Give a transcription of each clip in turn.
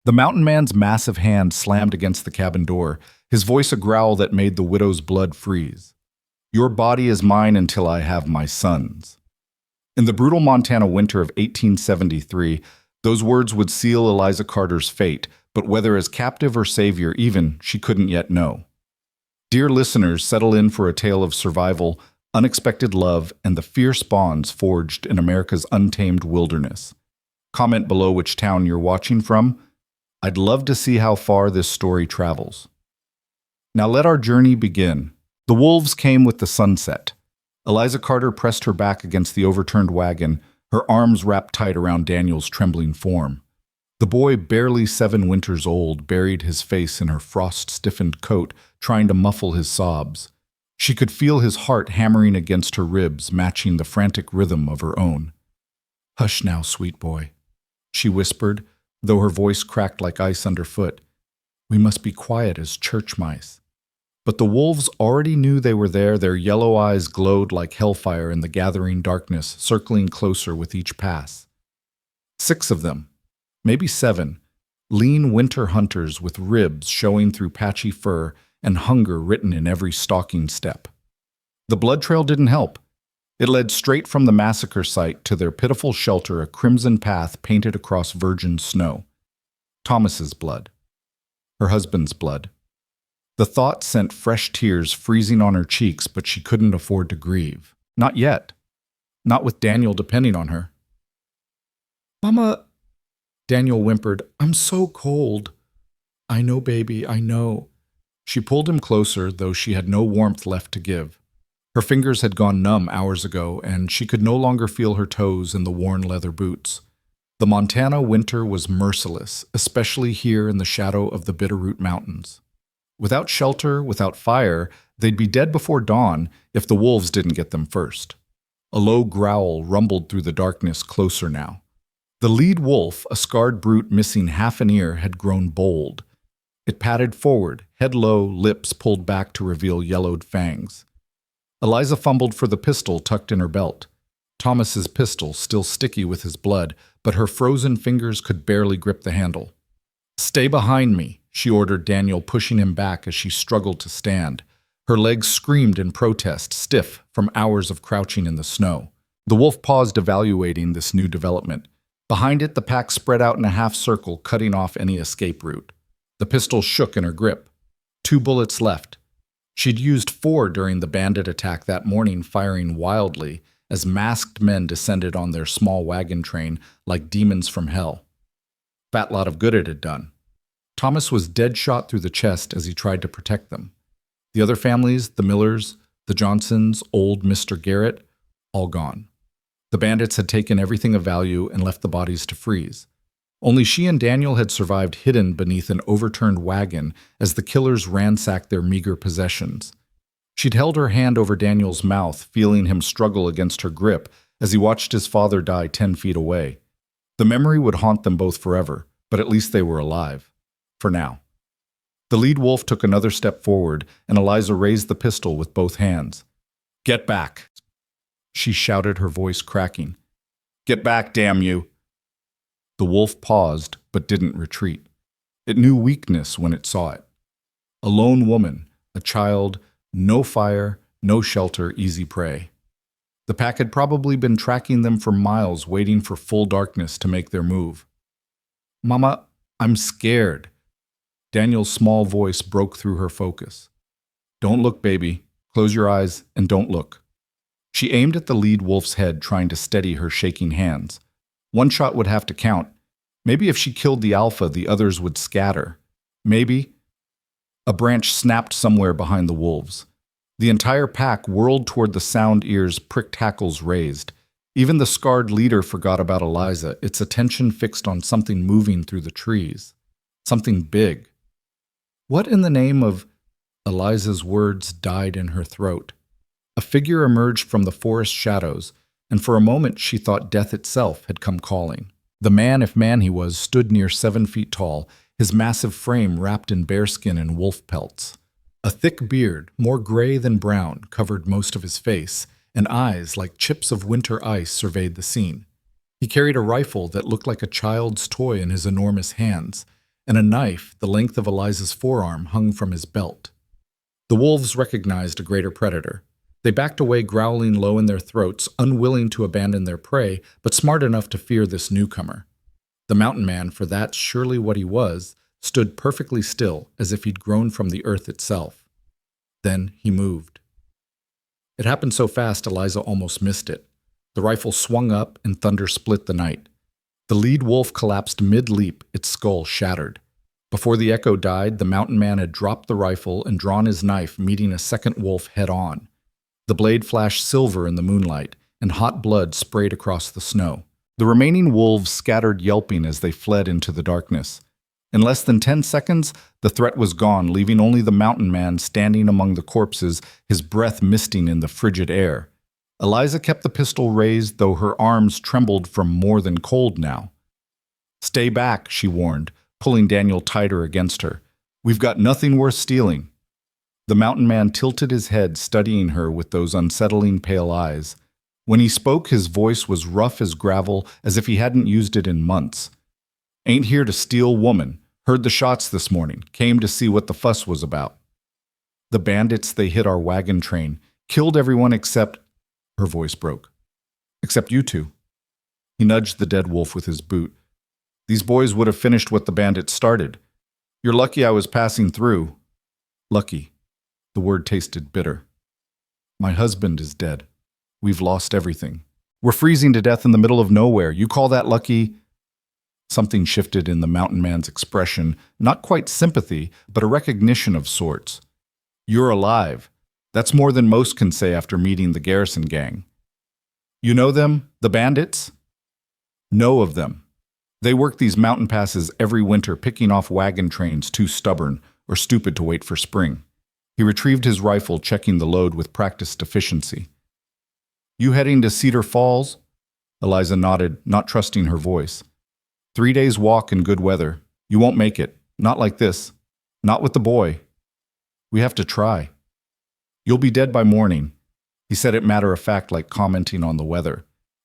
The mountain man's massive hand slammed against the cabin door, his voice a growl that made the widow's blood freeze. Your body is mine until I have my sons. In the brutal Montana winter of 1873, those words would seal Eliza Carter's fate, but whether as captive or savior even, she couldn't yet know. Dear listeners, settle in for a tale of survival, unexpected love, and the fierce bonds forged in America's untamed wilderness. Comment below which town you're watching from. I'd love to see how far this story travels. Now let our journey begin. The wolves came with the sunset. Eliza Carter pressed her back against the overturned wagon, her arms wrapped tight around Daniel's trembling form. The boy, barely 7 winters old, buried his face in her frost-stiffened coat, trying to muffle his sobs. She could feel his heart hammering against her ribs, matching the frantic rhythm of her own. "Hush now, sweet boy," she whispered, though her voice cracked like ice underfoot. "We must be quiet as church mice." But the wolves already knew they were there. Their yellow eyes glowed like hellfire in the gathering darkness, circling closer with each pass. 6 of them, maybe 7, lean winter hunters with ribs showing through patchy fur and hunger written in every stalking step. The blood trail didn't help. It led straight from the massacre site to their pitiful shelter, a crimson path painted across virgin snow. Thomas's blood. Her husband's blood. The thought sent fresh tears freezing on her cheeks, but she couldn't afford to grieve. Not yet. Not with Daniel depending on her. "Mama," Daniel whimpered, "I'm so cold." "I know, baby, I know." She pulled him closer, though she had no warmth left to give. Her fingers had gone numb hours ago, and she could no longer feel her toes in the worn leather boots. The Montana winter was merciless, especially here in the shadow of the Bitterroot Mountains. Without shelter, without fire, they'd be dead before dawn if the wolves didn't get them first. A low growl rumbled through the darkness closer now. The lead wolf, a scarred brute missing half an ear, had grown bold. It padded forward, head low, lips pulled back to reveal yellowed fangs. Eliza fumbled for the pistol tucked in her belt. Thomas's pistol, still sticky with his blood, but her frozen fingers could barely grip the handle. "Stay behind me," she ordered Daniel, pushing him back as she struggled to stand. Her legs screamed in protest, stiff from hours of crouching in the snow. The wolf paused, evaluating this new development. Behind it, the pack spread out in a half circle, cutting off any escape route. The pistol shook in her grip. 2 bullets left. She'd used 4 during the bandit attack that morning, firing wildly as masked men descended on their small wagon train like demons from hell. Fat lot of good it had done. Thomas was dead shot through the chest as he tried to protect them. The other families, the Millers, the Johnsons, old Mr. Garrett, all gone. The bandits had taken everything of value and left the bodies to freeze. Only she and Daniel had survived hidden beneath an overturned wagon as the killers ransacked their meager possessions. She'd held her hand over Daniel's mouth, feeling him struggle against her grip as he watched his father die 10 feet away. The memory would haunt them both forever, but at least they were alive. For now. The lead wolf took another step forward, and Eliza raised the pistol with both hands. "Get back," she shouted, her voice cracking. "Get back, damn you." The wolf paused, but didn't retreat. It knew weakness when it saw it. A lone woman, a child, no fire, no shelter, easy prey. The pack had probably been tracking them for miles, waiting for full darkness to make their move. "Mama, I'm scared." Daniel's small voice broke through her focus. "Don't look, baby. Close your eyes and don't look." She aimed at the lead wolf's head, trying to steady her shaking hands. One shot would have to count. Maybe if she killed the alpha, the others would scatter. Maybe. A branch snapped somewhere behind the wolves. The entire pack whirled toward the sound, ears pricked, hackles raised. Even the scarred leader forgot about Eliza, its attention fixed on something moving through the trees. Something big. What in the name of... Eliza's words died in her throat. A figure emerged from the forest shadows, and for a moment she thought death itself had come calling. The man, if man he was, stood near 7 feet tall, his massive frame wrapped in bearskin and wolf pelts. A thick beard, more gray than brown, covered most of his face, and eyes like chips of winter ice surveyed the scene. He carried a rifle that looked like a child's toy in his enormous hands, and a knife the length of Eliza's forearm hung from his belt. The wolves recognized a greater predator. They backed away, growling low in their throats, unwilling to abandon their prey, but smart enough to fear this newcomer. The mountain man, for that's surely what he was, stood perfectly still, as if he'd grown from the earth itself. Then he moved. It happened so fast Eliza almost missed it. The rifle swung up and thunder split the night. The lead wolf collapsed mid-leap, its skull shattered. Before the echo died, the mountain man had dropped the rifle and drawn his knife, meeting a second wolf head-on. The blade flashed silver in the moonlight, and hot blood sprayed across the snow. The remaining wolves scattered yelping as they fled into the darkness. In less than 10 seconds, the threat was gone, leaving only the mountain man standing among the corpses, his breath misting in the frigid air. Eliza kept the pistol raised, though her arms trembled from more than cold now. "Stay back," she warned, pulling Daniel tighter against her. "We've got nothing worth stealing." The mountain man tilted his head, studying her with those unsettling pale eyes. When he spoke, his voice was rough as gravel, as if he hadn't used it in months. "Ain't here to steal, woman. Heard the shots this morning. Came to see what the fuss was about. The bandits, they hit our wagon train. Killed everyone except—" Her voice broke. "Except you two." He nudged the dead wolf with his boot. "These boys would have finished what the bandits started. You're lucky I was passing through." "Lucky." The word tasted bitter. "My husband is dead. We've lost everything. We're freezing to death in the middle of nowhere. You call that lucky?" Something shifted in the mountain man's expression, not quite sympathy, but a recognition of sorts. "You're alive. That's more than most can say after meeting the Garrison gang." "You know them? The bandits?" "Know of them. They work these mountain passes every winter, picking off wagon trains too stubborn or stupid to wait for spring." He retrieved his rifle, checking the load with practiced efficiency. "You heading to Cedar Falls?" Eliza nodded, not trusting her voice. 3 days' walk in good weather. You won't make it. Not like this. Not with the boy. We have to try. You'll be dead by morning." He said it matter-of-fact, like commenting on the weather.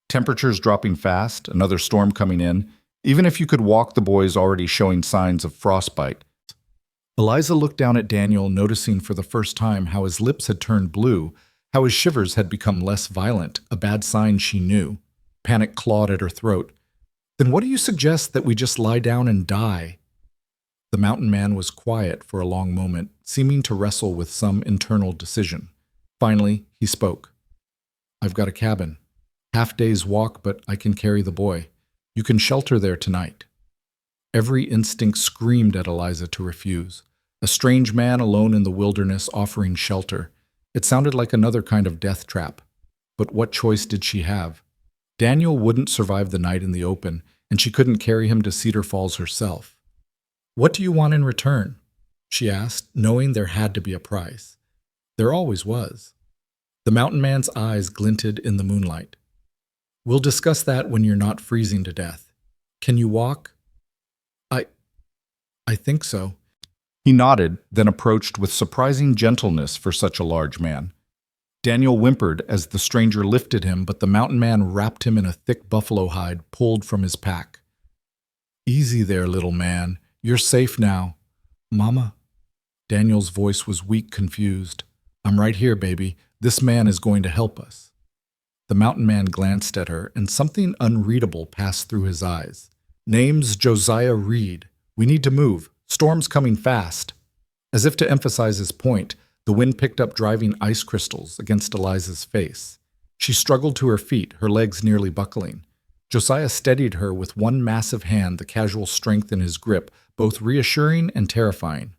Temperatures dropping fast, another storm coming in. Even if you could walk, the boy's already showing signs of frostbite. Eliza looked down at Daniel, noticing for the first time how his lips had turned blue, how his shivers had become less violent, a bad sign she knew. Panic clawed at her throat. "Then what do you suggest, that we just lie down and die?" The mountain man was quiet for a long moment, seeming to wrestle with some internal decision. Finally, he spoke. "I've got a cabin. Half-day's walk, but I can carry the boy. You can shelter there tonight." Every instinct screamed at Eliza to refuse. A strange man alone in the wilderness offering shelter. It sounded like another kind of death trap. But what choice did she have? Daniel wouldn't survive the night in the open, and she couldn't carry him to Cedar Falls herself. "What do you want in return?" she asked, knowing there had to be a price. There always was. The mountain man's eyes glinted in the moonlight. "We'll discuss that when you're not freezing to death. Can you walk?" I think so." He nodded, then approached with surprising gentleness for such a large man. Daniel whimpered as the stranger lifted him, but the mountain man wrapped him in a thick buffalo hide pulled from his pack. "Easy there, little man. You're safe now." "Mama?" Daniel's voice was weak, confused. "I'm right here, baby. This man is going to help us." The mountain man glanced at her, and something unreadable passed through his eyes. "Name's Josiah Reed. We need to move. Storm's coming fast." As if to emphasize his point, the wind picked up driving ice crystals against Eliza's face. She struggled to her feet, her legs nearly buckling. Josiah steadied her with one massive hand, the casual strength in his grip, both reassuring and terrifying.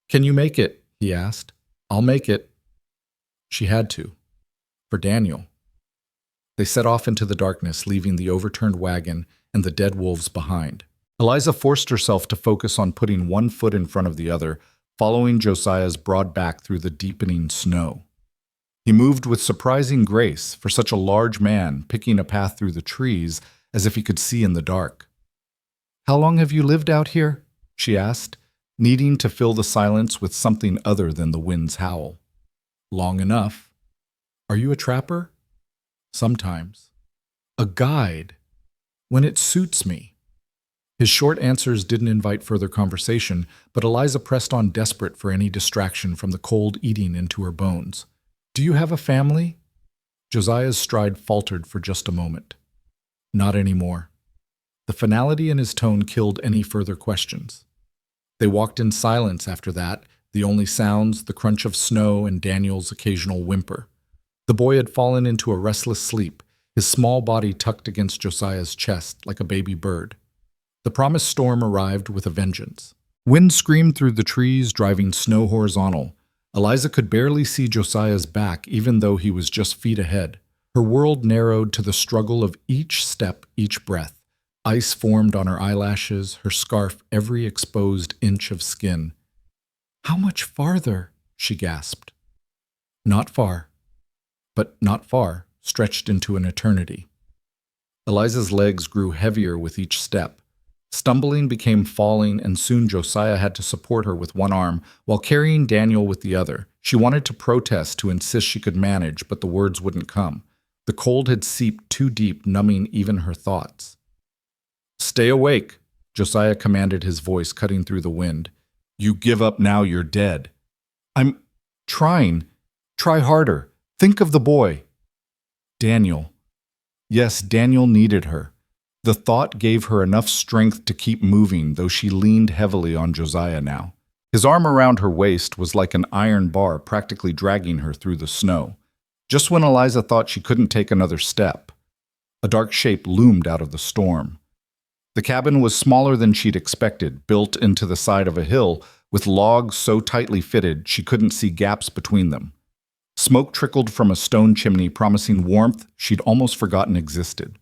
"Can you make it?" he asked. "I'll make it." She had to. For Daniel. They set off into the darkness, leaving the overturned wagon and the dead wolves behind. Eliza forced herself to focus on putting one foot in front of the other, following Josiah's broad back through the deepening snow. He moved with surprising grace for such a large man, picking a path through the trees as if he could see in the dark. "How long have you lived out here?" she asked, needing to fill the silence with something other than the wind's howl. "Long enough." "Are you a trapper?" "Sometimes." "A guide?" "When it suits me." His short answers didn't invite further conversation, but Eliza pressed on, desperate for any distraction from the cold eating into her bones. "Do you have a family?" Josiah's stride faltered for just a moment. "Not anymore." The finality in his tone killed any further questions. They walked in silence after that, the only sounds the crunch of snow and Daniel's occasional whimper. The boy had fallen into a restless sleep, his small body tucked against Josiah's chest like a baby bird. The promised storm arrived with a vengeance. Wind screamed through the trees, driving snow horizontal. Eliza could barely see Josiah's back, even though he was just feet ahead. Her world narrowed to the struggle of each step, each breath. Ice formed on her eyelashes, her scarf every exposed inch of skin. "How much farther?" she gasped. Not far, but not far, stretched into an eternity. Eliza's legs grew heavier with each step. Stumbling became falling, and soon Josiah had to support her with one arm while carrying Daniel with the other. She wanted to protest, to insist she could manage, but the words wouldn't come. The cold had seeped too deep, numbing even her thoughts. "Stay awake," Josiah commanded, his voice cutting through the wind. "You give up now, you're dead." "I'm trying. Try harder. Think of the boy." Daniel. Yes, Daniel needed her. The thought gave her enough strength to keep moving, though she leaned heavily on Josiah now. His arm around her waist was like an iron bar, practically dragging her through the snow. Just when Eliza thought she couldn't take another step, a dark shape loomed out of the storm. The cabin was smaller than she'd expected, built into the side of a hill, with logs so tightly fitted she couldn't see gaps between them. Smoke trickled from a stone chimney, promising warmth she'd almost forgotten existed.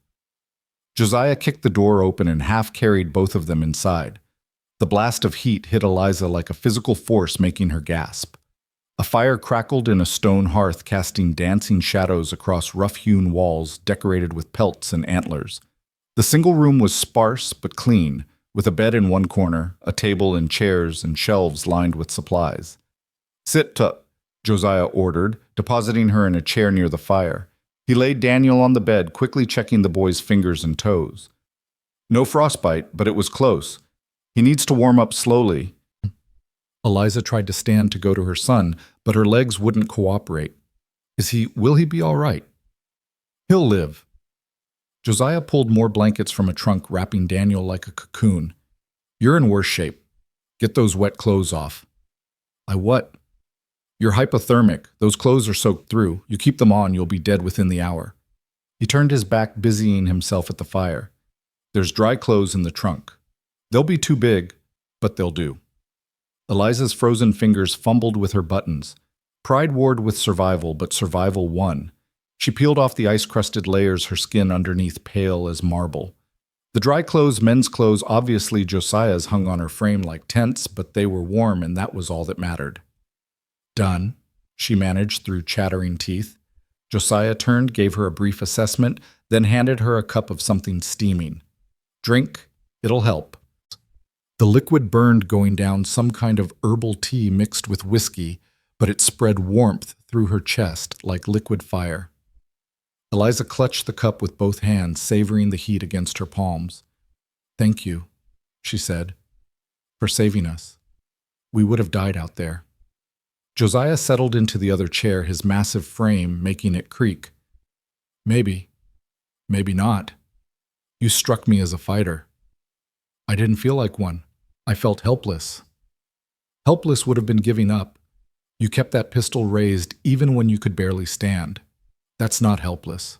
Josiah kicked the door open and half-carried both of them inside. The blast of heat hit Eliza like a physical force, making her gasp. A fire crackled in a stone hearth, casting dancing shadows across rough-hewn walls decorated with pelts and antlers. The single room was sparse but clean, with a bed in one corner, a table and chairs and shelves lined with supplies. "Sit up," Josiah ordered, depositing her in a chair near the fire. He laid Daniel on the bed, quickly checking the boy's fingers and toes. No frostbite, but it was close. He needs to warm up slowly. Eliza tried to stand to go to her son, but her legs wouldn't cooperate. Will he be all right? "He'll live." Josiah pulled more blankets from a trunk, wrapping Daniel like a cocoon. "You're in worse shape. Get those wet clothes off." "I what?" "You're hypothermic. Those clothes are soaked through. You keep them on, you'll be dead within the hour." He turned his back, busying himself at the fire. "There's dry clothes in the trunk. They'll be too big, but they'll do." Eliza's frozen fingers fumbled with her buttons. Pride warred with survival, but survival won. She peeled off the ice-crusted layers, her skin underneath pale as marble. The dry clothes, men's clothes, obviously Josiah's, hung on her frame like tents, but they were warm, and that was all that mattered. "Done," she managed through chattering teeth. Josiah turned, gave her a brief assessment, then handed her a cup of something steaming. "Drink, it'll help." The liquid burned, going down some kind of herbal tea mixed with whiskey, but it spread warmth through her chest like liquid fire. Eliza clutched the cup with both hands, savoring the heat against her palms. "Thank you," she said, "for saving us. We would have died out there." Josiah settled into the other chair, his massive frame making it creak. "Maybe. Maybe not. You struck me as a fighter." "I didn't feel like one. I felt helpless." "Helpless would have been giving up. You kept that pistol raised even when you could barely stand. That's not helpless."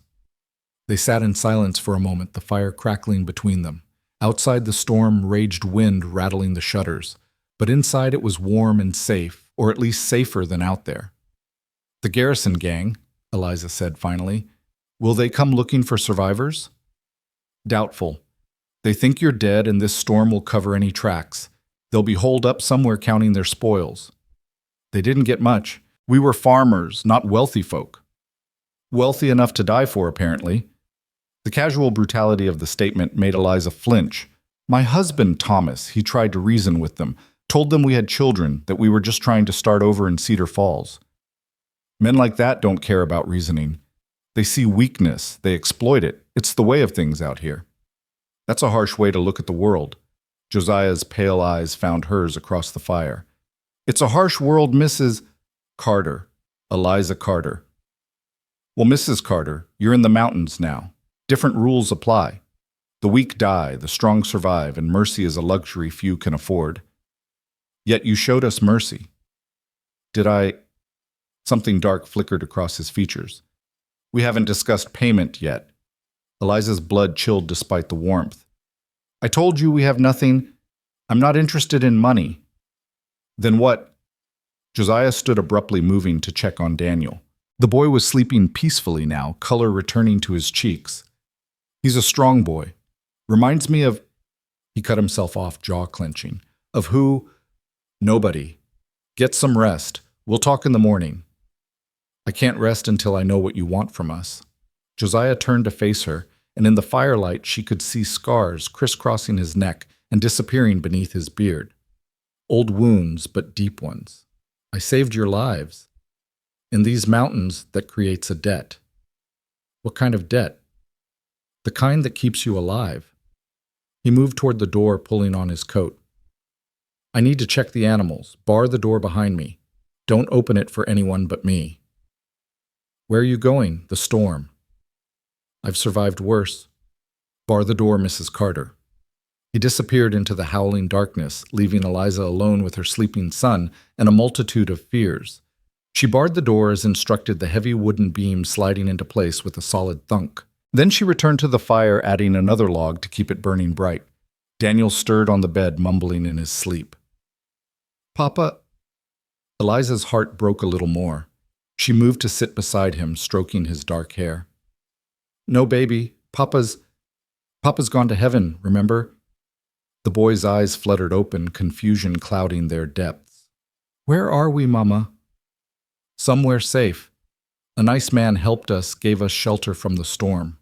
They sat in silence for a moment, the fire crackling between them. Outside, the storm raged, wind rattling the shutters, but inside it was warm and safe, or at least safer than out there. "The garrison gang," Eliza said finally. "Will they come looking for survivors?" "Doubtful. They think you're dead and this storm will cover any tracks. They'll be holed up somewhere counting their spoils." "They didn't get much. We were farmers, not wealthy folk." "Wealthy enough to die for, apparently." The casual brutality of the statement made Eliza flinch. "My husband, Thomas," he tried to reason with them, "told them we had children, that we were just trying to start over in Cedar Falls." "Men like that don't care about reasoning. They see weakness, they exploit it. It's the way of things out here." "That's a harsh way to look at the world." Josiah's pale eyes found hers across the fire. It's a harsh world, Mrs. Carter. Eliza Carter. Well, Mrs. Carter, you're in the mountains now. Different rules apply. The weak die, the strong survive, and mercy is a luxury few can afford. Yet you showed us mercy. Did I? Something dark flickered across his features. We haven't discussed payment yet. Eliza's blood chilled despite the warmth. I told you we have nothing. I'm not interested in money. Then what? Josiah stood abruptly, moving to check on Daniel. The boy was sleeping peacefully now, color returning to his cheeks. He's a strong boy. Reminds me of... He cut himself off, jaw clenching. Of who? Nobody. Get some rest. We'll talk in the morning. I can't rest until I know what you want from us. Josiah turned to face her, and in the firelight she could see scars crisscrossing his neck and disappearing beneath his beard. Old wounds, but deep ones. I saved your lives. In these mountains, that creates a debt. What kind of debt? The kind that keeps you alive. He moved toward the door, pulling on his coat. I need to check the animals. Bar the door behind me. Don't open it for anyone but me. Where are you going? The storm. I've survived worse. Bar the door, Mrs. Carter. He disappeared into the howling darkness, leaving Eliza alone with her sleeping son and a multitude of fears. She barred the door as instructed, the heavy wooden beam sliding into place with a solid thunk. Then she returned to the fire, adding another log to keep it burning bright. Daniel stirred on the bed, mumbling in his sleep. Papa? Eliza's heart broke a little more. She moved to sit beside him, stroking his dark hair. No, baby. Papa's gone to heaven, remember? The boy's eyes fluttered open, confusion clouding their depths. Where are we, Mama? Somewhere safe. A nice man helped us, gave us shelter from the storm.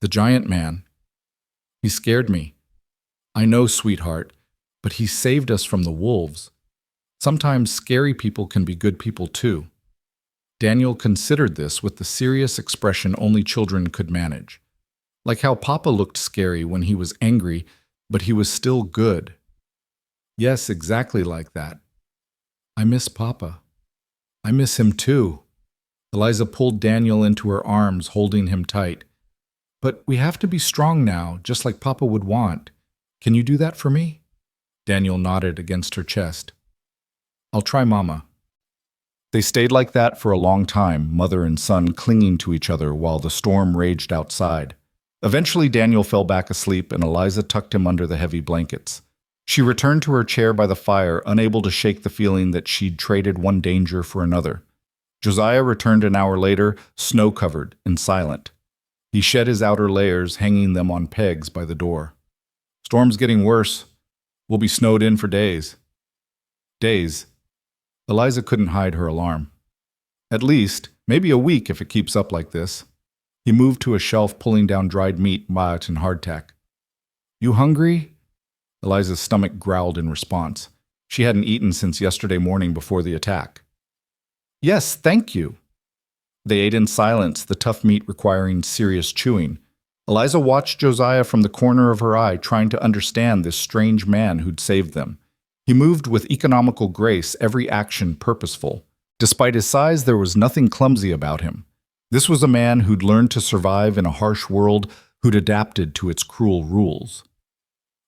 The giant man. He scared me. I know, sweetheart, but he saved us from the wolves. Sometimes scary people can be good people too. Daniel considered this with the serious expression only children could manage. Like how Papa looked scary when he was angry, but he was still good. Yes, exactly like that. I miss Papa. I miss him too. Eliza pulled Daniel into her arms, holding him tight. But we have to be strong now, just like Papa would want. Can you do that for me? Daniel nodded against her chest. I'll try, Mama. They stayed like that for a long time, mother and son clinging to each other while the storm raged outside. Eventually, Daniel fell back asleep and Eliza tucked him under the heavy blankets. She returned to her chair by the fire, unable to shake the feeling that she'd traded one danger for another. Josiah returned an hour later, snow-covered and silent. He shed his outer layers, hanging them on pegs by the door. Storm's getting worse. We'll be snowed in for days. Days. Eliza couldn't hide her alarm. At least, maybe a week if it keeps up like this. He moved to a shelf, pulling down dried meat, maat, and hardtack. You hungry? Eliza's stomach growled in response. She hadn't eaten since yesterday morning before the attack. Yes, thank you. They ate in silence, the tough meat requiring serious chewing. Eliza watched Josiah from the corner of her eye, trying to understand this strange man who'd saved them. He moved with economical grace, every action purposeful. Despite his size, there was nothing clumsy about him. This was a man who'd learned to survive in a harsh world, who'd adapted to its cruel rules.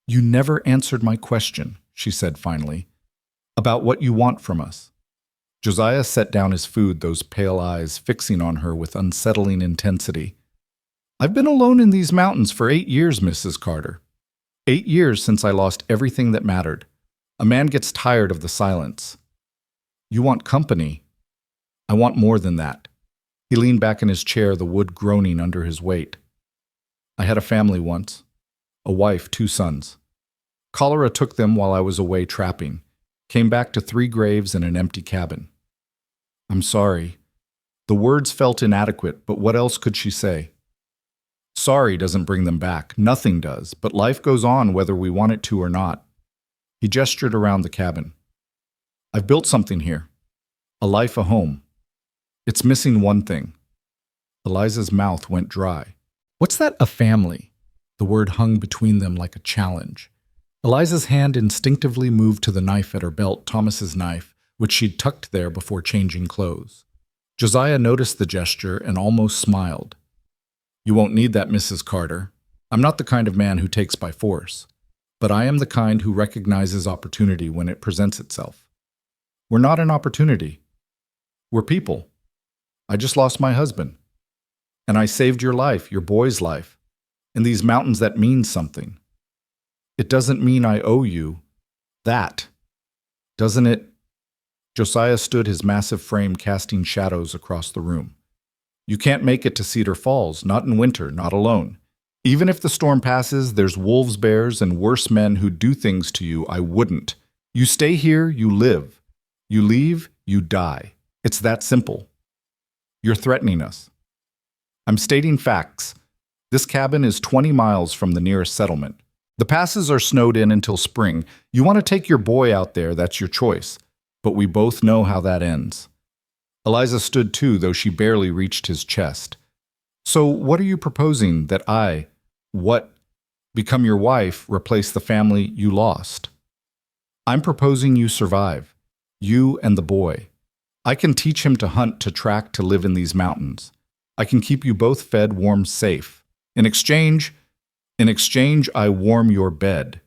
You never answered my question, she said finally, about what you want from us. Josiah set down his food, those pale eyes fixing on her with unsettling intensity. I've been alone in these mountains for 8 years, Mrs. Carter. 8 years since I lost everything that mattered. A man gets tired of the silence. You want company. I want more than that. He leaned back in his chair, the wood groaning under his weight. I had a family once. A wife, 2 sons. Cholera took them while I was away trapping. Came back to 3 graves and an empty cabin. I'm sorry. The words felt inadequate, but what else could she say? Sorry doesn't bring them back. Nothing does, but life goes on whether we want it to or not. He gestured around the cabin. I've built something here. A life, a home. It's missing one thing. Eliza's mouth went dry. What's that, a family? The word hung between them like a challenge. Eliza's hand instinctively moved to the knife at her belt, Thomas's knife, which she'd tucked there before changing clothes. Josiah noticed the gesture and almost smiled. "You won't need that, Mrs. Carter. I'm not the kind of man who takes by force, but I am the kind who recognizes opportunity when it presents itself. We're not an opportunity. We're people. I just lost my husband. And I saved your life, your boy's life. In these mountains that means something. It doesn't mean I owe you that, doesn't it?" Josiah stood, his massive frame casting shadows across the room. "You can't make it to Cedar Falls, not in winter, not alone. Even if the storm passes, there's wolves, bears, and worse men who do things to you I wouldn't. You stay here, you live. You leave, you die. It's that simple. You're threatening us. I'm stating facts. This cabin is 20 miles from the nearest settlement. The passes are snowed in until spring. You want to take your boy out there, that's your choice. But we both know how that ends." Eliza stood too, though she barely reached his chest. "So what are you proposing? That I, become your wife, replace the family you lost?" "I'm proposing you survive. You and the boy. I can teach him to hunt, to track, to live in these mountains. I can keep you both fed, warm, safe. In exchange, I warm your bed."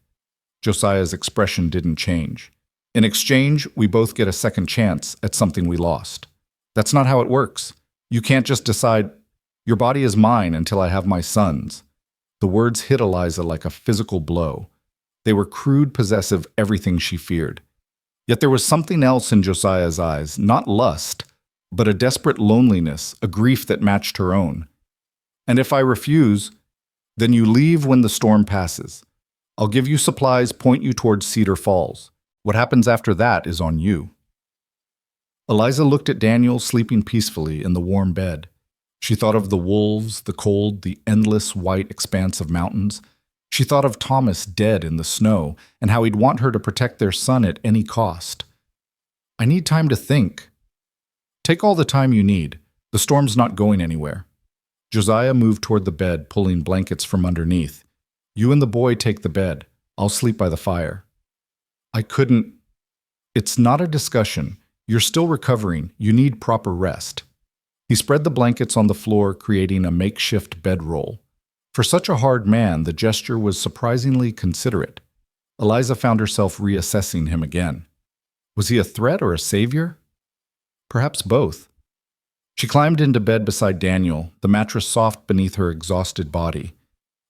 Josiah's expression didn't change. "In exchange, we both get a second chance at something we lost. That's not how it works. You can't just decide, your body is mine until I have my sons." The words hit Eliza like a physical blow. They were crude, possessive, everything she feared. Yet there was something else in Josiah's eyes, not lust, but a desperate loneliness, a grief that matched her own. "And if I refuse, then you leave when the storm passes. I'll give you supplies, point you towards Cedar Falls. What happens after that is on you." Eliza looked at Daniel sleeping peacefully in the warm bed. She thought of the wolves, the cold, the endless white expanse of mountains. She thought of Thomas dead in the snow and how he'd want her to protect their son at any cost. "I need time to think." "Take all the time you need. The storm's not going anywhere." Josiah moved toward the bed, pulling blankets from underneath. "You and the boy take the bed. I'll sleep by the fire." "I couldn't." "It's not a discussion. You're still recovering. You need proper rest." He spread the blankets on the floor, creating a makeshift bedroll. For such a hard man, the gesture was surprisingly considerate. Eliza found herself reassessing him again. Was he a threat or a savior? Perhaps both. She climbed into bed beside Daniel, the mattress soft beneath her exhausted body.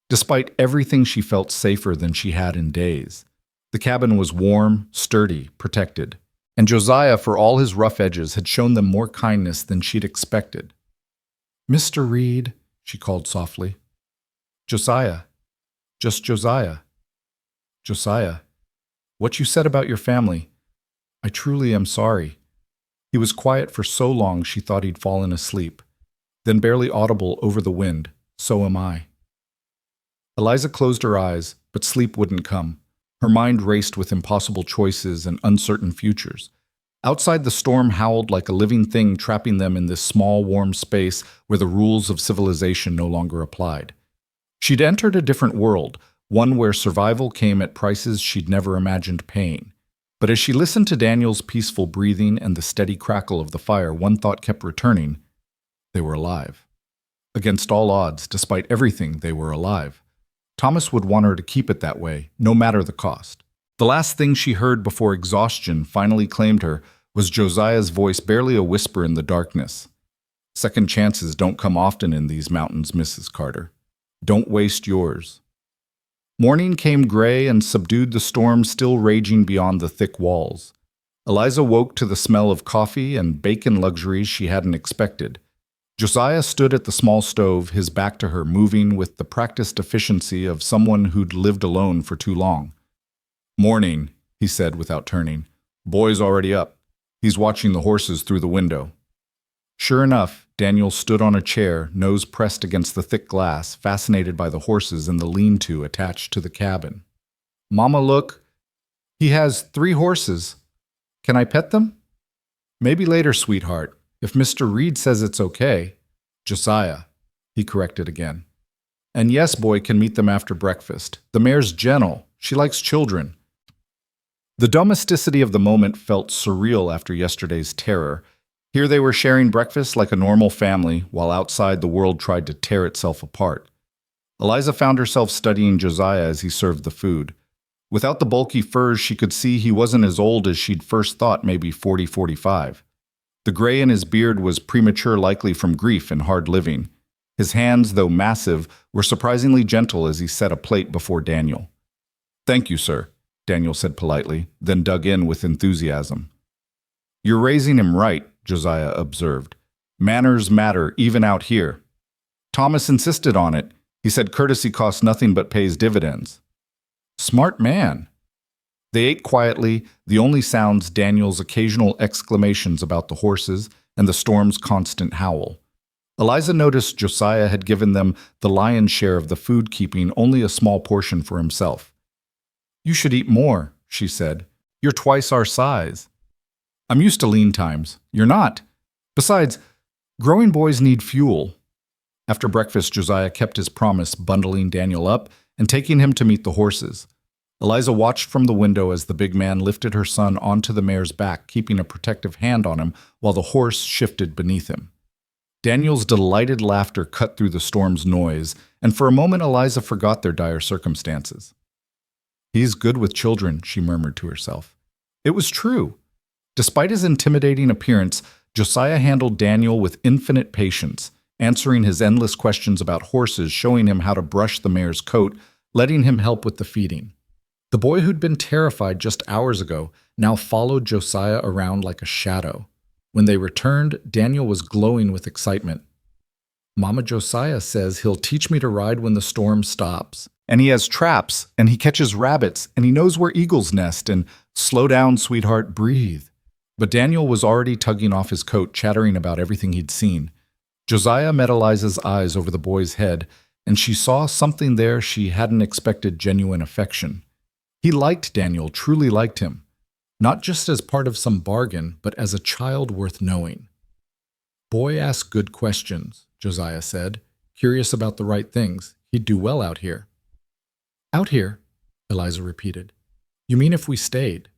Despite everything, she felt safer than she had in days. The cabin was warm, sturdy, protected. And Josiah, for all his rough edges, had shown them more kindness than she'd expected. "Mr. Reed," she called softly. "Josiah. Just Josiah." "Josiah, what you said about your family, I truly am sorry." He was quiet for so long she thought he'd fallen asleep. Then barely audible over the wind, "So am I." Eliza closed her eyes, but sleep wouldn't come. Her mind raced with impossible choices and uncertain futures. Outside, the storm howled like a living thing, trapping them in this small, warm space where the rules of civilization no longer applied. She'd entered a different world, one where survival came at prices she'd never imagined paying. But as she listened to Daniel's peaceful breathing and the steady crackle of the fire, one thought kept returning. They were alive. Against all odds, despite everything, they were alive. Thomas would want her to keep it that way, no matter the cost. The last thing she heard before exhaustion finally claimed her was Josiah's voice, barely a whisper in the darkness. "Second chances don't come often in these mountains, Mrs. Carter. Don't waste yours." Morning came gray and subdued the storm still raging beyond the thick walls. Eliza woke to the smell of coffee and bacon luxuries she hadn't expected. Josiah stood at the small stove, his back to her, moving with the practiced efficiency of someone who'd lived alone for too long. "Morning," he said without turning. "Boy's already up. He's watching the horses through the window." Sure enough, Daniel stood on a chair, nose pressed against the thick glass, fascinated by the horses in the lean-to attached to the cabin. "Mama, look. He has 3 horses. Can I pet them?" "Maybe later, sweetheart. If Mr. Reed says it's okay." "Josiah," he corrected again. "And yes, boy can meet them after breakfast. The mare's gentle. She likes children. The domesticity of the moment felt surreal after yesterday's terror. Here they were sharing breakfast like a normal family, while outside the world tried to tear itself apart. Eliza found herself studying Josiah as he served the food. Without the bulky furs, she could see he wasn't as old as she'd first thought, maybe 40, 45. The gray in his beard was premature, likely from grief and hard living. His hands, though massive, were surprisingly gentle as he set a plate before Daniel. "Thank you, sir," Daniel said politely, then dug in with enthusiasm. "You're raising him right," Josiah observed. "Manners matter, even out here." Thomas insisted on it. He said courtesy costs nothing but pays dividends. Smart man. They ate quietly, the only sounds Daniel's occasional exclamations about the horses and the storm's constant howl. Eliza noticed Josiah had given them the lion's share of the food, keeping only a small portion for himself. "You should eat more," she said. "You're twice our size." "I'm used to lean times. You're not. Besides, growing boys need fuel." After breakfast, Josiah kept his promise, bundling Daniel up and taking him to meet the horses. Eliza watched from the window as the big man lifted her son onto the mare's back, keeping a protective hand on him while the horse shifted beneath him. Daniel's delighted laughter cut through the storm's noise, and for a moment Eliza forgot their dire circumstances. "He's good with children," she murmured to herself. It was true. Despite his intimidating appearance, Josiah handled Daniel with infinite patience, answering his endless questions about horses, showing him how to brush the mare's coat, letting him help with the feeding. The boy who'd been terrified just hours ago now followed Josiah around like a shadow. When they returned, Daniel was glowing with excitement. "Mama Josiah says he'll teach me to ride when the storm stops. And he has traps, and he catches rabbits, and he knows where eagles nest, and slow down, sweetheart, breathe." But Daniel was already tugging off his coat, chattering about everything he'd seen. Josiah met Eliza's eyes over the boy's head, and she saw something there she hadn't expected: genuine affection. He liked Daniel, truly liked him. Not just as part of some bargain, but as a child worth knowing. "Boy asks good questions," Josiah said, curious about the right things. He'd do well out here. "Out here?" Eliza repeated. "You mean if we stayed?"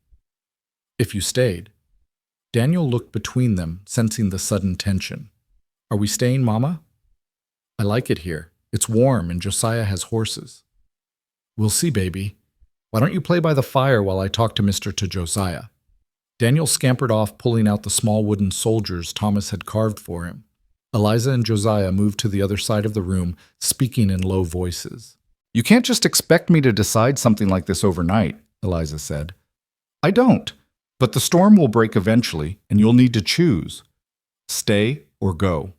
"If you stayed." Daniel looked between them, sensing the sudden tension. "Are we staying, Mama?" "I like it here. It's warm and Josiah has horses." "We'll see, baby. Why don't you play by the fire while I talk to Mr. to Josiah?" Daniel scampered off, pulling out the small wooden soldiers Thomas had carved for him. Eliza and Josiah moved to the other side of the room, speaking in low voices. "You can't just expect me to decide something like this overnight," Eliza said. "I don't. But the storm will break eventually, and you'll need to choose. Stay or go.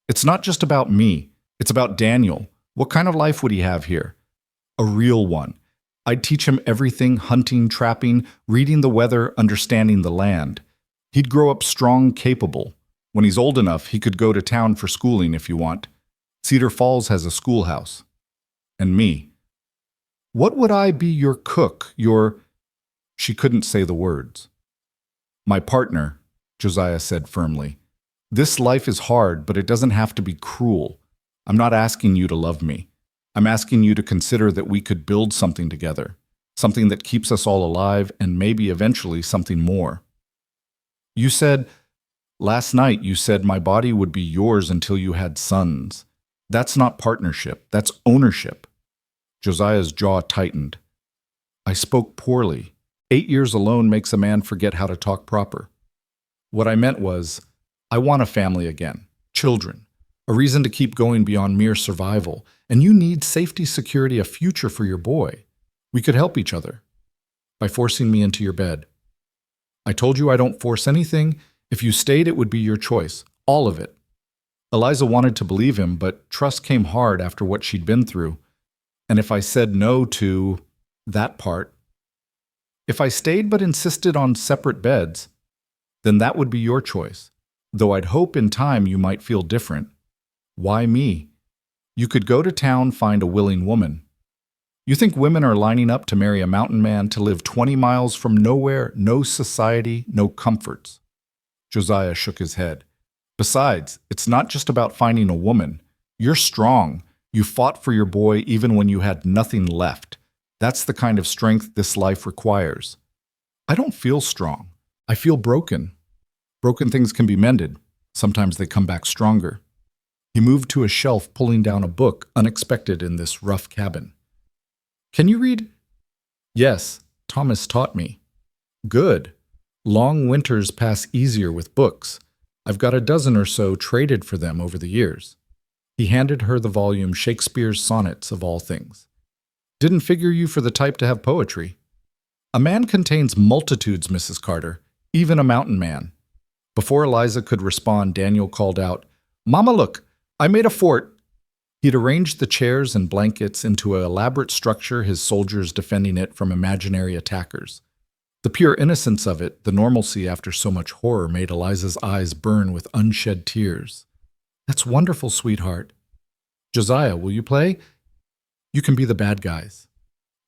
It's not just about me. It's about Daniel. What kind of life would he have here? A real one. I'd teach him everything: hunting, trapping, reading the weather, understanding the land. He'd grow up strong, capable. When he's old enough, he could go to town for schooling if you want. Cedar Falls has a schoolhouse. And me. What would I be? Your cook, your—" She couldn't say the words. "My partner," Josiah said firmly. "This life is hard, but it doesn't have to be cruel. I'm not asking you to love me. I'm asking you to consider that we could build something together, something that keeps us all alive, and maybe eventually something more. Last night you said my body would be yours until you had sons. That's not partnership, that's ownership." Josiah's jaw tightened. "I spoke poorly. 8 years alone makes a man forget how to talk proper. What I meant was, I want a family again, children, a reason to keep going beyond mere survival, and you need safety, security, a future for your boy. We could help each other by forcing me into your bed. I told you I don't force anything. If you stayed, it would be your choice, all of it." Eliza wanted to believe him, but trust came hard after what she'd been through. "And if I said no to that part, if I stayed but insisted on separate beds, then that would be your choice, though I'd hope in time you might feel different. Why me? You could go to town, find a willing woman. You think women are lining up to marry a mountain man to live 20 miles from nowhere, no society, no comforts?" Josiah shook his head. "Besides, it's not just about finding a woman. You're strong. You fought for your boy even when you had nothing left. That's the kind of strength this life requires. I don't feel strong. I feel broken. Broken things can be mended. Sometimes they come back stronger. He moved to a shelf, pulling down a book, unexpected in this rough cabin. Can you read? Yes, Thomas taught me. Good. Long winters pass easier with books. I've got a dozen or so traded for them over the years. He handed her the volume Shakespeare's Sonnets of all things. Didn't figure you for the type to have poetry. A man contains multitudes, Mrs. Carter, even a mountain man. Before Eliza could respond, Daniel called out, Mama, look, I made a fort. He'd arranged the chairs and blankets into an elaborate structure, his soldiers defending it from imaginary attackers. The pure innocence of it, the normalcy after so much horror, made Eliza's eyes burn with unshed tears. That's wonderful, sweetheart. Josiah, will you play? You can be the bad guys.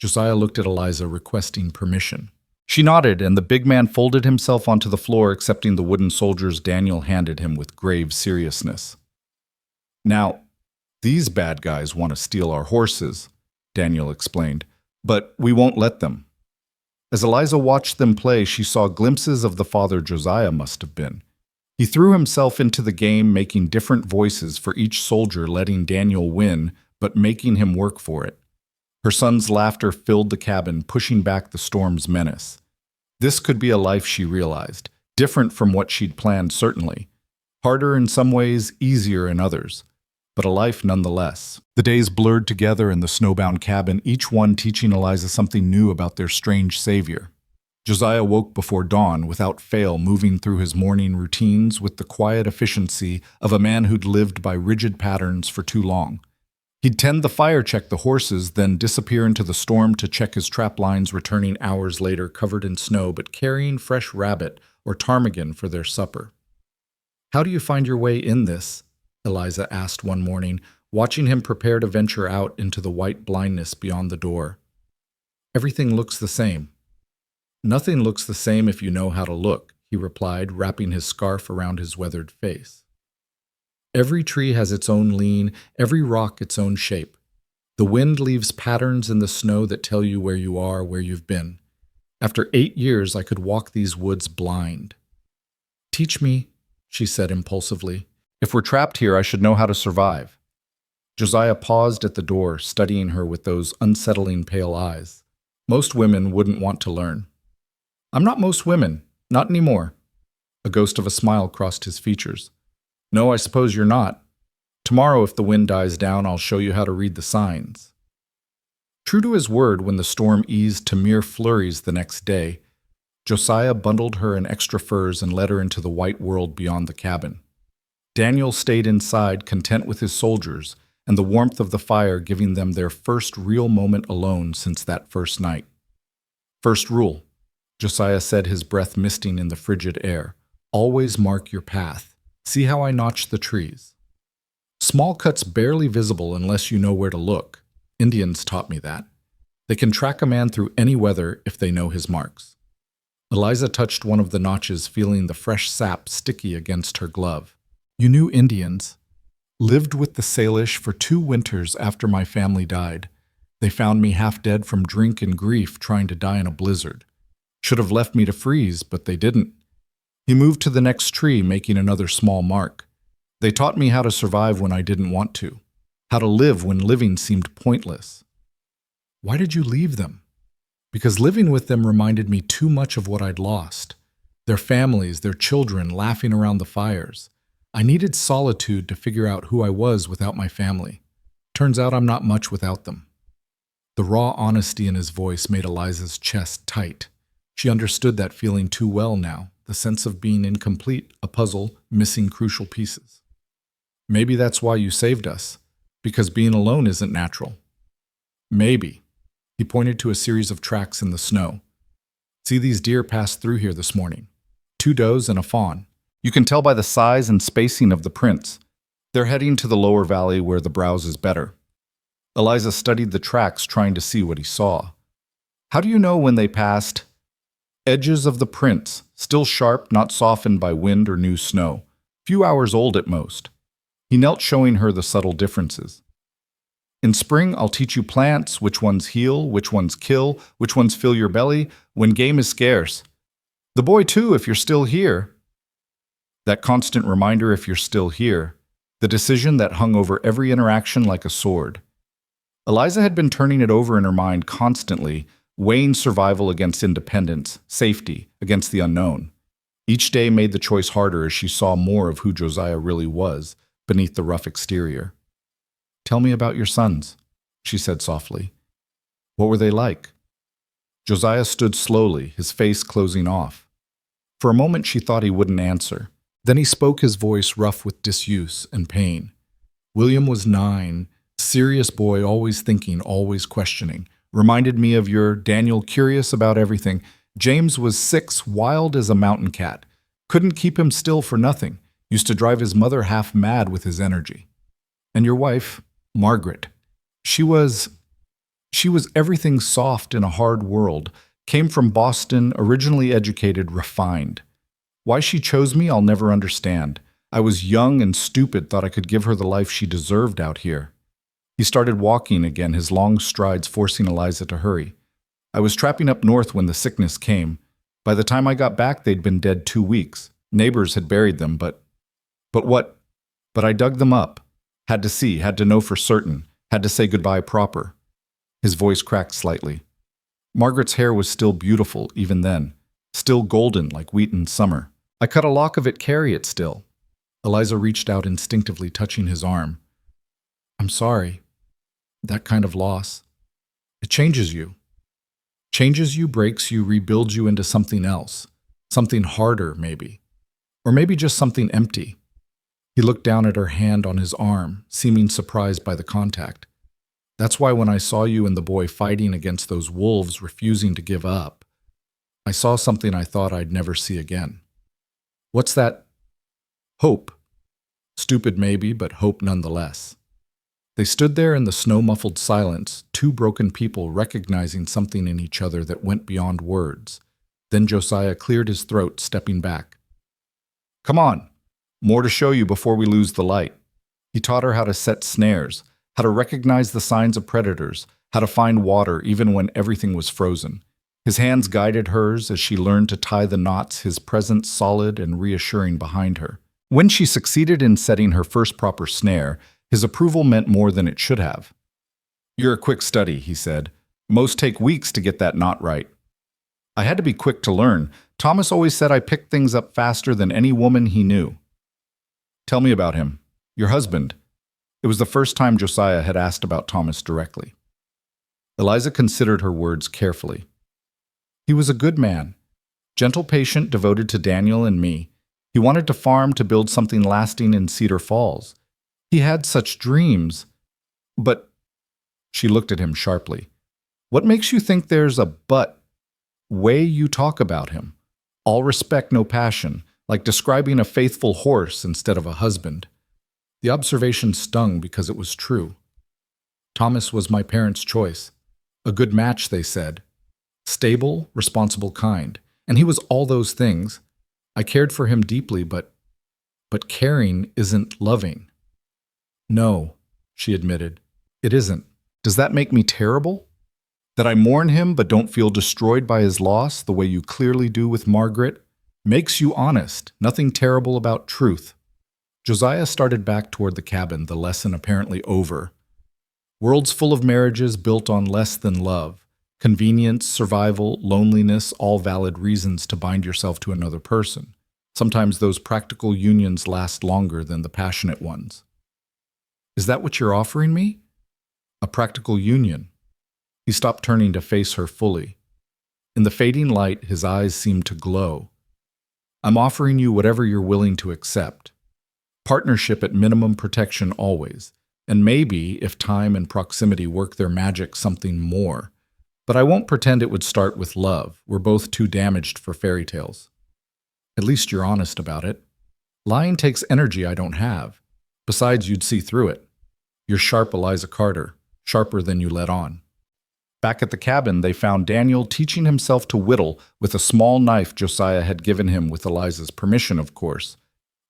Josiah looked at Eliza, requesting permission. She nodded, and the big man folded himself onto the floor, accepting the wooden soldiers Daniel handed him with grave seriousness. Now, these bad guys want to steal our horses, Daniel explained, but we won't let them. As Eliza watched them play, she saw glimpses of the father Josiah must have been. He threw himself into the game, making different voices for each soldier, letting Daniel win, but making him work for it. Her son's laughter filled the cabin, pushing back the storm's menace. This could be a life, she realized, different from what she'd planned, certainly. Harder in some ways, easier in others. But a life nonetheless. The days blurred together in the snowbound cabin, each one teaching Eliza something new about their strange savior. Josiah woke before dawn, without fail, moving through his morning routines with the quiet efficiency of a man who'd lived by rigid patterns for too long. He'd tend the fire, check the horses, then disappear into the storm to check his trap lines, returning hours later covered in snow but carrying fresh rabbit or ptarmigan for their supper. How do you find your way in this? Eliza asked one morning, watching him prepare to venture out into the white blindness beyond the door. Everything looks the same. Nothing looks the same if you know how to look, he replied, wrapping his scarf around his weathered face. Every tree has its own lean, every rock its own shape. The wind leaves patterns in the snow that tell you where you are, where you've been. After 8 years, I could walk these woods blind. Teach me, she said impulsively. If we're trapped here, I should know how to survive. Josiah paused at the door, studying her with those unsettling pale eyes. Most women wouldn't want to learn. I'm not most women, not anymore. A ghost of a smile crossed his features. No, I suppose you're not. Tomorrow, if the wind dies down, I'll show you how to read the signs. True to his word, when the storm eased to mere flurries the next day, Josiah bundled her in extra furs and led her into the white world beyond the cabin. Daniel stayed inside, content with his soldiers, and the warmth of the fire giving them their first real moment alone since that first night. First rule, Josiah said, his breath misting in the frigid air. Always mark your path. See how I notch the trees. Small cuts barely visible unless you know where to look. Indians taught me that. They can track a man through any weather if they know his marks. Eliza touched one of the notches, feeling the fresh sap sticky against her glove. You knew Indians. Lived with the Salish for 2 winters after my family died. They found me half dead from drink and grief, trying to die in a blizzard. Should have left me to freeze, but they didn't. He moved to the next tree, making another small mark. They taught me how to survive when I didn't want to, how to live when living seemed pointless. Why did you leave them? Because living with them reminded me too much of what I'd lost. Their families, their children, laughing around the fires. I needed solitude to figure out who I was without my family. Turns out I'm not much without them. The raw honesty in his voice made Eliza's chest tight. She understood that feeling too well now, the sense of being incomplete, a puzzle, missing crucial pieces. Maybe that's why you saved us, because being alone isn't natural. Maybe. He pointed to a series of tracks in the snow. See, these deer passed through here this morning. 2 does and a fawn. You can tell by the size and spacing of the prints. They're heading to the lower valley where the browse is better. Eliza studied the tracks, trying to see what he saw. How do you know when they passed? Edges of the prints, still sharp, not softened by wind or new snow. Few hours old at most. He knelt, showing her the subtle differences. In spring, I'll teach you plants, which ones heal, which ones kill, which ones fill your belly, when game is scarce. The boy, too, if you're still here. That constant reminder if you're still here. The decision that hung over every interaction like a sword. Eliza had been turning it over in her mind constantly, weighing survival against independence, safety against the unknown. Each day made the choice harder as she saw more of who Josiah really was beneath the rough exterior. "Tell me about your sons," she said softly. "What were they like?" Josiah stood slowly, his face closing off. For a moment she thought he wouldn't answer. Then he spoke, his voice rough with disuse and pain. "William was 9, serious boy, always thinking, always questioning. Reminded me of your Daniel, curious about everything. James was 6, wild as a mountain cat. Couldn't keep him still for nothing. Used to drive his mother half mad with his energy. And your wife, Margaret. She was everything soft in a hard world. Came from Boston, originally educated, refined. Why she chose me, I'll never understand. I was young and stupid, thought I could give her the life she deserved out here." He started walking again, his long strides forcing Eliza to hurry. "I was trapping up north when the sickness came. By the time I got back, they'd been dead 2 weeks. Neighbors had buried them, but what? But I dug them up. Had to see, had to know for certain, had to say goodbye proper." His voice cracked slightly. Margaret's hair was still beautiful, even then. Still golden like wheat in summer. "I cut a lock of it, carry it still." Eliza reached out instinctively, touching his arm. "I'm sorry. That kind of loss. It changes you. Changes you, breaks you, rebuilds you into something else. Something harder, maybe. Or maybe just something empty." He looked down at her hand on his arm, seeming surprised by the contact. "That's why when I saw you and the boy fighting against those wolves, refusing to give up, I saw something I thought I'd never see again." "What's that?" "Hope. Stupid maybe, but hope nonetheless." They stood there in the snow-muffled silence, two broken people recognizing something in each other that went beyond words. Then Josiah cleared his throat, stepping back. "Come on. More to show you before we lose the light." He taught her how to set snares, how to recognize the signs of predators, how to find water even when everything was frozen. His hands guided hers as she learned to tie the knots, his presence solid and reassuring behind her. When she succeeded in setting her first proper snare, his approval meant more than it should have. "You're a quick study," he said. "Most take weeks to get that knot right." "I had to be quick to learn. Thomas always said I picked things up faster than any woman he knew." "Tell me about him. Your husband." It was the first time Josiah had asked about Thomas directly. Eliza considered her words carefully. "He was a good man. Gentle, patient, devoted to Daniel and me. He wanted to farm, to build something lasting in Cedar Falls. He had such dreams. But," she looked at him sharply, "what makes you think there's a but? Way you talk about him. All respect, no passion, like describing a faithful horse instead of a husband." The observation stung because it was true. "Thomas was my parents' choice. A good match, they said. Stable, responsible, kind. And he was all those things. I cared for him deeply, but caring isn't loving." "No," she admitted. "It isn't. Does that make me terrible? That I mourn him but don't feel destroyed by his loss the way you clearly do with Margaret? Makes you honest, nothing terrible about truth." Josiah started back toward the cabin, the lesson apparently over. Worlds full of marriages built on less than love. Convenience, survival, loneliness, all valid reasons to bind yourself to another person. Sometimes those practical unions last longer than the passionate ones. "Is that what you're offering me? A practical union?" He stopped, turning to face her fully. In the fading light, his eyes seemed to glow. "I'm offering you whatever you're willing to accept. Partnership at minimum, protection always. And maybe, if time and proximity work their magic, something more. But I won't pretend it would start with love. We're both too damaged for fairy tales." "At least you're honest about it." "Lying takes energy I don't have. Besides, you'd see through it. You're sharp, Eliza Carter. Sharper than you let on." Back at the cabin, they found Daniel teaching himself to whittle with a small knife Josiah had given him with Eliza's permission, of course.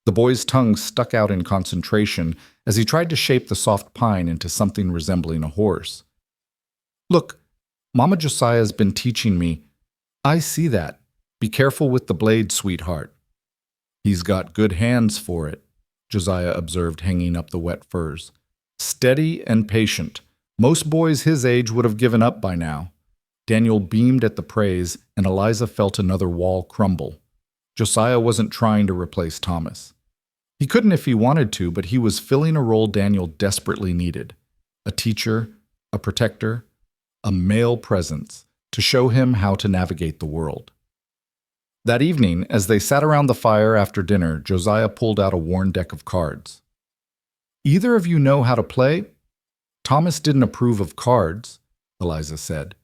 The boy's tongue stuck out in concentration as he tried to shape the soft pine into something resembling a horse. Look, Mama Josiah's been teaching me. I see that. Be careful with the blade, sweetheart. He's got good hands for it, Josiah observed, hanging up the wet furs. Steady and patient. Most boys his age would have given up by now. Daniel beamed at the praise, and Eliza felt another wall crumble. Josiah wasn't trying to replace Thomas. He couldn't if he wanted to, but he was filling a role Daniel desperately needed. A teacher, a protector, a male presence to show him how to navigate the world. That evening, as they sat around the fire after dinner, Josiah pulled out a worn deck of cards. Either of you know how to play? Thomas didn't approve of cards, Eliza said.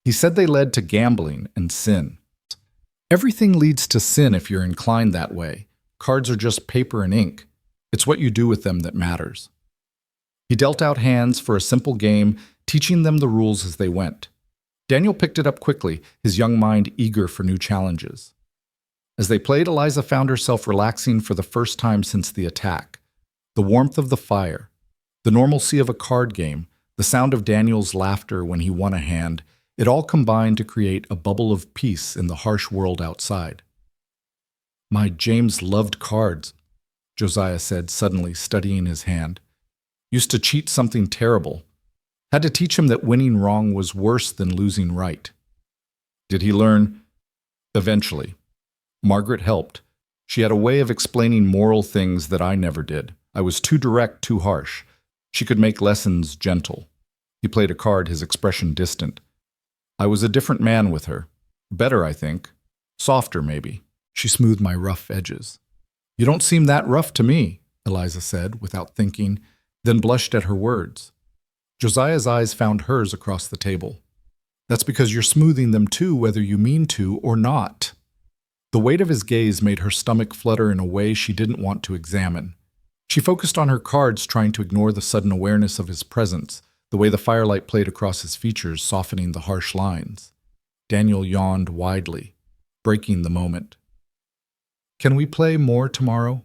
He said they led to gambling and sin. Everything leads to sin if you're inclined that way. Cards are just paper and ink. It's what you do with them that matters. He dealt out hands for a simple game, teaching them the rules as they went. Daniel picked it up quickly, his young mind eager for new challenges. As they played, Eliza found herself relaxing for the first time since the attack. The warmth of the fire, the normalcy of a card game, the sound of Daniel's laughter when he won a hand, it all combined to create a bubble of peace in the harsh world outside. My James loved cards, Josiah said, suddenly studying his hand. Used to cheat something terrible. Had to teach him that winning wrong was worse than losing right. Did he learn? Eventually. Margaret helped. She had a way of explaining moral things that I never did. I was too direct, too harsh. She could make lessons gentle. He played a card, his expression distant. I was a different man with her. Better, I think. Softer, maybe. She smoothed my rough edges. You don't seem that rough to me, Eliza said, without thinking, then blushed at her words. Josiah's eyes found hers across the table. That's because you're smoothing them too, whether you mean to or not. The weight of his gaze made her stomach flutter in a way she didn't want to examine. She focused on her cards, trying to ignore the sudden awareness of his presence, the way the firelight played across his features, softening the harsh lines. Daniel yawned widely, breaking the moment. Can we play more tomorrow?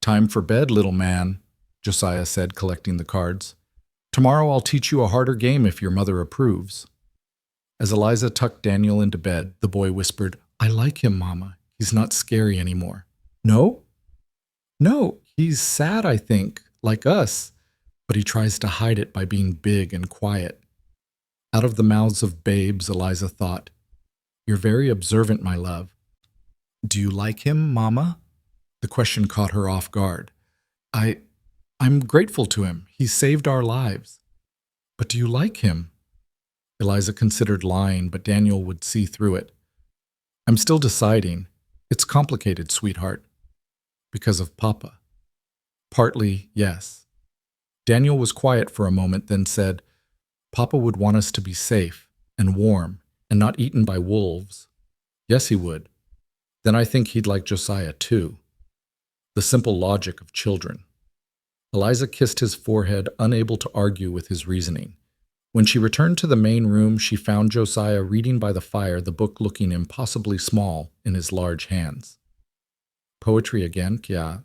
Time for bed, little man, Josiah said, collecting the cards. Tomorrow I'll teach you a harder game if your mother approves. As Eliza tucked Daniel into bed, the boy whispered, I like him, Mama. He's not scary anymore. No? No, he's sad, I think, like us, but he tries to hide it by being big and quiet. Out of the mouths of babes, Eliza thought, You're very observant, my love. Do you like him, Mama? The question caught her off guard. I'm grateful to him. He saved our lives. But do you like him? Eliza considered lying, but Daniel would see through it. I'm still deciding. It's complicated, sweetheart. Because of Papa. Partly, yes. Daniel was quiet for a moment, then said, Papa would want us to be safe and warm and not eaten by wolves. Yes, he would. Then I think he'd like Josiah too. The simple logic of children. Eliza kissed his forehead, unable to argue with his reasoning. When she returned to the main room, she found Josiah reading by the fire, the book looking impossibly small in his large hands. Poetry again, Kya?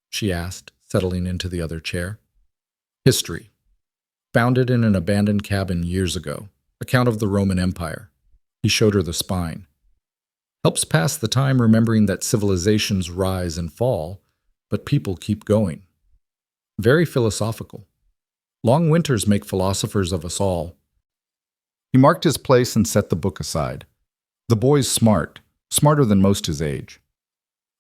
She asked, settling into the other chair. History. Founded in an abandoned cabin years ago. Account of the Roman Empire. He showed her the spine. Helps pass the time remembering that civilizations rise and fall, but people keep going. Very philosophical. Long winters make philosophers of us all. He marked his place and set the book aside. The boy's smart, smarter than most his age.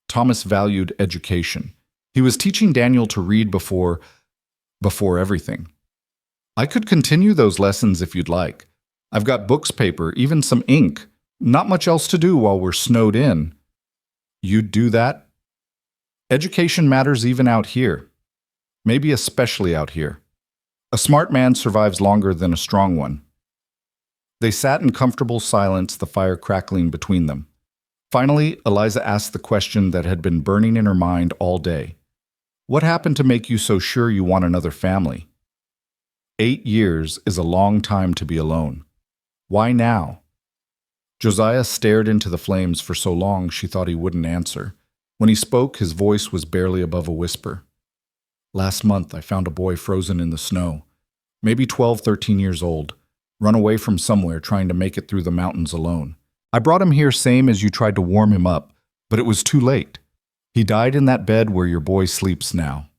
Thomas valued education. He was teaching Daniel to read before everything. I could continue those lessons if you'd like. I've got books, paper, even some ink. Not much else to do while we're snowed in. You'd do that? Education matters even out here. Maybe especially out here. A smart man survives longer than a strong one. They sat in comfortable silence, the fire crackling between them. Finally, Eliza asked the question that had been burning in her mind all day. What happened to make you so sure you want another family? 8 years is a long time to be alone. Why now? Josiah stared into the flames for so long she thought he wouldn't answer. When he spoke, his voice was barely above a whisper. Last month, I found a boy frozen in the snow, maybe 12, 13 years old, run away from somewhere trying to make it through the mountains alone. I brought him here same as you tried to warm him up, but it was too late. He died in that bed where your boy sleeps now.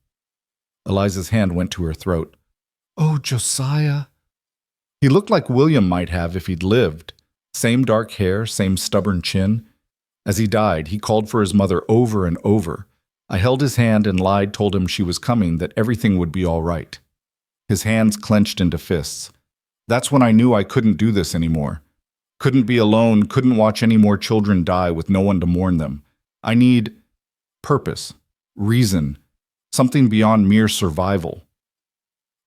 Eliza's hand went to her throat. Oh, Josiah. He looked like William might have if he'd lived. Same dark hair, same stubborn chin. As he died, he called for his mother over and over. I held his hand and lied, told him she was coming, that everything would be all right. His hands clenched into fists. That's when I knew I couldn't do this anymore. Couldn't be alone, couldn't watch any more children die with no one to mourn them. I need purpose, reason, something beyond mere survival.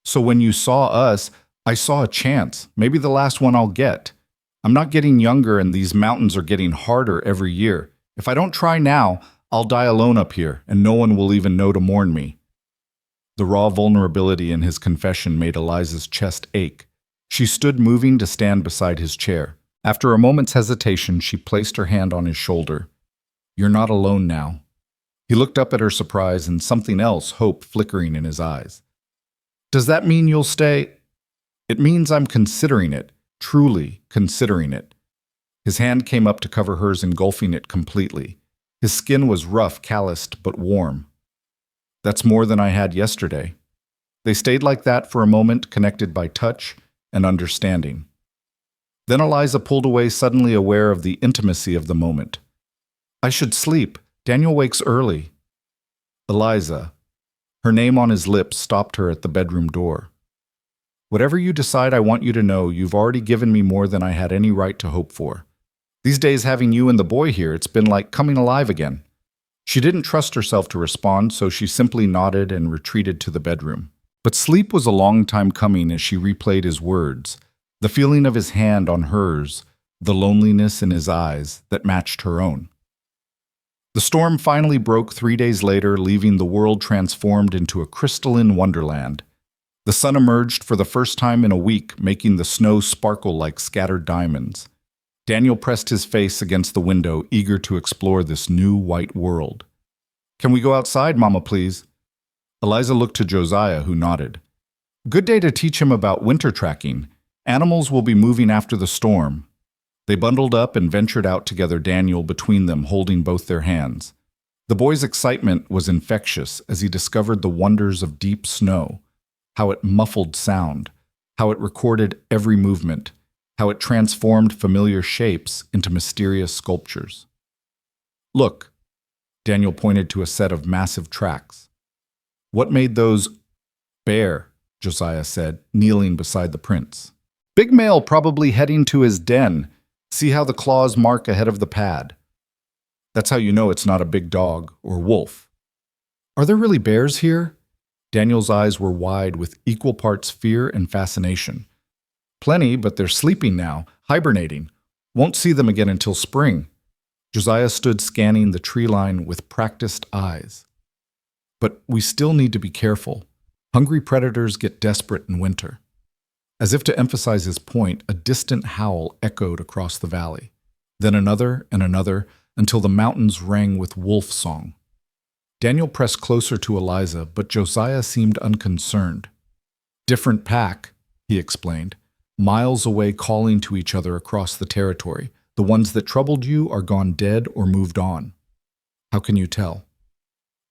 So when you saw us, I saw a chance, maybe the last one I'll get. I'm not getting younger and these mountains are getting harder every year. If I don't try now, I'll die alone up here and no one will even know to mourn me. The raw vulnerability in his confession made Eliza's chest ache. She stood moving to stand beside his chair. After a moment's hesitation, she placed her hand on his shoulder. You're not alone now. He looked up at her surprise and something else, hope flickering in his eyes. Does that mean you'll stay? It means I'm considering it, truly considering it. His hand came up to cover hers, engulfing it completely. His skin was rough, calloused, but warm. That's more than I had yesterday. They stayed like that for a moment, connected by touch and understanding. Then Eliza pulled away, suddenly aware of the intimacy of the moment. I should sleep. Daniel wakes early. Eliza. Her name on his lips stopped her at the bedroom door. Whatever you decide, I want you to know you've already given me more than I had any right to hope for. These days, having you and the boy here, it's been like coming alive again. She didn't trust herself to respond, so she simply nodded and retreated to the bedroom. But sleep was a long time coming as she replayed his words, the feeling of his hand on hers, the loneliness in his eyes that matched her own. The storm finally broke 3 days later, leaving the world transformed into a crystalline wonderland. The sun emerged for the first time in a week, making the snow sparkle like scattered diamonds. Daniel pressed his face against the window, eager to explore this new white world. Can we go outside, Mama, please? Eliza looked to Josiah, who nodded. Good day to teach him about winter tracking. Animals will be moving after the storm. They bundled up and ventured out together, Daniel between them, holding both their hands. The boy's excitement was infectious as he discovered the wonders of deep snow, how it muffled sound, how it recorded every movement, how it transformed familiar shapes into mysterious sculptures. Look, Daniel pointed to a set of massive tracks. What made those? Bear, Josiah said, kneeling beside the prints. Big male probably heading to his den. See how the claws mark ahead of the pad. That's how you know it's not a big dog or wolf. Are there really bears here? Daniel's eyes were wide with equal parts fear and fascination. Plenty, but they're sleeping now, hibernating. Won't see them again until spring. Josiah stood scanning the tree line with practiced eyes. But we still need to be careful. Hungry predators get desperate in winter. As if to emphasize his point, a distant howl echoed across the valley. Then another and another, until the mountains rang with wolf song. Daniel pressed closer to Eliza, but Josiah seemed unconcerned. Different pack, he explained, miles away calling to each other across the territory. The ones that troubled you are gone dead or moved on. How can you tell?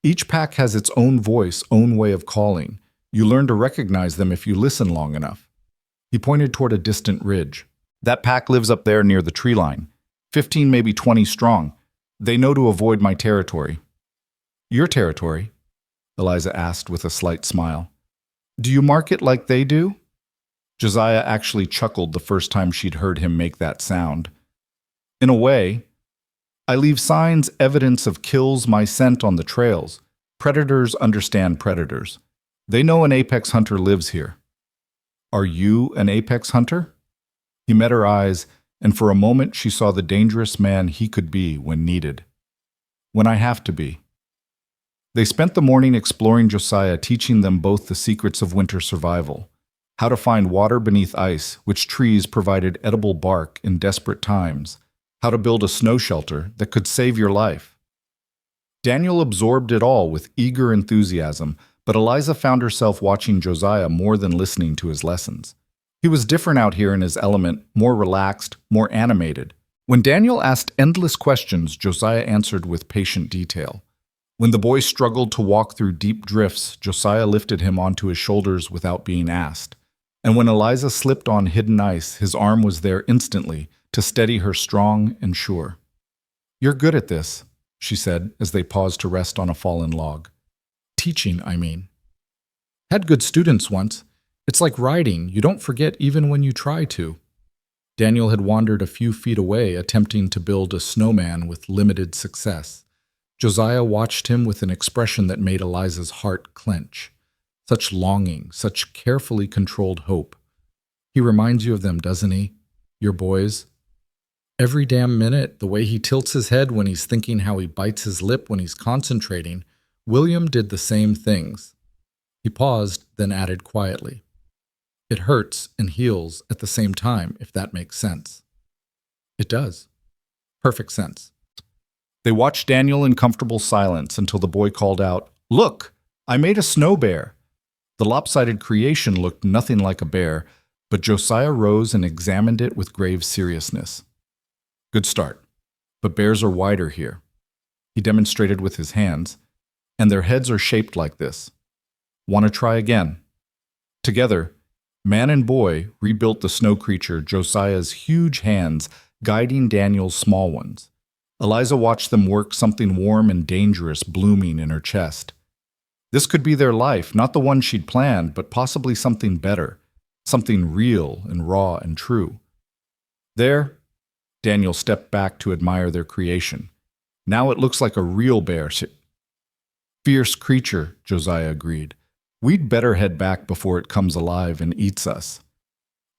Each pack has its own voice, own way of calling. You learn to recognize them if you listen long enough. He pointed toward a distant ridge. That pack lives up there near the tree line. 15, maybe 20 strong. They know to avoid my territory. Your territory? Eliza asked with a slight smile. Do you mark it like they do? Josiah actually chuckled the first time she'd heard him make that sound. In a way, I leave signs, evidence of kills, my scent on the trails. Predators understand predators. They know an apex hunter lives here. Are you an apex hunter? He met her eyes, and for a moment she saw the dangerous man he could be when needed. When I have to be. They spent the morning exploring Josiah, teaching them both the secrets of winter survival, how to find water beneath ice, which trees provided edible bark in desperate times, how to build a snow shelter that could save your life. Daniel absorbed it all with eager enthusiasm, but Eliza found herself watching Josiah more than listening to his lessons. He was different out here in his element, more relaxed, more animated. When Daniel asked endless questions, Josiah answered with patient detail. When the boy struggled to walk through deep drifts, Josiah lifted him onto his shoulders without being asked. And when Eliza slipped on hidden ice, his arm was there instantly to steady her strong and sure. "You're good at this," she said as they paused to rest on a fallen log. "Teaching, I mean. Had good students once. It's like riding, you don't forget even when you try to." Daniel had wandered a few feet away, attempting to build a snowman with limited success. Josiah watched him with an expression that made Eliza's heart clench. Such longing, such carefully controlled hope. "He reminds you of them, doesn't he? Your boys?" "Every damn minute, the way he tilts his head when he's thinking, how he bites his lip when he's concentrating. William did the same things." He paused, then added quietly, "It hurts and heals at the same time, if that makes sense." "It does. Perfect sense." They watched Daniel in comfortable silence until the boy called out, "Look, I made a snow bear." The lopsided creation looked nothing like a bear, but Josiah rose and examined it with grave seriousness. "Good start, but bears are wider here," he demonstrated with his hands, "and their heads are shaped like this. Want to try again?" Together, man and boy rebuilt the snow creature, Josiah's huge hands guiding Daniel's small ones. Eliza watched them work, something warm and dangerous blooming in her chest. This could be their life, not the one she'd planned, but possibly something better, something real and raw and true. There, Daniel stepped back to admire their creation. "Now it looks like a real bear." "Fierce creature," Josiah agreed. "We'd better head back before it comes alive and eats us."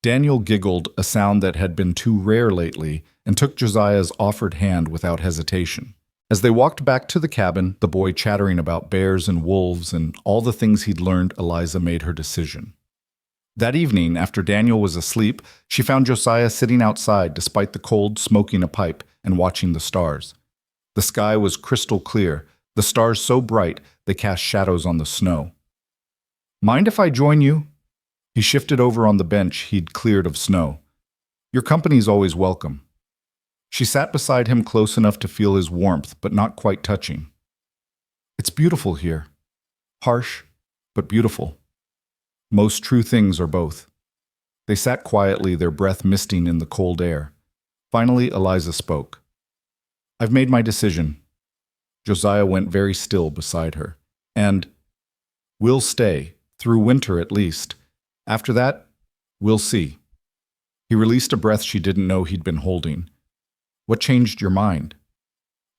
Daniel giggled, a sound that had been too rare lately, and took Josiah's offered hand without hesitation. As they walked back to the cabin, the boy chattering about bears and wolves and all the things he'd learned, Eliza made her decision. That evening, after Daniel was asleep, she found Josiah sitting outside despite the cold, smoking a pipe and watching the stars. The sky was crystal clear, the stars so bright they cast shadows on the snow. "Mind if I join you?" He shifted over on the bench he'd cleared of snow. "Your company's always welcome." She sat beside him close enough to feel his warmth, but not quite touching. "It's beautiful here. Harsh, but beautiful. Most true things are both." They sat quietly, their breath misting in the cold air. Finally, Eliza spoke. "I've made my decision." Josiah went very still beside her. "And we'll stay, through winter at least. After that, we'll see." He released a breath she didn't know he'd been holding. "What changed your mind?"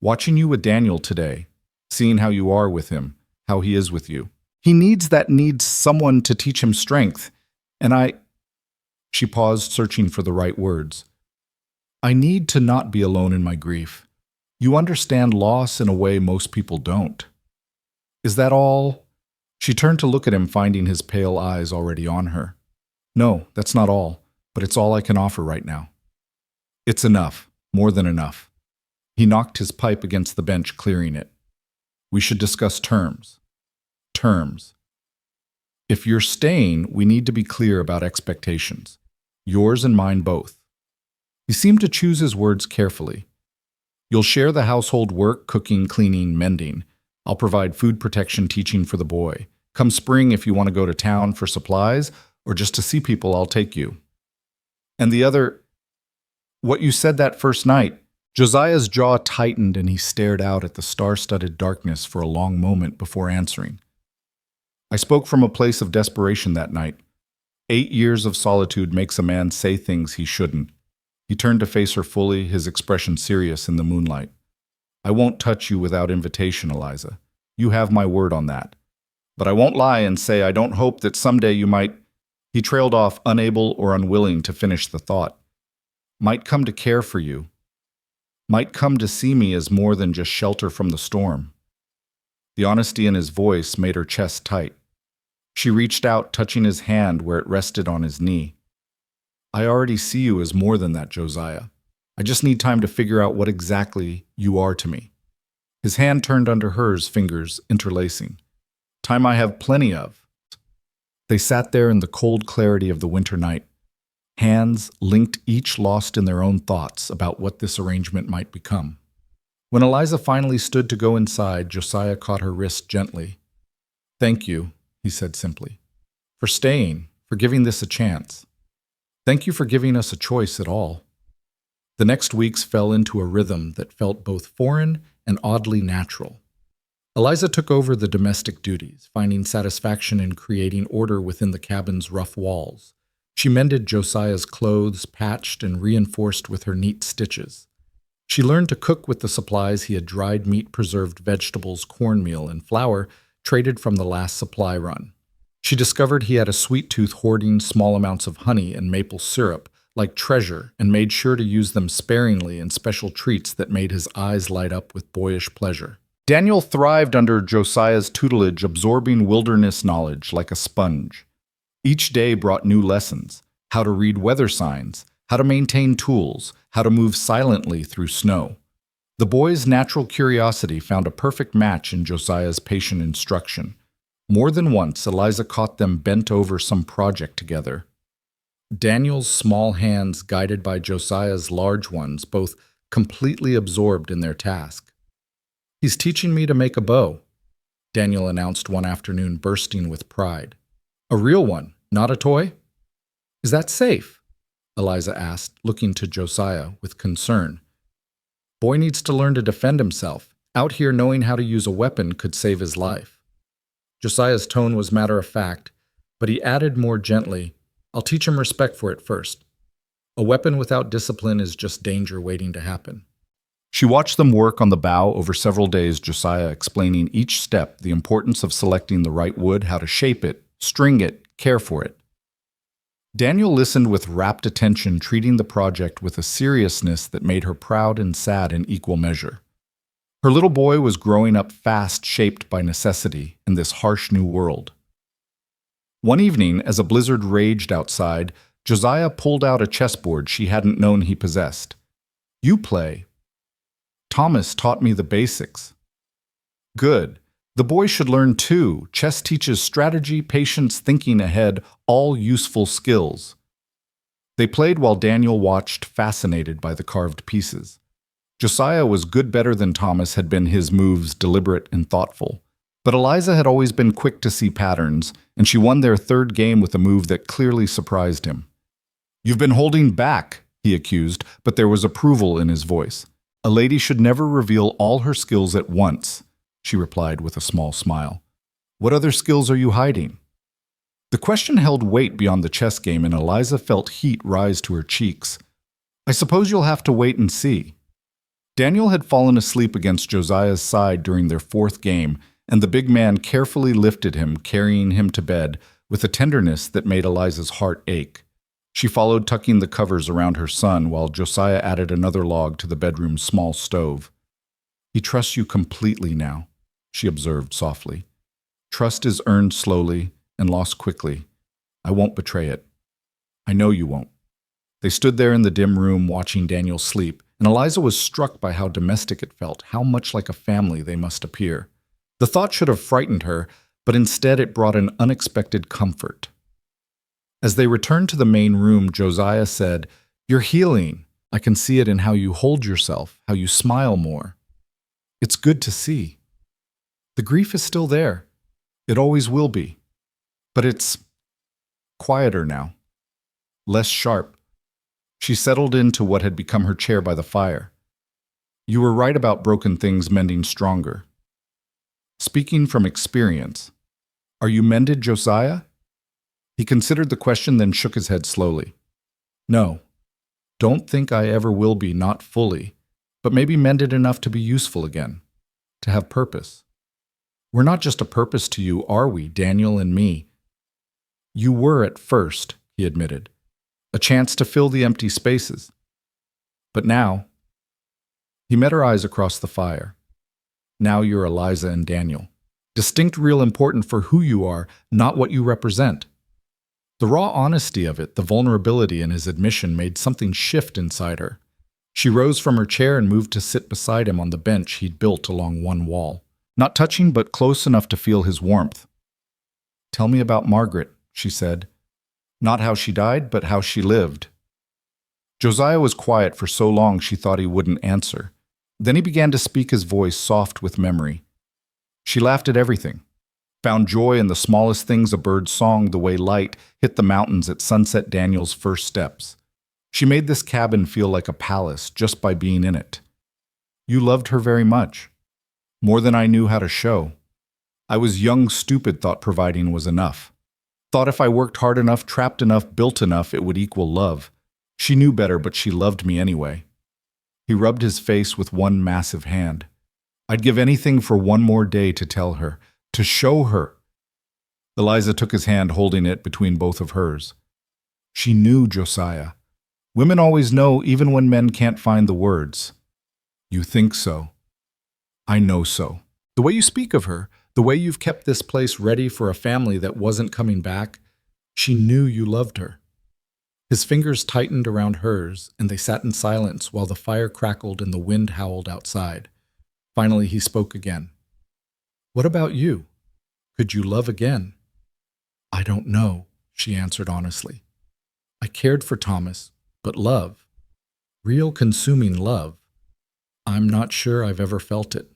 "Watching you with Daniel today, seeing how you are with him, how he is with you. He needs someone to teach him strength, and I—" She paused, searching for the right words. "I need to not be alone in my grief. You understand loss in a way most people don't." "Is that all?" She turned to look at him, finding his pale eyes already on her. "No, that's not all, but it's all I can offer right now." "It's enough. More than enough." He knocked his pipe against the bench, clearing it. "We should discuss terms." "Terms. If you're staying, we need to be clear about expectations. Yours and mine both." He seemed to choose his words carefully. "You'll share the household work, cooking, cleaning, mending. I'll provide food protection teaching for the boy. Come spring, if you want to go to town for supplies or just to see people, I'll take you." "And the other, what you said that first night." Josiah's jaw tightened and he stared out at the star-studded darkness for a long moment before answering. "I spoke from a place of desperation that night. 8 years of solitude makes a man say things he shouldn't." He turned to face her fully, his expression serious in the moonlight. "I won't touch you without invitation, Eliza. You have my word on that. But I won't lie and say I don't hope that someday you might—" He trailed off, unable or unwilling to finish the thought. "Might come to care for you. Might come to see me as more than just shelter from the storm." The honesty in his voice made her chest tight. She reached out, touching his hand where it rested on his knee. "I already see you as more than that, Josiah. I just need time to figure out what exactly you are to me." His hand turned under hers, fingers interlacing. Time I have plenty of. They sat there in the cold clarity of the winter night, hands linked, each lost in their own thoughts about what this arrangement might become. When Eliza finally stood to go inside, Josiah caught her wrist gently. "Thank you," he said simply, "for staying, for giving this a chance. Thank you for giving us a choice at all." The next weeks fell into a rhythm that felt both foreign and oddly natural. Eliza took over the domestic duties, finding satisfaction in creating order within the cabin's rough walls. She mended Josiah's clothes, patched and reinforced with her neat stitches. She learned to cook with the supplies he had: dried meat, preserved vegetables, cornmeal, and flour traded from the last supply run. She discovered he had a sweet tooth, hoarding small amounts of honey and maple syrup like treasure, and made sure to use them sparingly in special treats that made his eyes light up with boyish pleasure. Daniel thrived under Josiah's tutelage, absorbing wilderness knowledge like a sponge. Each day brought new lessons: how to read weather signs, how to maintain tools, how to move silently through snow. The boy's natural curiosity found a perfect match in Josiah's patient instruction. More than once, Eliza caught them bent over some project together. Daniel's small hands guided by Josiah's large ones, both completely absorbed in their task. "He's teaching me to make a bow," Daniel announced one afternoon, bursting with pride. "A real one, not a toy?" "Is that safe?" Eliza asked, looking to Josiah with concern. "Boy needs to learn to defend himself. Out here, knowing how to use a weapon could save his life." Josiah's tone was matter-of-fact, but he added more gently, "I'll teach him respect for it first. A weapon without discipline is just danger waiting to happen." She watched them work on the bow over several days, Josiah explaining each step, the importance of selecting the right wood, how to shape it, string it, care for it. Daniel listened with rapt attention, treating the project with a seriousness that made her proud and sad in equal measure. Her little boy was growing up fast, shaped by necessity in this harsh new world. One evening, as a blizzard raged outside, Josiah pulled out a chessboard she hadn't known he possessed. "You play." "Thomas taught me the basics." "Good. The boy should learn too. Chess teaches strategy, patience, thinking ahead, all useful skills." They played while Daniel watched, fascinated by the carved pieces. Josiah was good, better than Thomas had been, his moves deliberate and thoughtful. But Eliza had always been quick to see patterns, and she won their third game with a move that clearly surprised him. "You've been holding back," he accused, but there was approval in his voice. "A lady should never reveal all her skills at once," she replied with a small smile. "What other skills are you hiding?" The question held weight beyond the chess game, and Eliza felt heat rise to her cheeks. "I suppose you'll have to wait and see." Daniel had fallen asleep against Josiah's side during their fourth game, and the big man carefully lifted him, carrying him to bed with a tenderness that made Eliza's heart ache. She followed, tucking the covers around her son, while Josiah added another log to the bedroom's small stove. "He trusts you completely now," she observed softly. "Trust is earned slowly and lost quickly. I won't betray it. I know you won't." They stood there in the dim room watching Daniel sleep, and Eliza was struck by how domestic it felt, how much like a family they must appear. The thought should have frightened her, but instead it brought an unexpected comfort. As they returned to the main room, Josiah said, "You're healing. I can see it in how you hold yourself, how you smile more. It's good to see. The grief is still there. It always will be. But it's quieter now, less sharp." She settled into what had become her chair by the fire. "You were right about broken things mending stronger." "Speaking from experience, are you mended, Josiah?" He considered the question, then shook his head slowly. "No. Don't think I ever will be, not fully, but maybe mended enough to be useful again, to have purpose. We're not just a purpose to you, are we, Daniel and me?" "You were at first," he admitted. "A chance to fill the empty spaces. But now," he met her eyes across the fire, "now you're Eliza and Daniel. Distinct, real, important for who you are, not what you represent." The raw honesty of it, the vulnerability in his admission, made something shift inside her. She rose from her chair and moved to sit beside him on the bench he'd built along one wall, not touching but close enough to feel his warmth. "Tell me about Margaret," she said. "Not how she died, but how she lived." Josiah was quiet for so long she thought he wouldn't answer. Then he began to speak, his voice soft with memory. "She laughed at everything, found joy in the smallest things, a bird's song, the way light hit the mountains at Sunset Daniel's first steps. She made this cabin feel like a palace just by being in it. You loved her very much, more than I knew how to show. I was young, stupid, thought providing was enough. Thought if I worked hard enough, trapped enough, built enough, it would equal love. She knew better, but she loved me anyway." He rubbed his face with one massive hand. "I'd give anything for one more day to tell her, to show her." Eliza took his hand, holding it between both of hers. "She knew, Josiah. Women always know, even when men can't find the words." "You think so. I know so. The way you speak of her, the way you've kept this place ready for a family that wasn't coming back, she knew you loved her." His fingers tightened around hers, and they sat in silence while the fire crackled and the wind howled outside. Finally, he spoke again. "What about you? Could you love again?" "I don't know," she answered honestly. "I cared for Thomas, but love, real consuming love, I'm not sure I've ever felt it.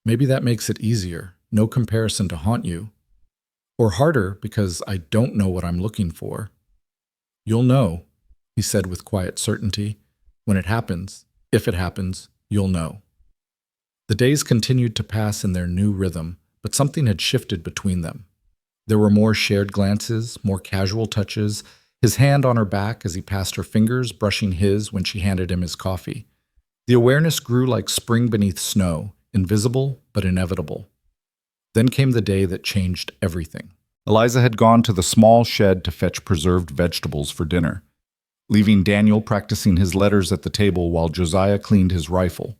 Maybe that makes it easier, no comparison to haunt you. Or harder because I don't know what I'm looking for." "You'll know," he said with quiet certainty. "When it happens, if it happens, you'll know." The days continued to pass in their new rhythm, but something had shifted between them. There were more shared glances, more casual touches, his hand on her back as he passed her fingers, brushing his when she handed him his coffee. The awareness grew like spring beneath snow, invisible but inevitable. Then came the day that changed everything. Eliza had gone to the small shed to fetch preserved vegetables for dinner, leaving Daniel practicing his letters at the table while Josiah cleaned his rifle.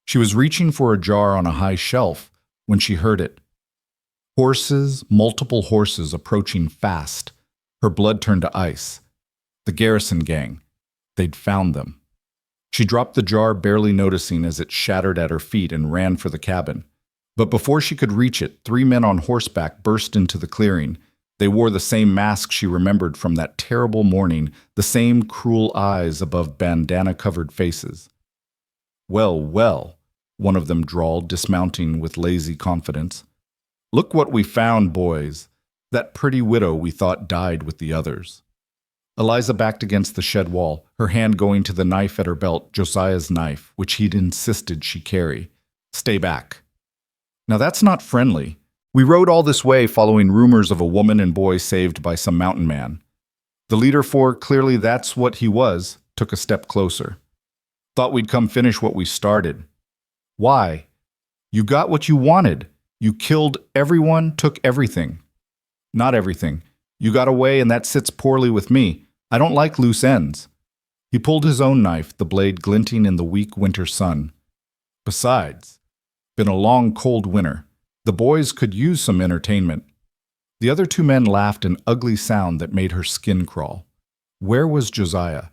She was reaching for a jar on a high shelf when she heard it. Horses, multiple horses approaching fast. Her blood turned to ice. The garrison gang. They'd found them. She dropped the jar, barely noticing as it shattered at her feet, and ran for the cabin. But before she could reach it, 3 men on horseback burst into the clearing. They wore the same mask she remembered from that terrible morning, the same cruel eyes above bandana-covered faces. "Well, well," one of them drawled, dismounting with lazy confidence. "Look what we found, boys. That pretty widow we thought died with the others." Eliza backed against the shed wall, her hand going to the knife at her belt, Josiah's knife, which he'd insisted she carry. "Stay back. Now that's not friendly. We rode all this way following rumors of a woman and boy saved by some mountain man. The leader, for clearly that's what he was, took a step closer. Thought we'd come finish what we started. Why? You got what you wanted. You killed everyone, took everything. Not everything. You got away, and that sits poorly with me. I don't like loose ends." He pulled his own knife, the blade glinting in the weak winter sun. "Besides, been a long, cold winter. The boys could use some entertainment." The other 2 men laughed, an ugly sound that made her skin crawl. Where was Josiah?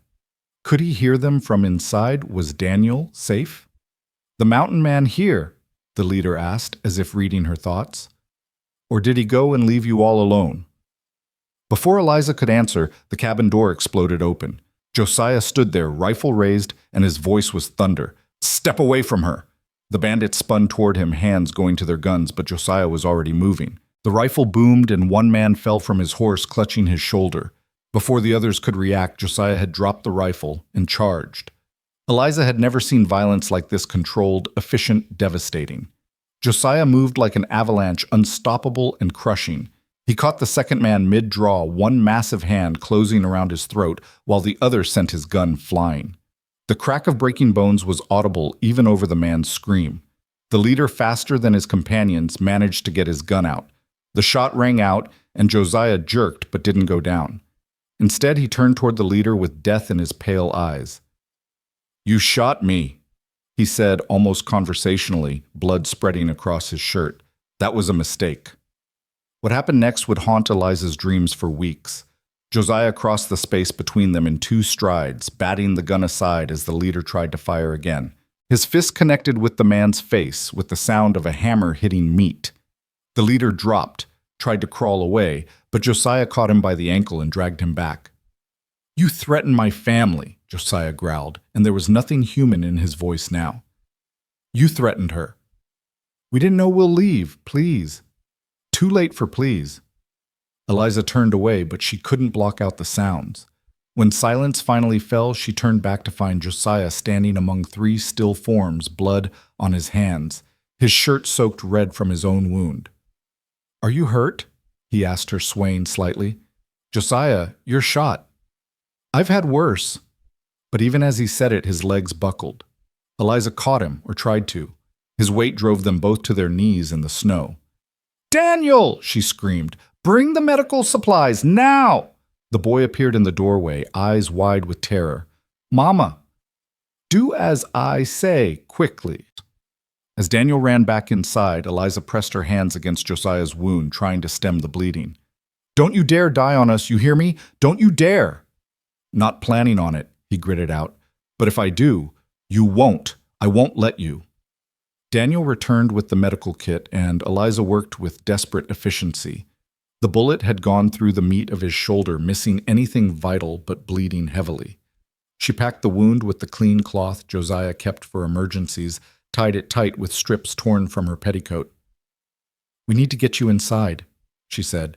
Could he hear them from inside? Was Daniel safe? "The mountain man here?" the leader asked, as if reading her thoughts. "Or did he go and leave you all alone?" Before Eliza could answer, the cabin door exploded open. Josiah stood there, rifle raised, and his voice was thunder. "Step away from her!" The bandits spun toward him, hands going to their guns, but Josiah was already moving. The rifle boomed, and one man fell from his horse, clutching his shoulder. Before the others could react, Josiah had dropped the rifle and charged. Eliza had never seen violence like this, controlled, efficient, devastating. Josiah moved like an avalanche, unstoppable and crushing. He caught the second man mid-draw, one massive hand closing around his throat, while the other sent his gun flying. The crack of breaking bones was audible even over the man's scream. The leader, faster than his companions, managed to get his gun out. The shot rang out, and Josiah jerked but didn't go down. Instead, he turned toward the leader with death in his pale eyes. "You shot me," he said almost conversationally, blood spreading across his shirt. "That was a mistake." What happened next would haunt Eliza's dreams for weeks. Josiah crossed the space between them in 2 strides, batting the gun aside as the leader tried to fire again. His fist connected with the man's face with the sound of a hammer hitting meat. The leader dropped, tried to crawl away, but Josiah caught him by the ankle and dragged him back. "You threaten my family," Josiah growled, and there was nothing human in his voice now. "You threatened her." "We didn't know we'll leave, please." "Too late for please." Eliza turned away, but she couldn't block out the sounds. When silence finally fell, she turned back to find Josiah standing among 3 still forms, blood on his hands, his shirt soaked red from his own wound. "Are you hurt?" he asked her, swaying slightly. "Josiah, you're shot." "I've had worse." But even as he said it, his legs buckled. Eliza caught him, or tried to. His weight drove them both to their knees in the snow. "Daniel!" she screamed. "Bring the medical supplies, now!" The boy appeared in the doorway, eyes wide with terror. "Mama!" "Do as I say, quickly." As Daniel ran back inside, Eliza pressed her hands against Josiah's wound, trying to stem the bleeding. "Don't you dare die on us, you hear me? Don't you dare!" "Not planning on it," he gritted out. "But if I do, you won't. I won't let you." Daniel returned with the medical kit, and Eliza worked with desperate efficiency. The bullet had gone through the meat of his shoulder, missing anything vital but bleeding heavily. She packed the wound with the clean cloth Josiah kept for emergencies, tied it tight with strips torn from her petticoat. "We need to get you inside," she said.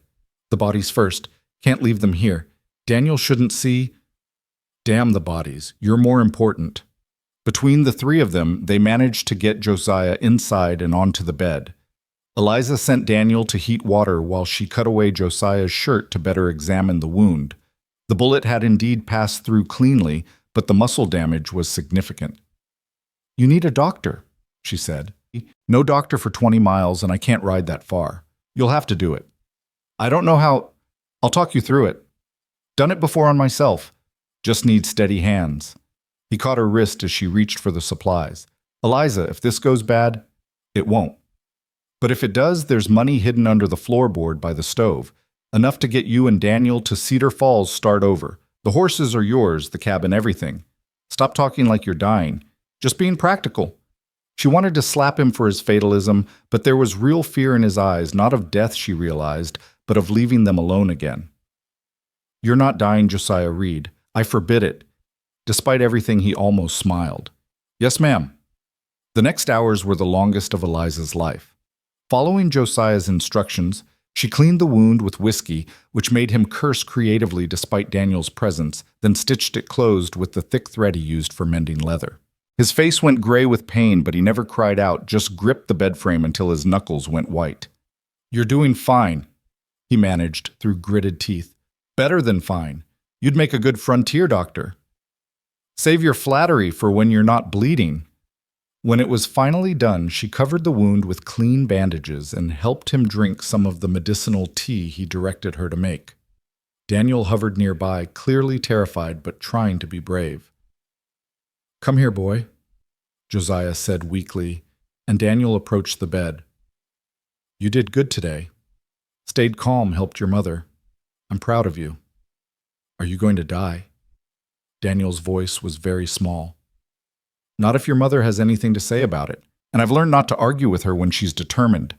"The bodies first. Can't leave them here. Daniel shouldn't see—" "Damn the bodies. You're more important." Between the 3 of them, they managed to get Josiah inside and onto the bed. Eliza sent Daniel to heat water while she cut away Josiah's shirt to better examine the wound. The bullet had indeed passed through cleanly, but the muscle damage was significant. "You need a doctor," she said. "No doctor for 20 miles, and I can't ride that far. You'll have to do it." "I don't know how—" "I'll talk you through it. Done it before on myself. Just need steady hands." He caught her wrist as she reached for the supplies. "Eliza, if this goes bad, it won't. But if it does, there's money hidden under the floorboard by the stove. Enough to get you and Daniel to Cedar Falls start over. The horses are yours, the cabin, everything. Stop talking like you're dying. Just being practical." She wanted to slap him for his fatalism, but there was real fear in his eyes, not of death, she realized, but of leaving them alone again. "You're not dying, Josiah Reed. I forbid it." Despite everything, he almost smiled. "Yes, ma'am." The next hours were the longest of Eliza's life. Following Josiah's instructions, she cleaned the wound with whiskey, which made him curse creatively despite Daniel's presence, then stitched it closed with the thick thread he used for mending leather. His face went gray with pain, but he never cried out, just gripped the bedframe until his knuckles went white. "You're doing fine," he managed through gritted teeth. "Better than fine. You'd make a good frontier doctor." "Save your flattery for when you're not bleeding." When it was finally done, she covered the wound with clean bandages and helped him drink some of the medicinal tea he directed her to make. Daniel hovered nearby, clearly terrified but trying to be brave. "Come here, boy," Josiah said weakly, and Daniel approached the bed. "You did good today. Stayed calm, helped your mother. I'm proud of you. Are you going to die?" Daniel's voice was very small. "Not if your mother has anything to say about it, and I've learned not to argue with her when she's determined."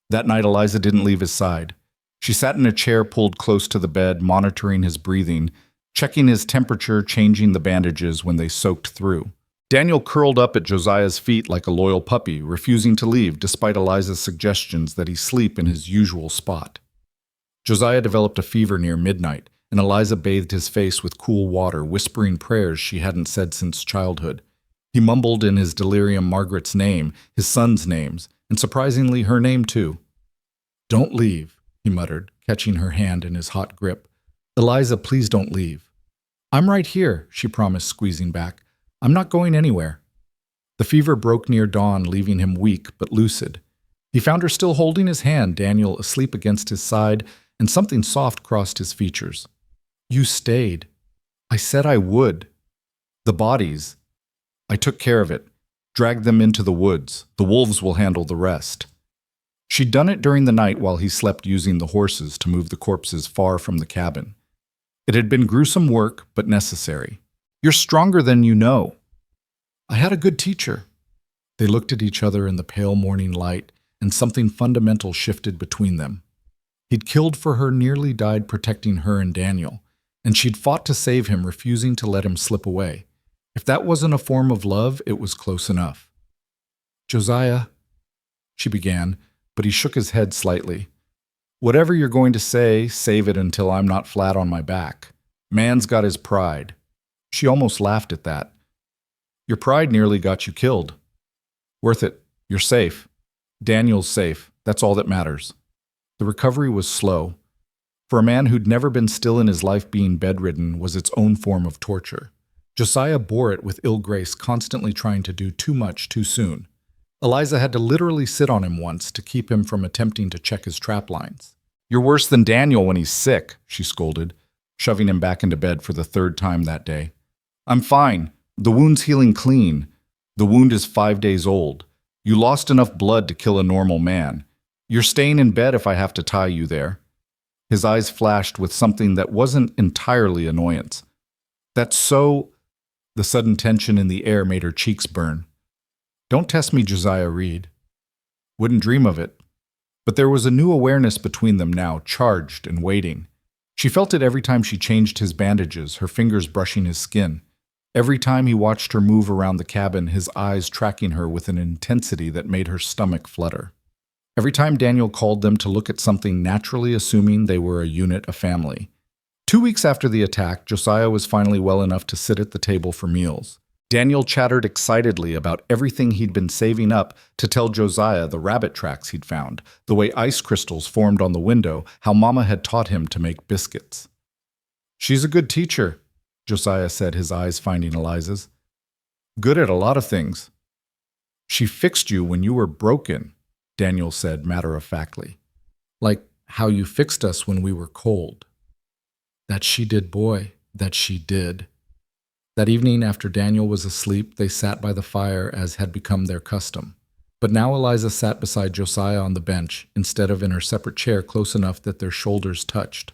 That night, Eliza didn't leave his side. She sat in a chair pulled close to the bed, monitoring his breathing, checking his temperature, changing the bandages when they soaked through. Daniel curled up at Josiah's feet like a loyal puppy, refusing to leave despite Eliza's suggestions that he sleep in his usual spot. Josiah developed a fever near midnight, and Eliza bathed his face with cool water, whispering prayers she hadn't said since childhood. He mumbled in his delirium Margaret's name, his son's names, and surprisingly her name too. "Don't leave," he muttered, catching her hand in his hot grip. "Eliza, please don't leave." "I'm right here," she promised, squeezing back. "I'm not going anywhere." The fever broke near dawn, leaving him weak but lucid. He found her still holding his hand, Daniel asleep against his side, and something soft crossed his features. "You stayed. I said I would. The bodies. I took care of it. Dragged them into the woods. The wolves will handle the rest." She'd done it during the night while he slept, using the horses to move the corpses far from the cabin. It had been gruesome work, but necessary. You're stronger than you know. I had a good teacher. They looked at each other in the pale morning light, and something fundamental shifted between them. He'd killed for her, nearly died protecting her and Daniel, and she'd fought to save him, refusing to let him slip away. If that wasn't a form of love, it was close enough. Josiah, she began, but he shook his head slightly. Whatever you're going to say, save it until I'm not flat on my back. Man's got his pride. She almost laughed at that. Your pride nearly got you killed. Worth it. You're safe. Daniel's safe. That's all that matters. The recovery was slow. For a man who'd never been still in his life, being bedridden was its own form of torture. Josiah bore it with ill grace, constantly trying to do too much too soon. Eliza had to literally sit on him once to keep him from attempting to check his trap lines. You're worse than Daniel when he's sick, she scolded, shoving him back into bed for the third time that day. I'm fine. The wound's healing clean. The wound is 5 days old. You lost enough blood to kill a normal man. You're staying in bed if I have to tie you there. His eyes flashed with something that wasn't entirely annoyance. That's so... The sudden tension in the air made her cheeks burn. Don't test me, Josiah Reed. Wouldn't dream of it. But there was a new awareness between them now, charged and waiting. She felt it every time she changed his bandages, her fingers brushing his skin. Every time he watched her move around the cabin, his eyes tracking her with an intensity that made her stomach flutter. Every time Daniel called them to look at something, naturally assuming they were a unit, a family. 2 weeks after the attack, Josiah was finally well enough to sit at the table for meals. Daniel chattered excitedly about everything he'd been saving up to tell Josiah, the rabbit tracks he'd found, the way ice crystals formed on the window, how Mama had taught him to make biscuits. She's a good teacher, Josiah said, his eyes finding Eliza's. Good at a lot of things. She fixed you when you were broken, Daniel said matter-of-factly. Like how you fixed us when we were cold. That she did, boy, that she did. That evening, after Daniel was asleep, they sat by the fire as had become their custom. But now Eliza sat beside Josiah on the bench, instead of in her separate chair, close enough that their shoulders touched.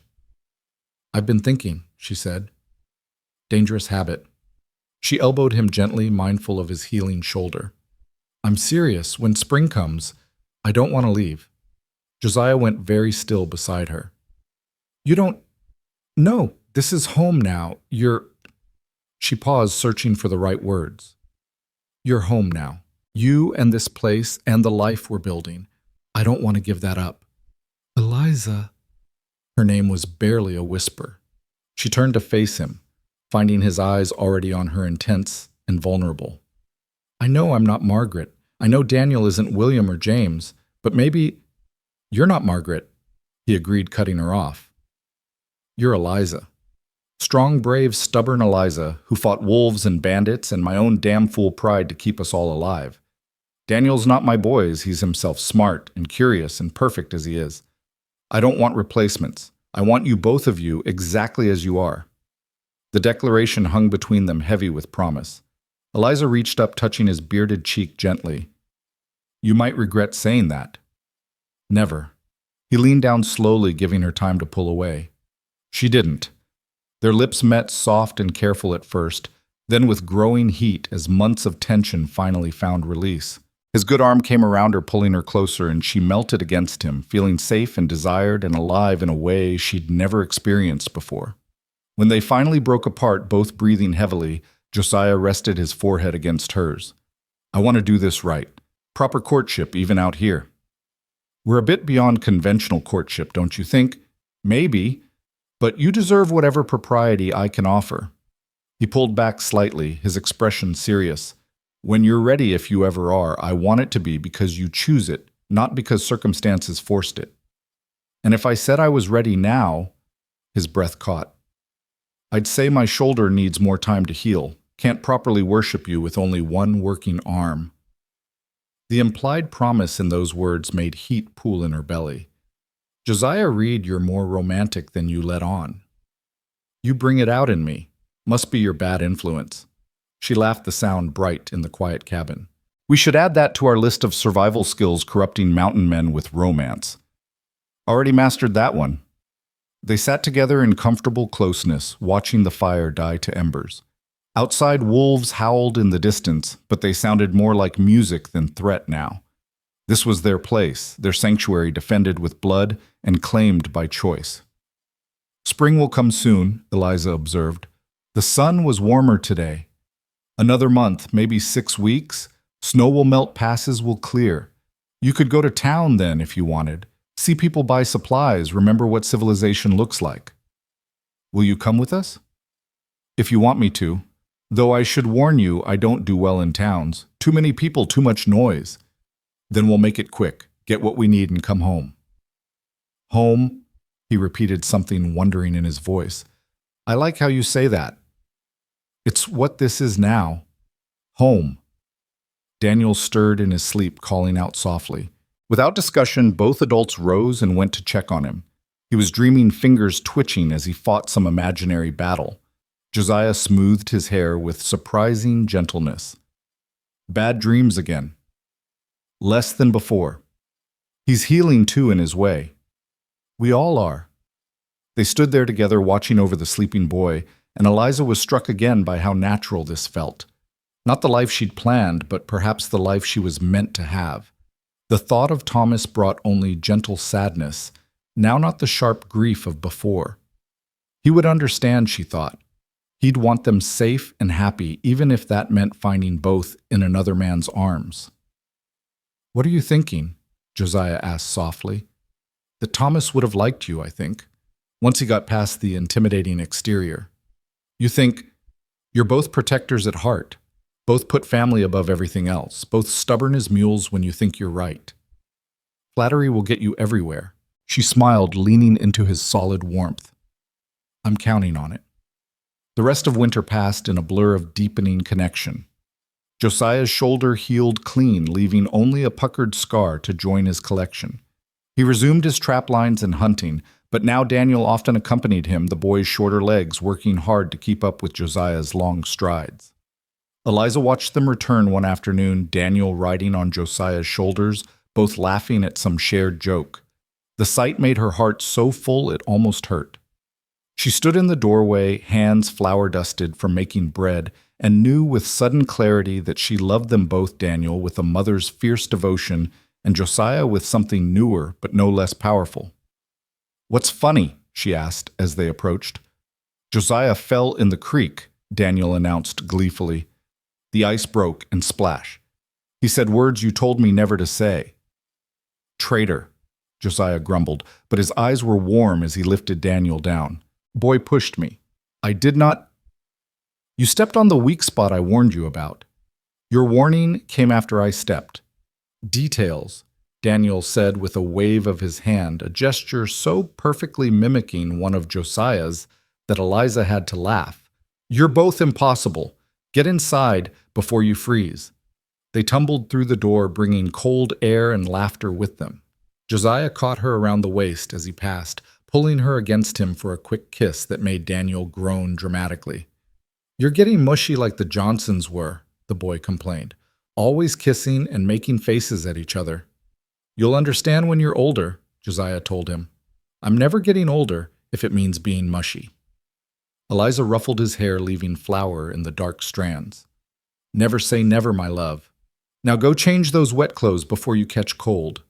I've been thinking, she said. Dangerous habit. She elbowed him gently, mindful of his healing shoulder. I'm serious. When spring comes, I don't want to leave. Josiah went very still beside her. You don't... No, this is home now. You're... She paused, searching for the right words. You're home now. You and this place and the life we're building. I don't want to give that up. Eliza. Her name was barely a whisper. She turned to face him, finding his eyes already on her, intense and vulnerable. I know I'm not Margaret. I know Daniel isn't William or James, but maybe... You're not Margaret, he agreed, cutting her off. You're Eliza. Strong, brave, stubborn Eliza, who fought wolves and bandits and my own damn fool pride to keep us all alive. Daniel's not my boys. He's himself, smart and curious and perfect as he is. I don't want replacements. I want you, both of you, exactly as you are. The declaration hung between them, heavy with promise. Eliza reached up, touching his bearded cheek gently. You might regret saying that. Never. He leaned down slowly, giving her time to pull away. She didn't. Their lips met, soft and careful at first, then with growing heat as months of tension finally found release. His good arm came around her, pulling her closer, and she melted against him, feeling safe and desired and alive in a way she'd never experienced before. When they finally broke apart, both breathing heavily, Josiah rested his forehead against hers. I want to do this right. Proper courtship, even out here. We're a bit beyond conventional courtship, don't you think? Maybe. But you deserve whatever propriety I can offer. He pulled back slightly, his expression serious. When you're ready, if you ever are, I want it to be because you choose it, not because circumstances forced it. And if I said I was ready now, his breath caught. I'd say my shoulder needs more time to heal, can't properly worship you with only one working arm. The implied promise in those words made heat pool in her belly. Josiah Reed, you're more romantic than you let on. You bring it out in me. Must be your bad influence. She laughed, the sound bright in the quiet cabin. We should add that to our list of survival skills, corrupting mountain men with romance. Already mastered that one. They sat together in comfortable closeness, watching the fire die to embers. Outside, wolves howled in the distance, but they sounded more like music than threat now. This was their place, their sanctuary defended with blood and claimed by choice. Spring will come soon, Eliza observed. The sun was warmer today. Another month, maybe 6 weeks, snow will melt, passes will clear. You could go to town then if you wanted. See people buy supplies, remember what civilization looks like. Will you come with us? If you want me to. Though I should warn you, I don't do well in towns. Too many people, too much noise. Then we'll make it quick, get what we need and come home. Home? He repeated, something wondering in his voice. I like how you say that. It's what this is now. Home. Daniel stirred in his sleep, calling out softly. Without discussion, both adults rose and went to check on him. He was dreaming, fingers twitching as he fought some imaginary battle. Josiah smoothed his hair with surprising gentleness. Bad dreams again. Less than before. He's healing too in his way. We all are. They stood there together watching over the sleeping boy, and Eliza was struck again by how natural this felt. Not the life she'd planned, but perhaps the life she was meant to have. The thought of Thomas brought only gentle sadness, now not the sharp grief of before. He would understand, she thought. He'd want them safe and happy, even if that meant finding both in another man's arms. What are you thinking? Josiah asked softly. That Thomas would have liked you, I think, once he got past the intimidating exterior. You think, you're both protectors at heart. Both put family above everything else, both stubborn as mules when you think you're right. Flattery will get you everywhere. She smiled, leaning into his solid warmth. I'm counting on it. The rest of winter passed in a blur of deepening connection. Josiah's shoulder healed clean, leaving only a puckered scar to join his collection. He resumed his trap lines and hunting, but now Daniel often accompanied him, the boy's shorter legs working hard to keep up with Josiah's long strides. Eliza watched them return one afternoon, Daniel riding on Josiah's shoulders, both laughing at some shared joke. The sight made her heart so full it almost hurt. She stood in the doorway, hands flour-dusted from making bread, and knew with sudden clarity that she loved them both, Daniel with a mother's fierce devotion, and Josiah with something newer but no less powerful. What's funny? She asked as they approached. Josiah fell in the creek, Daniel announced gleefully. The ice broke and splash. He said words you told me never to say. Traitor, Josiah grumbled, but his eyes were warm as he lifted Daniel down. Boy pushed me. I did not. You stepped on the weak spot I warned you about. Your warning came after I stepped. Details, Daniel said with a wave of his hand, a gesture so perfectly mimicking one of Josiah's that Eliza had to laugh. You're both impossible. Get inside before you freeze. They tumbled through the door, bringing cold air and laughter with them. Josiah caught her around the waist as he passed, pulling her against him for a quick kiss that made Daniel groan dramatically. You're getting mushy like the Johnsons were, the boy complained, always kissing and making faces at each other. You'll understand when you're older, Josiah told him. I'm never getting older if it means being mushy. Eliza ruffled his hair, leaving flour in the dark strands. Never say never, my love. Now go change those wet clothes before you catch cold.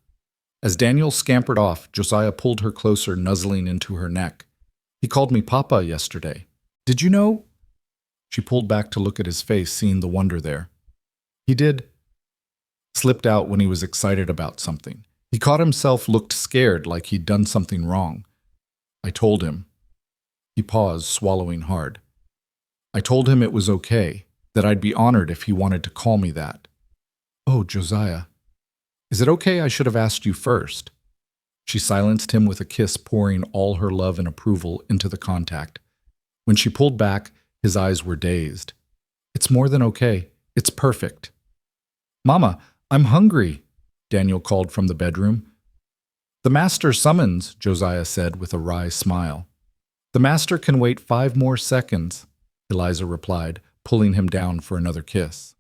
As Daniel scampered off, Josiah pulled her closer, nuzzling into her neck. He called me Papa yesterday. Did you know? She pulled back to look at his face, seeing the wonder there. He did. Slipped out when he was excited about something. He caught himself, looked scared, like he'd done something wrong. I told him. He paused, swallowing hard. I told him it was okay, that I'd be honored if he wanted to call me that. Oh, Josiah. Is it okay I should have asked you first? She silenced him with a kiss, pouring all her love and approval into the contact. When she pulled back, his eyes were dazed. It's more than okay. It's perfect. Mama, I'm hungry, Daniel called from the bedroom. The master summons, Josiah said with a wry smile. The master can wait 5 more seconds, Eliza replied, pulling him down for another kiss.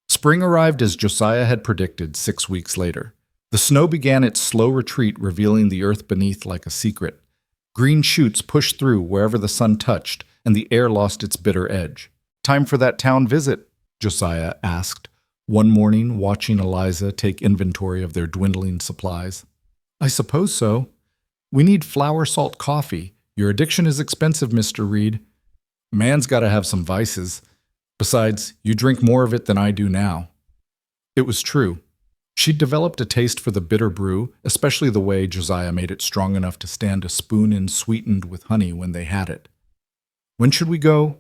Spring arrived as Josiah had predicted 6 weeks later. The snow began its slow retreat, revealing the earth beneath like a secret. Green shoots pushed through wherever the sun touched, and the air lost its bitter edge. "Time for that town visit?" Josiah asked, one morning watching Eliza take inventory of their dwindling supplies. "I suppose so. We need flour salt coffee. Your addiction is expensive, Mr. Reed. Man's got to have some vices. Besides, you drink more of it than I do now." It was true. She'd developed a taste for the bitter brew, especially the way Josiah made it strong enough to stand a spoon in sweetened with honey when they had it. "When should we go?"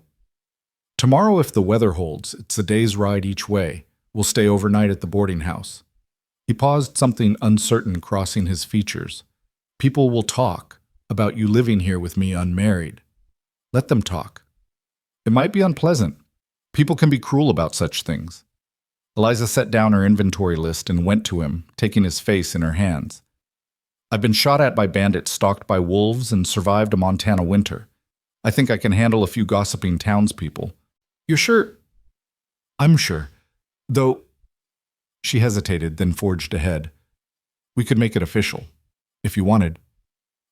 "Tomorrow if the weather holds. It's a day's ride each way. We'll stay overnight at the boarding house." He paused, something uncertain crossing his features. "People will talk about you living here with me unmarried." "Let them talk. It might be unpleasant. People can be cruel about such things." Eliza set down her inventory list and went to him, taking his face in her hands. "I've been shot at by bandits, stalked by wolves, and survived a Montana winter. I think I can handle a few gossiping townspeople." "You're sure?" "I'm sure. Though—" She hesitated, then forged ahead. "We could make it official, if you wanted."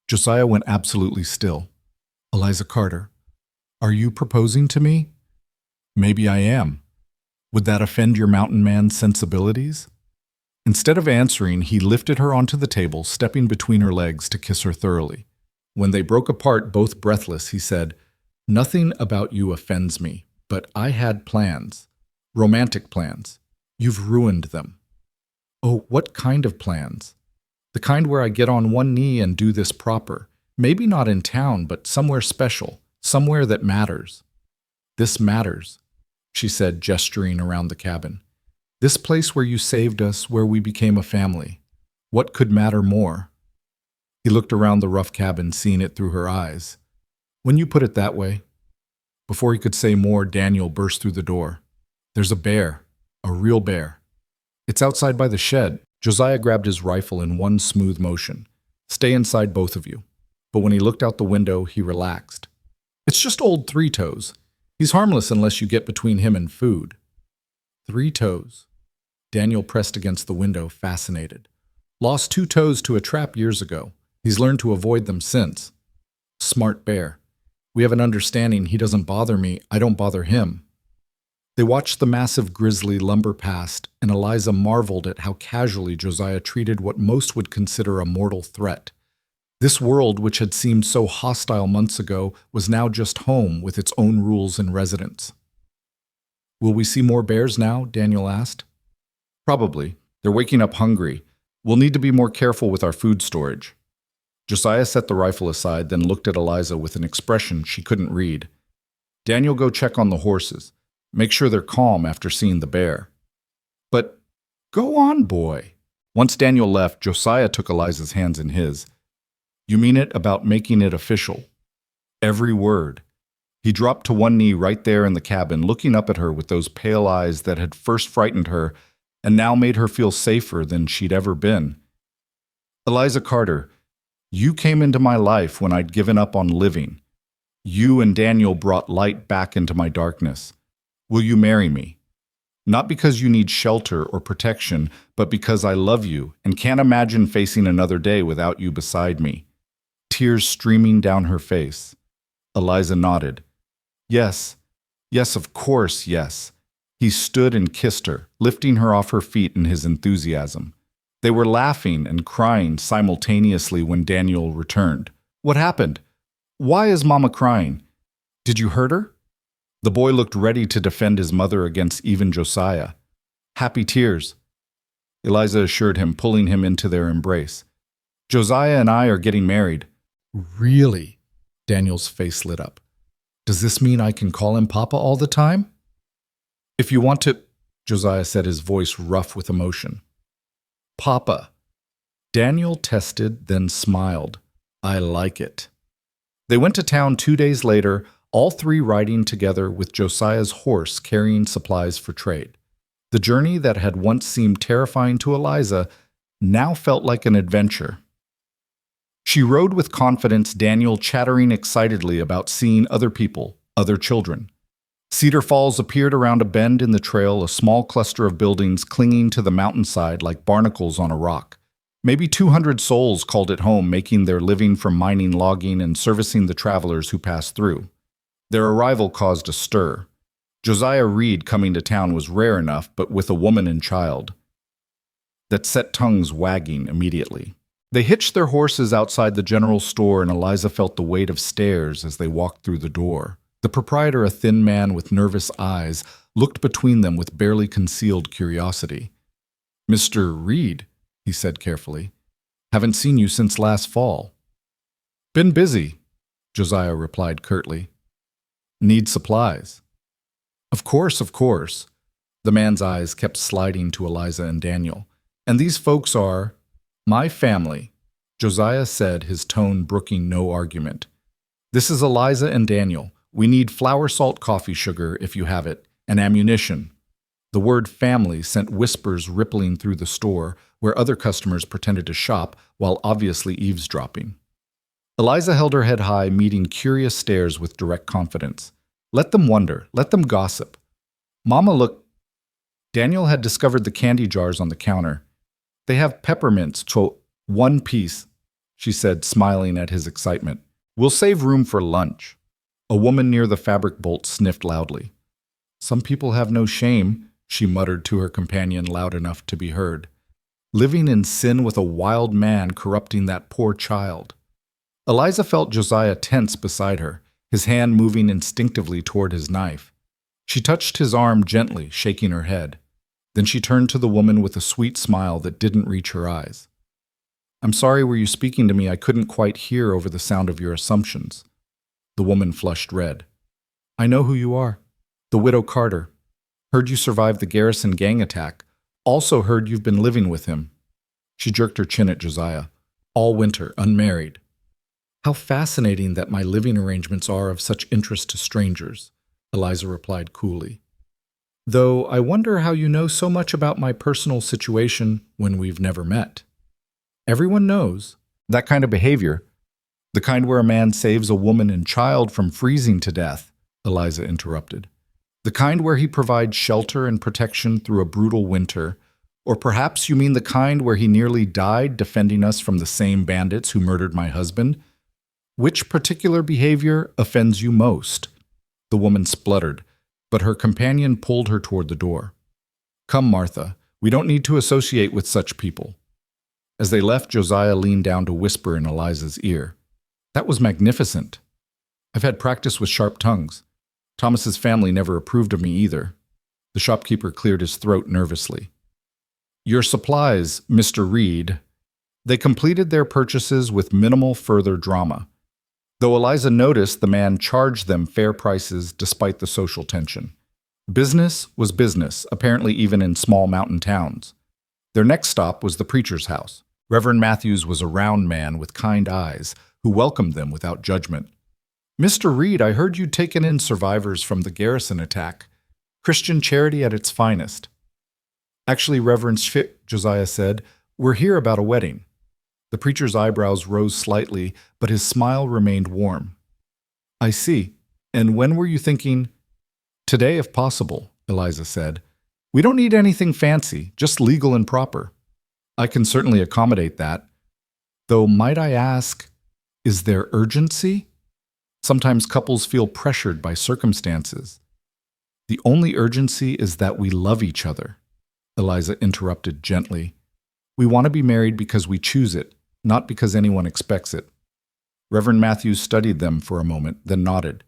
Josiah went absolutely still. "Eliza Carter, are you proposing to me?" "Maybe I am. Would that offend your mountain man's sensibilities?" Instead of answering, he lifted her onto the table, stepping between her legs to kiss her thoroughly. When they broke apart, both breathless, he said, "Nothing about you offends me, but I had plans. Romantic plans. You've ruined them." "Oh, what kind of plans?" "The kind where I get on one knee and do this proper. Maybe not in town, but somewhere special, somewhere that matters." "This matters," she said, gesturing around the cabin. "This place where you saved us, where we became a family. What could matter more?" He looked around the rough cabin, seeing it through her eyes. "When you put it that way." Before he could say more, Daniel burst through the door. "There's a bear, a real bear. It's outside by the shed." Josiah grabbed his rifle in one smooth motion. "Stay inside, both of you." But when he looked out the window, he relaxed. "It's just old Three Toes. He's harmless unless you get between him and food." "Three Toes." Daniel pressed against the window, fascinated. "Lost 2 toes to a trap years ago. He's learned to avoid them since. Smart bear. We have an understanding. He doesn't bother me, I don't bother him." They watched the massive grizzly lumber past, and Eliza marveled at how casually Josiah treated what most would consider a mortal threat. This world, which had seemed so hostile months ago, was now just home with its own rules and residents. "Will we see more bears now?" Daniel asked. "Probably. They're waking up hungry. We'll need to be more careful with our food storage." Josiah set the rifle aside, then looked at Eliza with an expression she couldn't read. "Daniel, go check on the horses. Make sure they're calm after seeing the bear." "But go on, boy." Once Daniel left, Josiah took Eliza's hands in his. "You mean it about making it official?" "Every word." He dropped to one knee right there in the cabin, looking up at her with those pale eyes that had first frightened her and now made her feel safer than she'd ever been. "Eliza Carter, you came into my life when I'd given up on living. You and Daniel brought light back into my darkness. Will you marry me? Not because you need shelter or protection, but because I love you and can't imagine facing another day without you beside me." Tears streaming down her face. Eliza nodded. "Yes, yes, of course, yes." He stood and kissed her, lifting her off her feet in his enthusiasm. They were laughing and crying simultaneously when Daniel returned. "What happened? Why is Mama crying? Did you hurt her?" The boy looked ready to defend his mother against even Josiah. "Happy tears," Eliza assured him, pulling him into their embrace. "Josiah and I are getting married." "Really?" Daniel's face lit up. "Does this mean I can call him Papa all the time?" "If you want to," Josiah said, his voice rough with emotion. "Papa." Daniel tested, then smiled. "I like it." They went to town 2 days later, all three riding together with Josiah's horse carrying supplies for trade. The journey that had once seemed terrifying to Eliza now felt like an adventure. She rode with confidence, Daniel chattering excitedly about seeing other people, other children. Cedar Falls appeared around a bend in the trail, a small cluster of buildings clinging to the mountainside like barnacles on a rock. Maybe 200 souls called it home, making their living from mining, logging, and servicing the travelers who passed through. Their arrival caused a stir. Josiah Reed coming to town was rare enough, but with a woman and child, that set tongues wagging immediately. They hitched their horses outside the general store, and Eliza felt the weight of stares as they walked through the door. The proprietor, a thin man with nervous eyes, looked between them with barely concealed curiosity. "Mr. Reed," he said carefully, "haven't seen you since last fall." "Been busy," Josiah replied curtly. "Need supplies." Of course, of course." The man's eyes kept sliding to Eliza and Daniel. "And these folks are my family," Josiah said, his tone brooking no argument. "This is Eliza and Daniel. We need flour, salt, coffee, sugar, if you have it, and ammunition." The word family sent whispers rippling through the store, where other customers pretended to shop while obviously eavesdropping. Eliza held her head high, meeting curious stares with direct confidence. Let them wonder. Let them gossip. Mama, look. Daniel had discovered the candy jars on the counter. "They have peppermints, so 1 piece," she said, smiling at his excitement. "We'll save room for lunch." A woman near the fabric bolt sniffed loudly. "Some people have no shame," she muttered to her companion loud enough to be heard. "Living in sin with a wild man corrupting that poor child." Eliza felt Josiah tense beside her, his hand moving instinctively toward his knife. She touched his arm gently, shaking her head. Then she turned to the woman with a sweet smile that didn't reach her eyes. "I'm sorry, were you speaking to me? I couldn't quite hear over the sound of your assumptions." The woman flushed red. "I know who you are. The widow Carter. Heard you survived the Garrison gang attack. Also heard you've been living with him." She jerked her chin at Josiah. "All winter, unmarried." "How fascinating that my living arrangements are of such interest to strangers," Eliza replied coolly. "Though I wonder how you know so much about my personal situation when we've never met." "Everyone knows. That kind of behavior, the kind where a man saves a woman and child from freezing to death," Eliza interrupted. "The kind where he provides shelter and protection through a brutal winter. Or perhaps you mean the kind where he nearly died defending us from the same bandits who murdered my husband? Which particular behavior offends you most?" The woman spluttered, but her companion pulled her toward the door. "Come, Martha, we don't need to associate with such people." As they left, Josiah leaned down to whisper in Eliza's ear. "That was magnificent. I've had practice with sharp tongues. Thomas's family never approved of me either." The shopkeeper cleared his throat nervously. "Your supplies, Mr. Reed." They completed their purchases with minimal further drama, though Eliza noticed the man charged them fair prices despite the social tension. Business was business, apparently even in small mountain towns. Their next stop was the preacher's house. Reverend Matthews was a round man with kind eyes who welcomed them without judgment. "Mr. Reed, I heard you'd taken in survivors from the Garrison attack. Christian charity at its finest." "Actually, Reverend Josiah said, we're here about a wedding." The preacher's eyebrows rose slightly, but his smile remained warm. "I see. And when were you thinking?" "Today, if possible," Eliza said. "We don't need anything fancy, just legal and proper." "I can certainly accommodate that. Though, might I ask, is there urgency? Sometimes couples feel pressured by circumstances." "The only urgency is that we love each other," Eliza interrupted gently. "We want to be married because we choose it, not because anyone expects it." Reverend Matthews studied them for a moment, then nodded.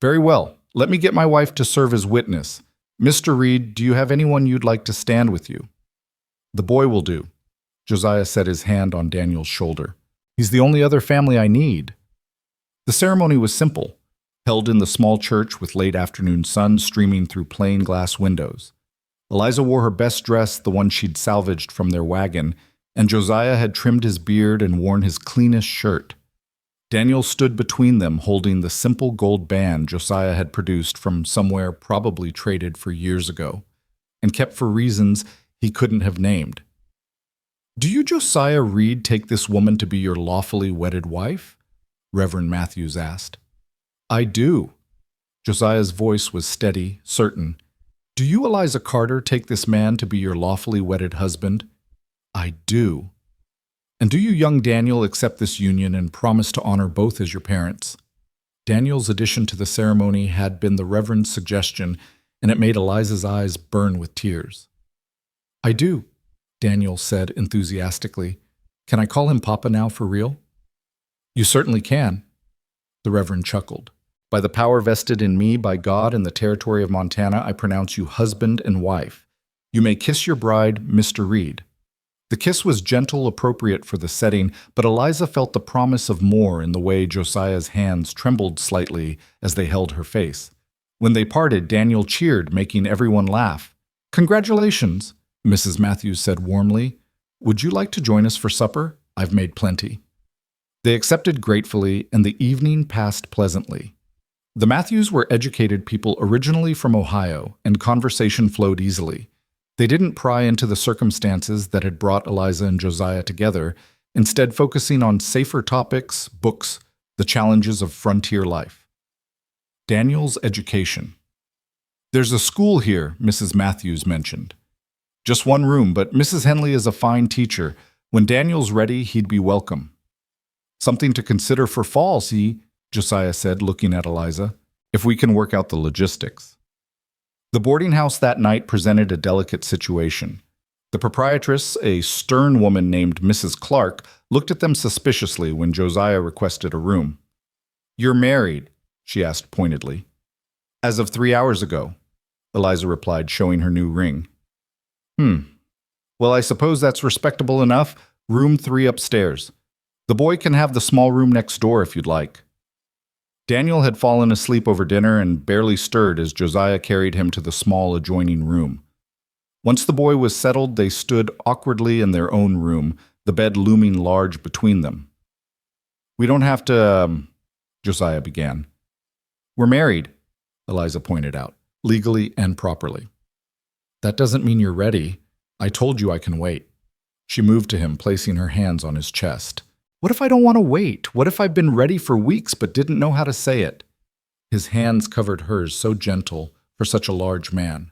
"Very well. Let me get my wife to serve as witness. Mr. Reed, do you have anyone you'd like to stand with you?" "The boy will do." Josiah set his hand on Daniel's shoulder. "He's the only other family I need." The ceremony was simple, held in the small church with late afternoon sun streaming through plain glass windows. Eliza wore her best dress, the one she'd salvaged from their wagon, and Josiah had trimmed his beard and worn his cleanest shirt. Daniel stood between them, holding the simple gold band Josiah had produced from somewhere probably traded for years ago, and kept for reasons he couldn't have named. "Do you, Josiah Reed, take this woman to be your lawfully wedded wife?" Reverend Matthews asked. "I do." Josiah's voice was steady, certain. "Do you, Eliza Carter, take this man to be your lawfully wedded husband?" "I do." And do you, young Daniel, accept this union and promise to honor both as your parents?" Daniel's addition to the ceremony had been the Reverend's suggestion, and it made Eliza's eyes burn with tears. "I do," Daniel said enthusiastically. "Can I call him Papa now for real?" "You certainly can," the Reverend chuckled. "By the power vested in me by God and the territory of Montana, I pronounce you husband and wife. You may kiss your bride, Mr. Reed." The kiss was gentle, appropriate for the setting, but Eliza felt the promise of more in the way Josiah's hands trembled slightly as they held her face. When they parted, Daniel cheered, making everyone laugh. "Congratulations," Mrs. Matthews said warmly. "Would you like to join us for supper? I've made plenty." They accepted gratefully, and the evening passed pleasantly. The Matthews were educated people originally from Ohio, and conversation flowed easily. They didn't pry into the circumstances that had brought Eliza and Josiah together, instead focusing on safer topics, books, the challenges of frontier life. Daniel's education. "There's a school here," Mrs. Matthews mentioned. "Just one room, but Mrs. Henley is a fine teacher. When Daniel's ready, he'd be welcome." "Something to consider for fall, see," Josiah said, looking at Eliza, "if we can work out the logistics." The boarding house that night presented a delicate situation. The proprietress, a stern woman named Mrs. Clark, looked at them suspiciously when Josiah requested a room. "You're married?" she asked pointedly. "As of 3 hours ago," Eliza replied, showing her new ring. Well, I suppose that's respectable enough. Room 3 upstairs. The boy can have the small room next door if you'd like." Daniel had fallen asleep over dinner and barely stirred as Josiah carried him to the small adjoining room. Once the boy was settled, they stood awkwardly in their own room, the bed looming large between them. "We don't have to, Josiah began. "We're married," Eliza pointed out, "legally and properly." "That doesn't mean you're ready. I told you I can wait." She moved to him, placing her hands on his chest. "What if I don't want to wait? What if I've been ready for weeks but didn't know how to say it?" His hands covered hers, so gentle for such a large man.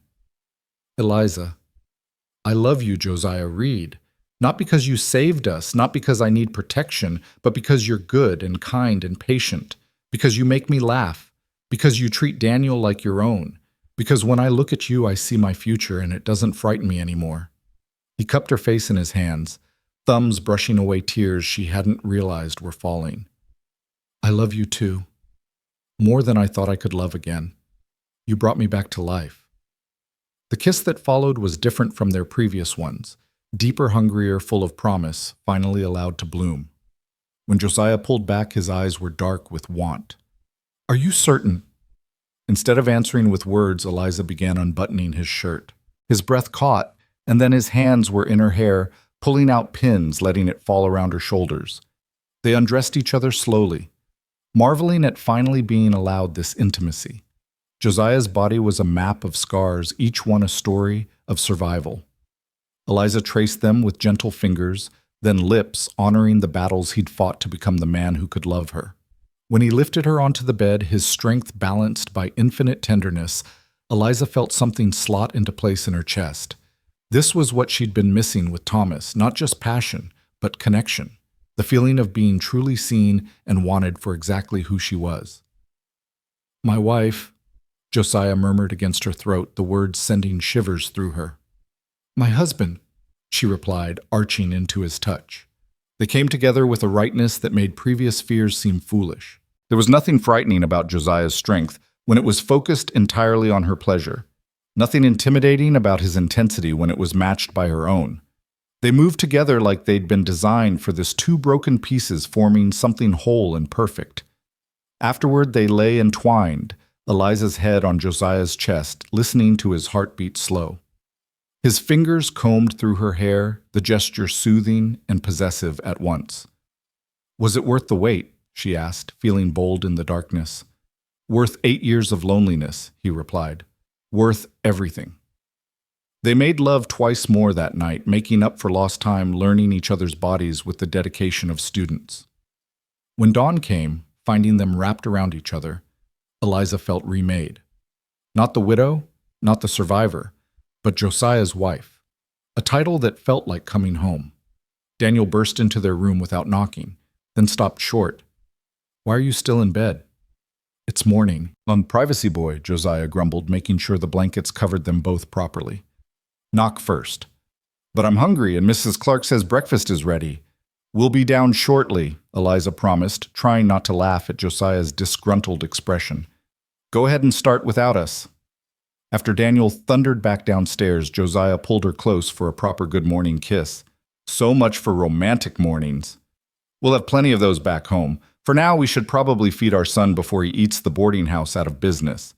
"Eliza, I love you, Josiah Reed. Not because you saved us, not because I need protection, but because you're good and kind and patient, because you make me laugh, because you treat Daniel like your own, because when I look at you, I see my future and it doesn't frighten me anymore." He cupped her face in his hands, thumbs brushing away tears she hadn't realized were falling. "I love you too. More than I thought I could love again. You brought me back to life." The kiss that followed was different from their previous ones, deeper, hungrier, full of promise, finally allowed to bloom. When Josiah pulled back, his eyes were dark with want. "Are you certain?" Instead of answering with words, Eliza began unbuttoning his shirt. His breath caught, and then his hands were in her hair, pulling out pins, letting it fall around her shoulders. They undressed each other slowly, marveling at finally being allowed this intimacy. Josiah's body was a map of scars, each one a story of survival. Eliza traced them with gentle fingers, then lips honoring the battles he'd fought to become the man who could love her. When he lifted her onto the bed, his strength balanced by infinite tenderness, Eliza felt something slot into place in her chest. This was what she'd been missing with Thomas, not just passion, but connection, the feeling of being truly seen and wanted for exactly who she was. "My wife," Josiah murmured against her throat, the words sending shivers through her. "My husband," she replied, arching into his touch. They came together with a rightness that made previous fears seem foolish. There was nothing frightening about Josiah's strength when it was focused entirely on her pleasure. Nothing intimidating about his intensity when it was matched by her own. They moved together like they'd been designed for this, two broken pieces forming something whole and perfect. Afterward, they lay entwined, Eliza's head on Josiah's chest, listening to his heartbeat slow. His fingers combed through her hair, the gesture soothing and possessive at once. "Was it worth the wait?" she asked, feeling bold in the darkness. "Worth 8 years of loneliness," he replied. "Worth everything." They made love twice more that night, making up for lost time learning each other's bodies with the dedication of students. When dawn came, finding them wrapped around each other, Eliza felt remade. Not the widow, not the survivor, but Josiah's wife, a title that felt like coming home. Daniel burst into their room without knocking, then stopped short. "Why are you still in bed?" "It's morning." "Privacy boy," Josiah grumbled, making sure the blankets covered them both properly. "Knock first." "But I'm hungry, and Mrs. Clark says breakfast is ready." "We'll be down shortly," Eliza promised, trying not to laugh at Josiah's disgruntled expression. "Go ahead and start without us." After Daniel thundered back downstairs, Josiah pulled her close for a proper good morning kiss. So much for romantic mornings. "We'll have plenty of those back home. For now, we should probably feed our son before he eats the boarding house out of business."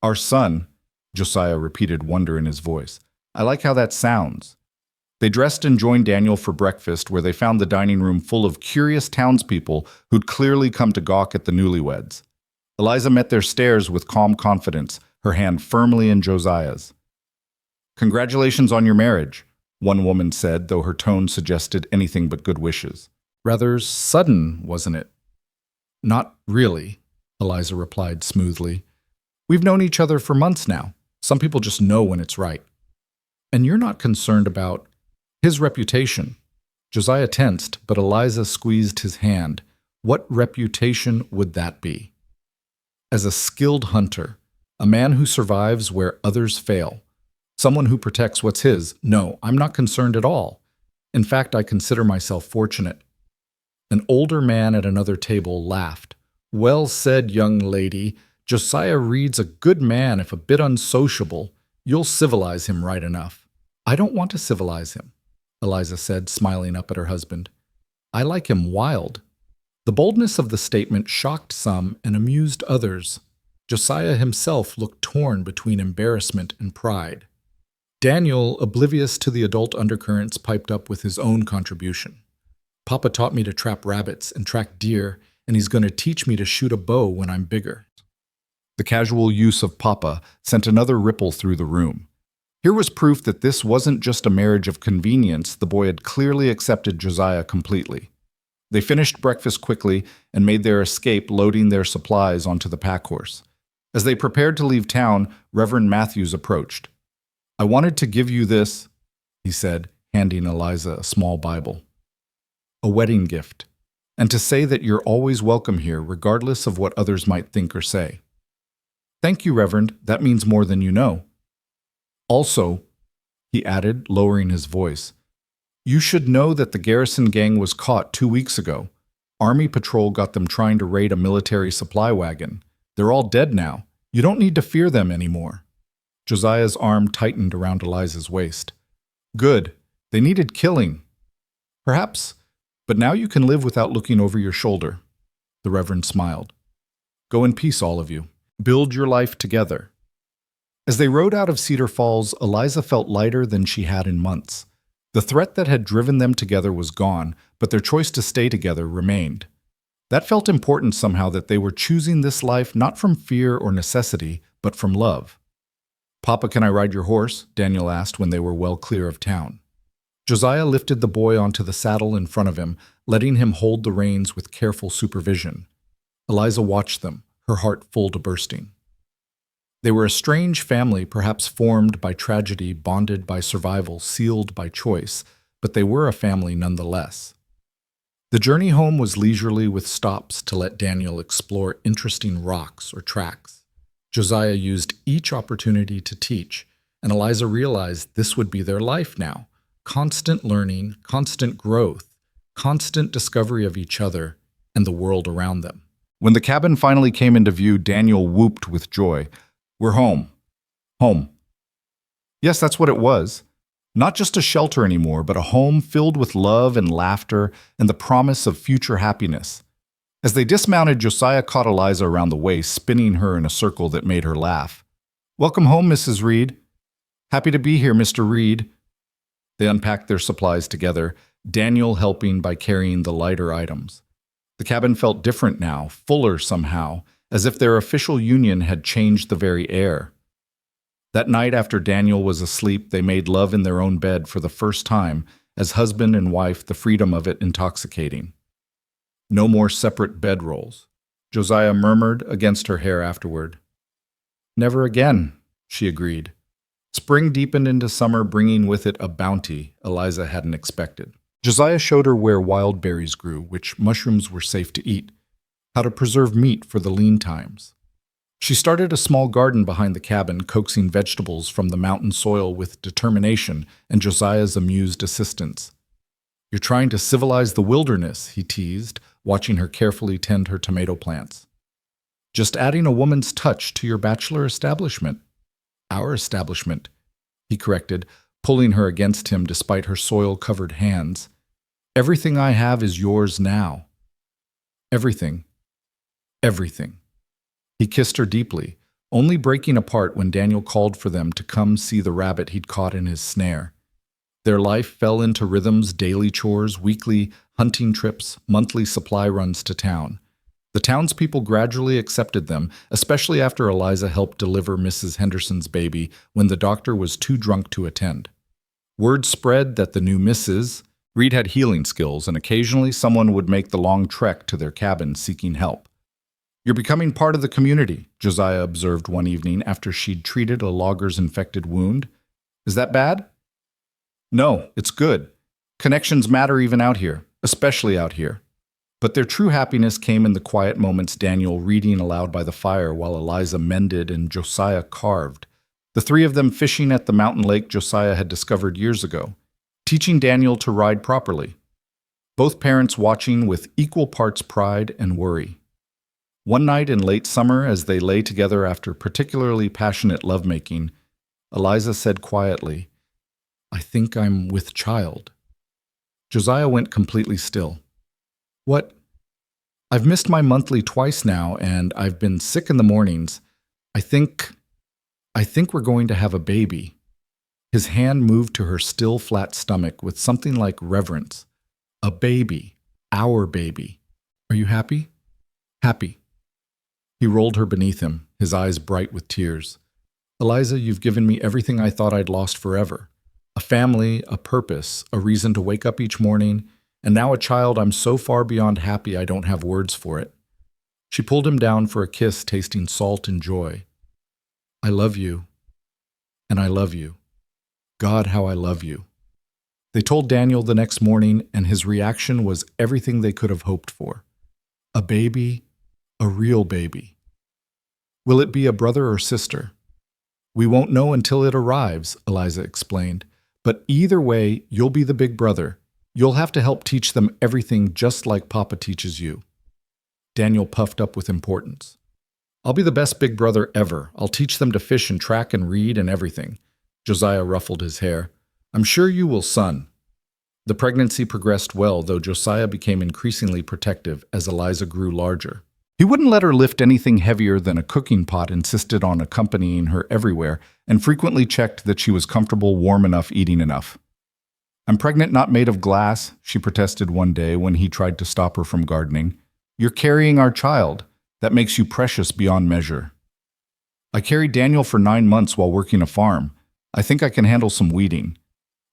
"Our son," Josiah repeated, wonder in his voice. "I like how that sounds." They dressed and joined Daniel for breakfast, where they found the dining room full of curious townspeople who'd clearly come to gawk at the newlyweds. Eliza met their stares with calm confidence, her hand firmly in Josiah's. "Congratulations on your marriage," one woman said, though her tone suggested anything but good wishes. "Rather sudden, wasn't it?" "Not really," Eliza replied smoothly. "We've known each other for months now. Some people just know when it's right." "And you're not concerned about his reputation?" Josiah tensed, but Eliza squeezed his hand. What reputation would that be? As a skilled hunter, a man who survives where others fail, someone who protects what's his. "No, I'm not concerned at all. In fact, I consider myself fortunate." An older man at another table laughed. "Well said, young lady. Josiah Reed's a good man, if a bit unsociable. You'll civilize him right enough." "I don't want to civilize him," Eliza said, smiling up at her husband. "I like him wild." The boldness of the statement shocked some and amused others. Josiah himself looked torn between embarrassment and pride. Daniel, oblivious to the adult undercurrents, piped up with his own contribution. "Papa taught me to trap rabbits and track deer, and he's going to teach me to shoot a bow when I'm bigger." The casual use of "papa" sent another ripple through the room. Here was proof that this wasn't just a marriage of convenience. The boy had clearly accepted Josiah completely. They finished breakfast quickly and made their escape, loading their supplies onto the pack horse. As they prepared to leave town, Reverend Matthews approached. "I wanted to give you this," he said, handing Eliza a small Bible. "A wedding gift, and to say that you're always welcome here, regardless of what others might think or say." "Thank you, Reverend. That means more than you know." "Also," he added, lowering his voice, "you should know that the Garrison gang was caught 2 weeks ago. Army Patrol got them trying to raid a military supply wagon. They're all dead now. You don't need to fear them anymore." Josiah's arm tightened around Eliza's waist. "Good. They needed killing." "Perhaps, but now you can live without looking over your shoulder." The Reverend smiled. "Go in peace, all of you. Build your life together." As they rode out of Cedar Falls, Eliza felt lighter than she had in months. The threat that had driven them together was gone, but their choice to stay together remained. That felt important somehow, that they were choosing this life not from fear or necessity, but from love. "Papa, can I ride your horse?" Daniel asked when they were well clear of town. Josiah lifted the boy onto the saddle in front of him, letting him hold the reins with careful supervision. Eliza watched them, her heart full to bursting. They were a strange family, perhaps formed by tragedy, bonded by survival, sealed by choice, but they were a family nonetheless. The journey home was leisurely, with stops to let Daniel explore interesting rocks or tracks. Josiah used each opportunity to teach, and Eliza realized this would be their life now. Constant learning, constant growth, constant discovery of each other and the world around them. When the cabin finally came into view, Daniel whooped with joy. "We're home. Home." Yes, that's what it was. Not just a shelter anymore, but a home filled with love and laughter and the promise of future happiness. As they dismounted, Josiah caught Eliza around the waist, spinning her in a circle that made her laugh. "Welcome home, Mrs. Reed." "Happy to be here, Mr. Reed." They unpacked their supplies together, Daniel helping by carrying the lighter items. The cabin felt different now, fuller somehow, as if their official union had changed the very air. That night, after Daniel was asleep, they made love in their own bed for the first time, as husband and wife, the freedom of it intoxicating. No more separate bedrolls, Josiah murmured against her hair afterward. "Never again," she agreed. Spring deepened into summer, bringing with it a bounty Eliza hadn't expected. Josiah showed her where wild berries grew, which mushrooms were safe to eat, how to preserve meat for the lean times. She started a small garden behind the cabin, coaxing vegetables from the mountain soil with determination and Josiah's amused assistance. "You're trying to civilize the wilderness," he teased, watching her carefully tend her tomato plants. "Just adding a woman's touch to your bachelor establishment." "Our establishment," he corrected, pulling her against him despite her soil-covered hands. "Everything I have is yours now." "Everything. Everything." He kissed her deeply, only breaking apart when Daniel called for them to come see the rabbit he'd caught in his snare. Their life fell into rhythms: daily chores, weekly hunting trips, monthly supply runs to town. The townspeople gradually accepted them, especially after Eliza helped deliver Mrs. Henderson's baby when the doctor was too drunk to attend. Word spread that the new Mrs. Reed had healing skills, and occasionally someone would make the long trek to their cabin seeking help. "You're becoming part of the community," Josiah observed one evening after she'd treated a logger's infected wound. "Is that bad?" "No, it's good. Connections matter even out here, especially out here." But their true happiness came in the quiet moments, Daniel reading aloud by the fire while Eliza mended and Josiah carved. The three of them fishing at the mountain lake Josiah had discovered years ago, teaching Daniel to ride properly. Both parents watching with equal parts pride and worry. One night in late summer, as they lay together after particularly passionate lovemaking, Eliza said quietly, "I think I'm with child." Josiah went completely still. "What?" "I've missed my monthly twice now, and I've been sick in the mornings. I think we're going to have a baby." His hand moved to her still flat stomach with something like reverence. "A baby. Our baby. Are you happy?" "Happy." He rolled her beneath him, his eyes bright with tears. "Eliza, you've given me everything I thought I'd lost forever. A family, a purpose, a reason to wake up each morning, and now a child I'm so far beyond happy I don't have words for it." She pulled him down for a kiss tasting salt and joy. "I love you, and I love you. God, how I love you." They told Daniel the next morning, and his reaction was everything they could have hoped for. A baby, a real baby. "Will it be a brother or sister?" "We won't know until it arrives," Eliza explained. "But either way, you'll be the big brother. You'll have to help teach them everything just like Papa teaches you." Daniel puffed up with importance. "I'll be the best big brother ever. I'll teach them to fish and track and read and everything." Josiah ruffled his hair. "I'm sure you will, son." The pregnancy progressed well, though Josiah became increasingly protective as Eliza grew larger. He wouldn't let her lift anything heavier than a cooking pot, insisted on accompanying her everywhere, and frequently checked that she was comfortable, warm enough, eating enough. "I'm pregnant, not made of glass," she protested one day when he tried to stop her from gardening. "You're carrying our child. That makes you precious beyond measure." "I carried Daniel for 9 months while working a farm. I think I can handle some weeding."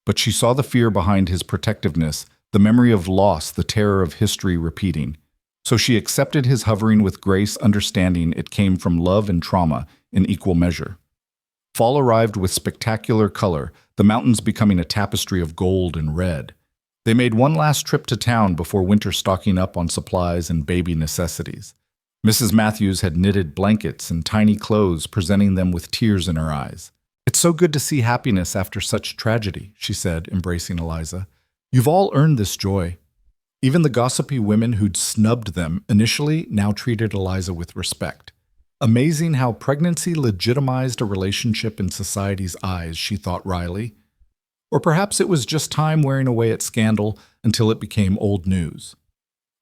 But she saw the fear behind his protectiveness, the memory of loss, the terror of history repeating. So she accepted his hovering with grace, understanding it came from love and trauma in equal measure. Fall arrived with spectacular color, the mountains becoming a tapestry of gold and red. They made one last trip to town before winter, stocking up on supplies and baby necessities. Mrs. Matthews had knitted blankets and tiny clothes, presenting them with tears in her eyes. "It's so good to see happiness after such tragedy," she said, embracing Eliza. "You've all earned this joy." Even the gossipy women who'd snubbed them initially now treated Eliza with respect. Amazing how pregnancy legitimized a relationship in society's eyes, she thought wryly. Or perhaps it was just time wearing away at scandal until it became old news.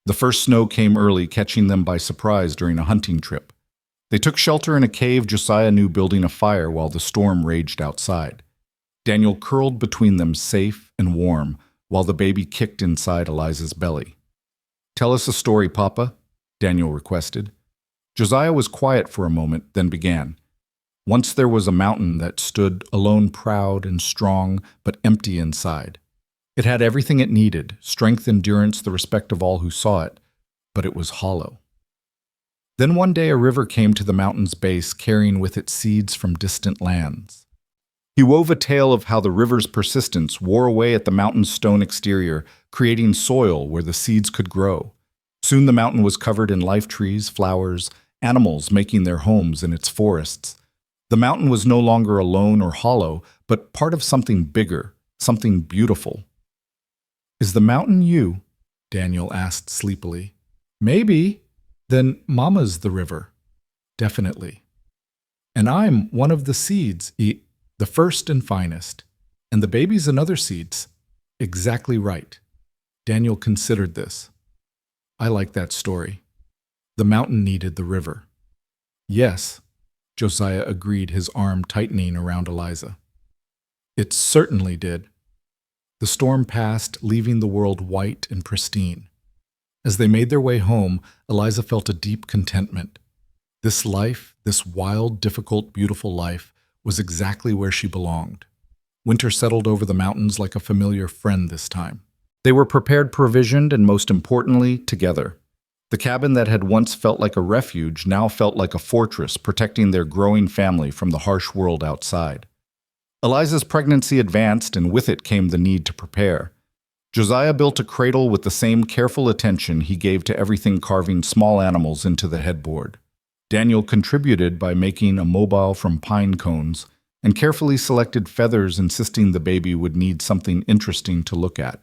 The first snow came early, catching them by surprise during a hunting trip. They took shelter in a cave Josiah knew, building a fire while the storm raged outside. Daniel curled between them, safe and warm, while the baby kicked inside Eliza's belly. "Tell us a story, Papa," Daniel requested. Josiah was quiet for a moment, then began. "Once there was a mountain that stood alone, proud and strong, but empty inside. It had everything it needed: strength, endurance, the respect of all who saw it, but it was hollow. Then one day a river came to the mountain's base, carrying with it seeds from distant lands. He wove a tale of how the river's persistence wore away at the mountain's stone exterior, creating soil where the seeds could grow. Soon the mountain was covered in life trees, flowers, animals making their homes in its forests. The mountain was no longer alone or hollow, but part of something bigger, something beautiful. "Is the mountain you?" Daniel asked sleepily. "Maybe. Then Mama's the river." "Definitely. And I'm one of the seeds, the first and finest. And the baby's another seeds." "Exactly right." Daniel considered this. "I like that story. The mountain needed the river." "Yes," Josiah agreed, his arm tightening around Eliza. "It certainly did." The storm passed, leaving the world white and pristine. As they made their way home, Eliza felt a deep contentment. This life, this wild, difficult, beautiful life, was exactly where she belonged. Winter settled over the mountains like a familiar friend this time. They were prepared, provisioned, and most importantly, together. The cabin that had once felt like a refuge now felt like a fortress, protecting their growing family from the harsh world outside. Eliza's pregnancy advanced, and with it came the need to prepare. Josiah built a cradle with the same careful attention he gave to everything, carving small animals into the headboard. Daniel contributed by making a mobile from pine cones and carefully selected feathers, insisting the baby would need something interesting to look at.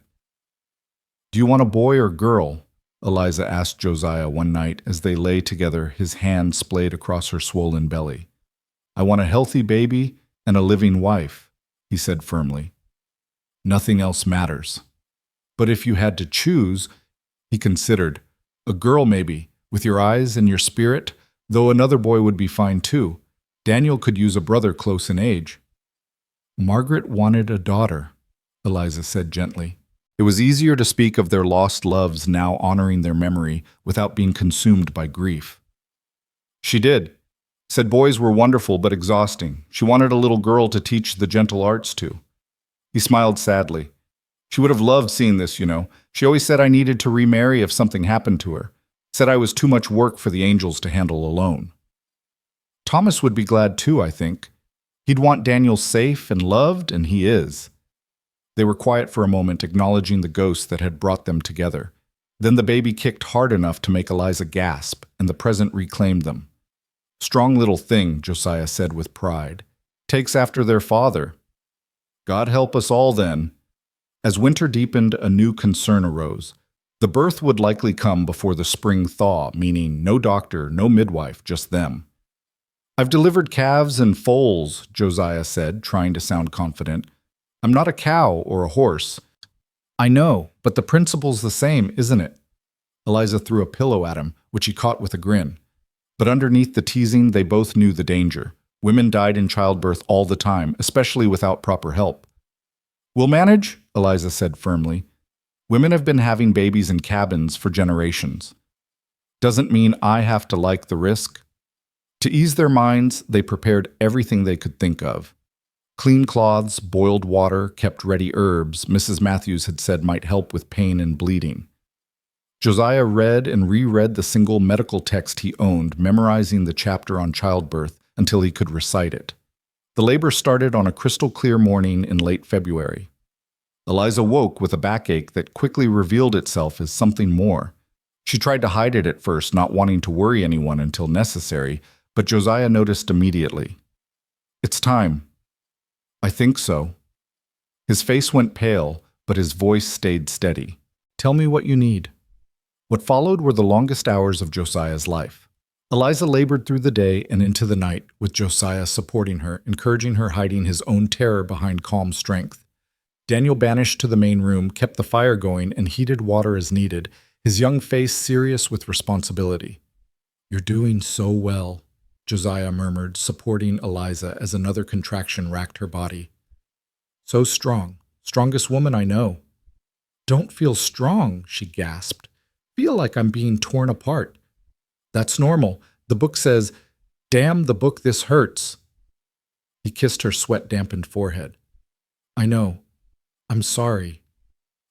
"Do you want a boy or girl?" Eliza asked Josiah one night as they lay together, his hand splayed across her swollen belly. "I want a healthy baby and a living wife," he said firmly. "Nothing else matters." "But if you had to choose," he considered, "a girl maybe, with your eyes and your spirit, though another boy would be fine too. Daniel could use a brother close in age." "Margaret wanted a daughter," Eliza said gently. It was easier to speak of their lost loves now, honoring their memory without being consumed by grief. "She did. Said boys were wonderful but exhausting. She wanted a little girl to teach the gentle arts to." He smiled sadly. "She would have loved seeing this, you know. She always said I needed to remarry if something happened to her. Said I was too much work for the angels to handle alone." "Thomas would be glad too, I think. He'd want Daniel safe and loved, and he is." They were quiet for a moment, acknowledging the ghost that had brought them together. Then the baby kicked hard enough to make Eliza gasp, and the present reclaimed them. "Strong little thing," Josiah said with pride. "Takes after their father." "God help us all then." As winter deepened, a new concern arose. The birth would likely come before the spring thaw, meaning no doctor, no midwife, just them. "I've delivered calves and foals," Josiah said, trying to sound confident. "I'm not a cow or a horse." "I know, but the principle's the same, isn't it?" Eliza threw a pillow at him, which he caught with a grin. But underneath the teasing, they both knew the danger. Women died in childbirth all the time, especially without proper help. "We'll manage," Eliza said firmly. "Women have been having babies in cabins for generations. Doesn't mean I have to like the risk." To ease their minds, they prepared everything they could think of. Clean cloths, boiled water, kept ready herbs Mrs. Matthews had said might help with pain and bleeding. Josiah read and reread the single medical text he owned, memorizing the chapter on childbirth until he could recite it. The labor started on a crystal-clear morning in late February. Eliza woke with a backache that quickly revealed itself as something more. She tried to hide it at first, not wanting to worry anyone until necessary, but Josiah noticed immediately. "It's time." "I think so." His face went pale, but his voice stayed steady. "Tell me what you need." What followed were the longest hours of Josiah's life. Eliza labored through the day and into the night, with Josiah supporting her, encouraging her, hiding his own terror behind calm strength. Daniel banished to the main room, kept the fire going, and heated water as needed, his young face serious with responsibility. "You're doing so well," Josiah murmured, supporting Eliza as another contraction racked her body. "So strong. Strongest woman I know." "Don't feel strong," she gasped. "Feel like I'm being torn apart." "That's normal. The book says, 'Damn the book, this hurts.'" He kissed her sweat-dampened forehead. "I know. I'm sorry.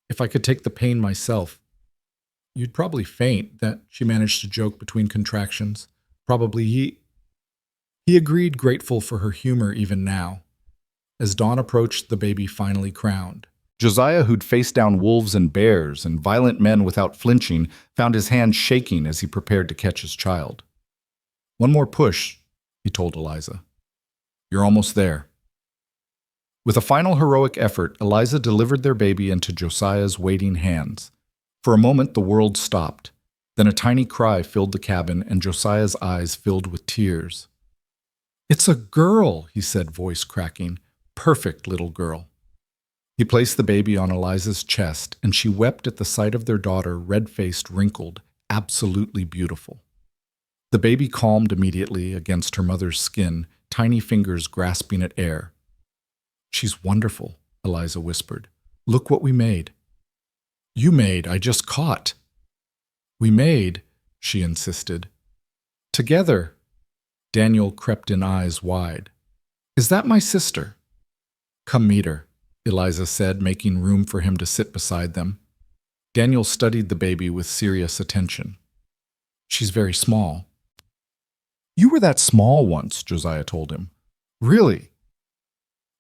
If I could take the pain myself." "You'd probably faint," that she managed to joke between contractions. "Probably he agreed, grateful for her humor even now. As dawn approached, the baby finally crowned. Josiah, who'd faced down wolves and bears and violent men without flinching, found his hands shaking as he prepared to catch his child. "One more push," he told Eliza. "You're almost there." With a final heroic effort, Eliza delivered their baby into Josiah's waiting hands. For a moment, the world stopped. Then a tiny cry filled the cabin, and Josiah's eyes filled with tears. "It's a girl," he said, voice cracking. "Perfect little girl." He placed the baby on Eliza's chest, and she wept at the sight of their daughter, red-faced, wrinkled, absolutely beautiful. The baby calmed immediately against her mother's skin, tiny fingers grasping at air. "She's wonderful," Eliza whispered. "Look what we made." "You made, I just caught." "We made," she insisted. "Together." Daniel crept in, eyes wide. "Is that my sister?" "Come meet her," Eliza said, making room for him to sit beside them. Daniel studied the baby with serious attention. "She's very small." "You were that small once," Josiah told him. "Really?"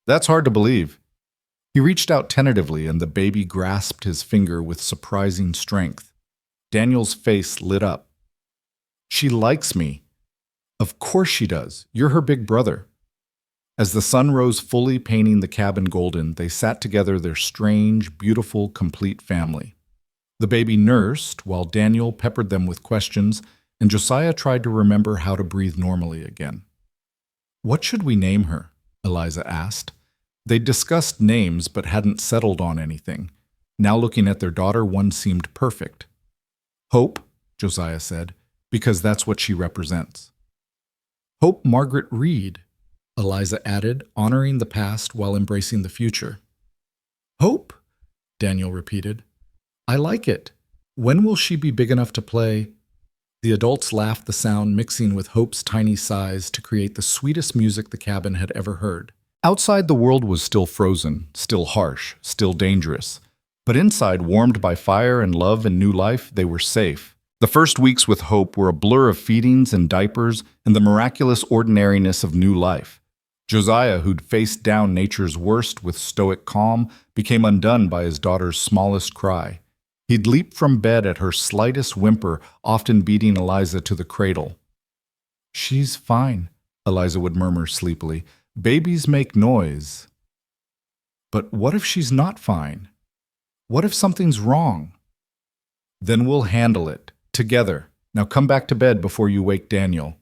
"That's hard to believe." He reached out tentatively, and the baby grasped his finger with surprising strength. Daniel's face lit up. "She likes me." "Of course she does. You're her big brother." As the sun rose fully, painting the cabin golden, they sat together, their strange, beautiful, complete family. The baby nursed, while Daniel peppered them with questions, and Josiah tried to remember how to breathe normally again. "What should we name her?" Eliza asked. They'd discussed names but hadn't settled on anything. Now looking at their daughter, one seemed perfect. "Hope," Josiah said, "because that's what she represents." "Hope Margaret Reed," Eliza added, honoring the past while embracing the future. "Hope," Daniel repeated. "I like it. When will she be big enough to play?" The adults laughed, the sound mixing with Hope's tiny sighs to create the sweetest music the cabin had ever heard. Outside, the world was still frozen, still harsh, still dangerous. But inside, warmed by fire and love and new life, they were safe. The first weeks with Hope were a blur of feedings and diapers and the miraculous ordinariness of new life. Josiah, who'd faced down nature's worst with stoic calm, became undone by his daughter's smallest cry. He'd leap from bed at her slightest whimper, often beating Eliza to the cradle. "She's fine," Eliza would murmur sleepily. "Babies make noise." "But what if she's not fine? What if something's wrong?" "Then we'll handle it. Together. Now come back to bed before you wake Daniel."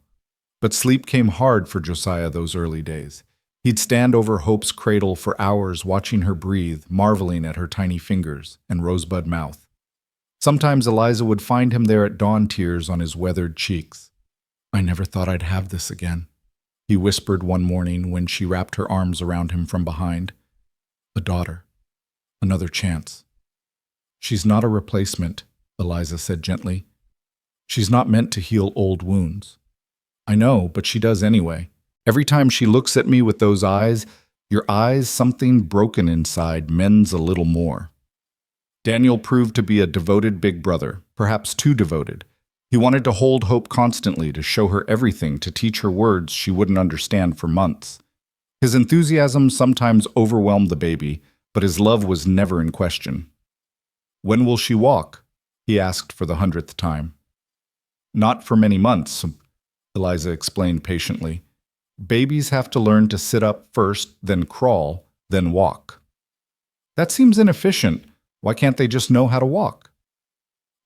But sleep came hard for Josiah those early days. He'd stand over Hope's cradle for hours, watching her breathe, marveling at her tiny fingers and rosebud mouth. Sometimes Eliza would find him there at dawn, tears on his weathered cheeks. "I never thought I'd have this again," he whispered one morning when she wrapped her arms around him from behind. "A daughter. Another chance." "She's not a replacement," Eliza said gently. "She's not meant to heal old wounds." "I know, but she does anyway. Every time she looks at me with those eyes, your eyes, something broken inside, mends a little more." Daniel proved to be a devoted big brother, perhaps too devoted. He wanted to hold Hope constantly, to show her everything, to teach her words she wouldn't understand for months. His enthusiasm sometimes overwhelmed the baby, but his love was never in question. "When will she walk?" he asked for the 100th time. "Not for many months," Eliza explained patiently. "Babies have to learn to sit up first, then crawl, then walk." "That seems inefficient. Why can't they just know how to walk?"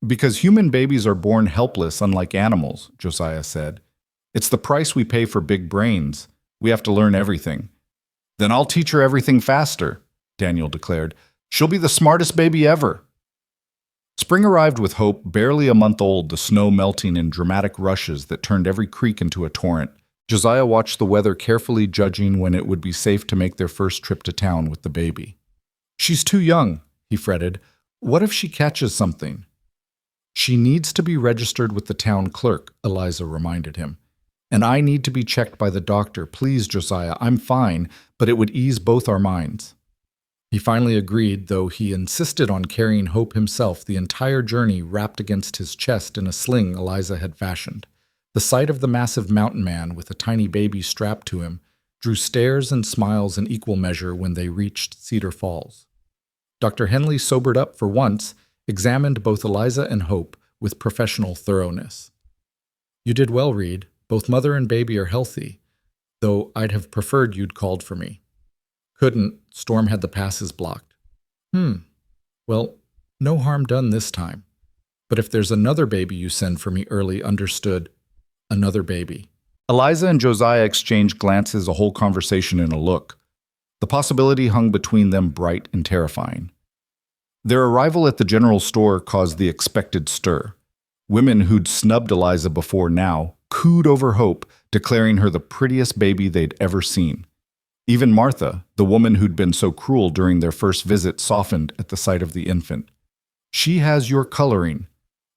"Because human babies are born helpless, unlike animals," Josiah said. "It's the price we pay for big brains. We have to learn everything." "Then I'll teach her everything faster," Daniel declared. "She'll be the smartest baby ever." Spring arrived with Hope, barely a month old, the snow melting in dramatic rushes that turned every creek into a torrent. Josiah watched the weather carefully, judging when it would be safe to make their first trip to town with the baby. "She's too young," he fretted. "What if she catches something?" "She needs to be registered with the town clerk," Eliza reminded him. "And I need to be checked by the doctor. Please, Josiah, I'm fine, but it would ease both our minds." He finally agreed, though he insisted on carrying Hope himself the entire journey, wrapped against his chest in a sling Eliza had fashioned. The sight of the massive mountain man with a tiny baby strapped to him drew stares and smiles in equal measure when they reached Cedar Falls. Dr. Henley sobered up for once, examined both Eliza and Hope with professional thoroughness. "You did well, Reed. Both mother and baby are healthy, though I'd have preferred you'd called for me." "Couldn't. Storm had the passes blocked." Well, no harm done this time. But if there's another baby you send for me early, understood. Another baby." Eliza and Josiah exchanged glances, a whole conversation in a look. The possibility hung between them bright and terrifying. Their arrival at the general store caused the expected stir. Women who'd snubbed Eliza before now cooed over Hope, declaring her the prettiest baby they'd ever seen. Even Martha, the woman who'd been so cruel during their first visit, softened at the sight of the infant. "She has your coloring,"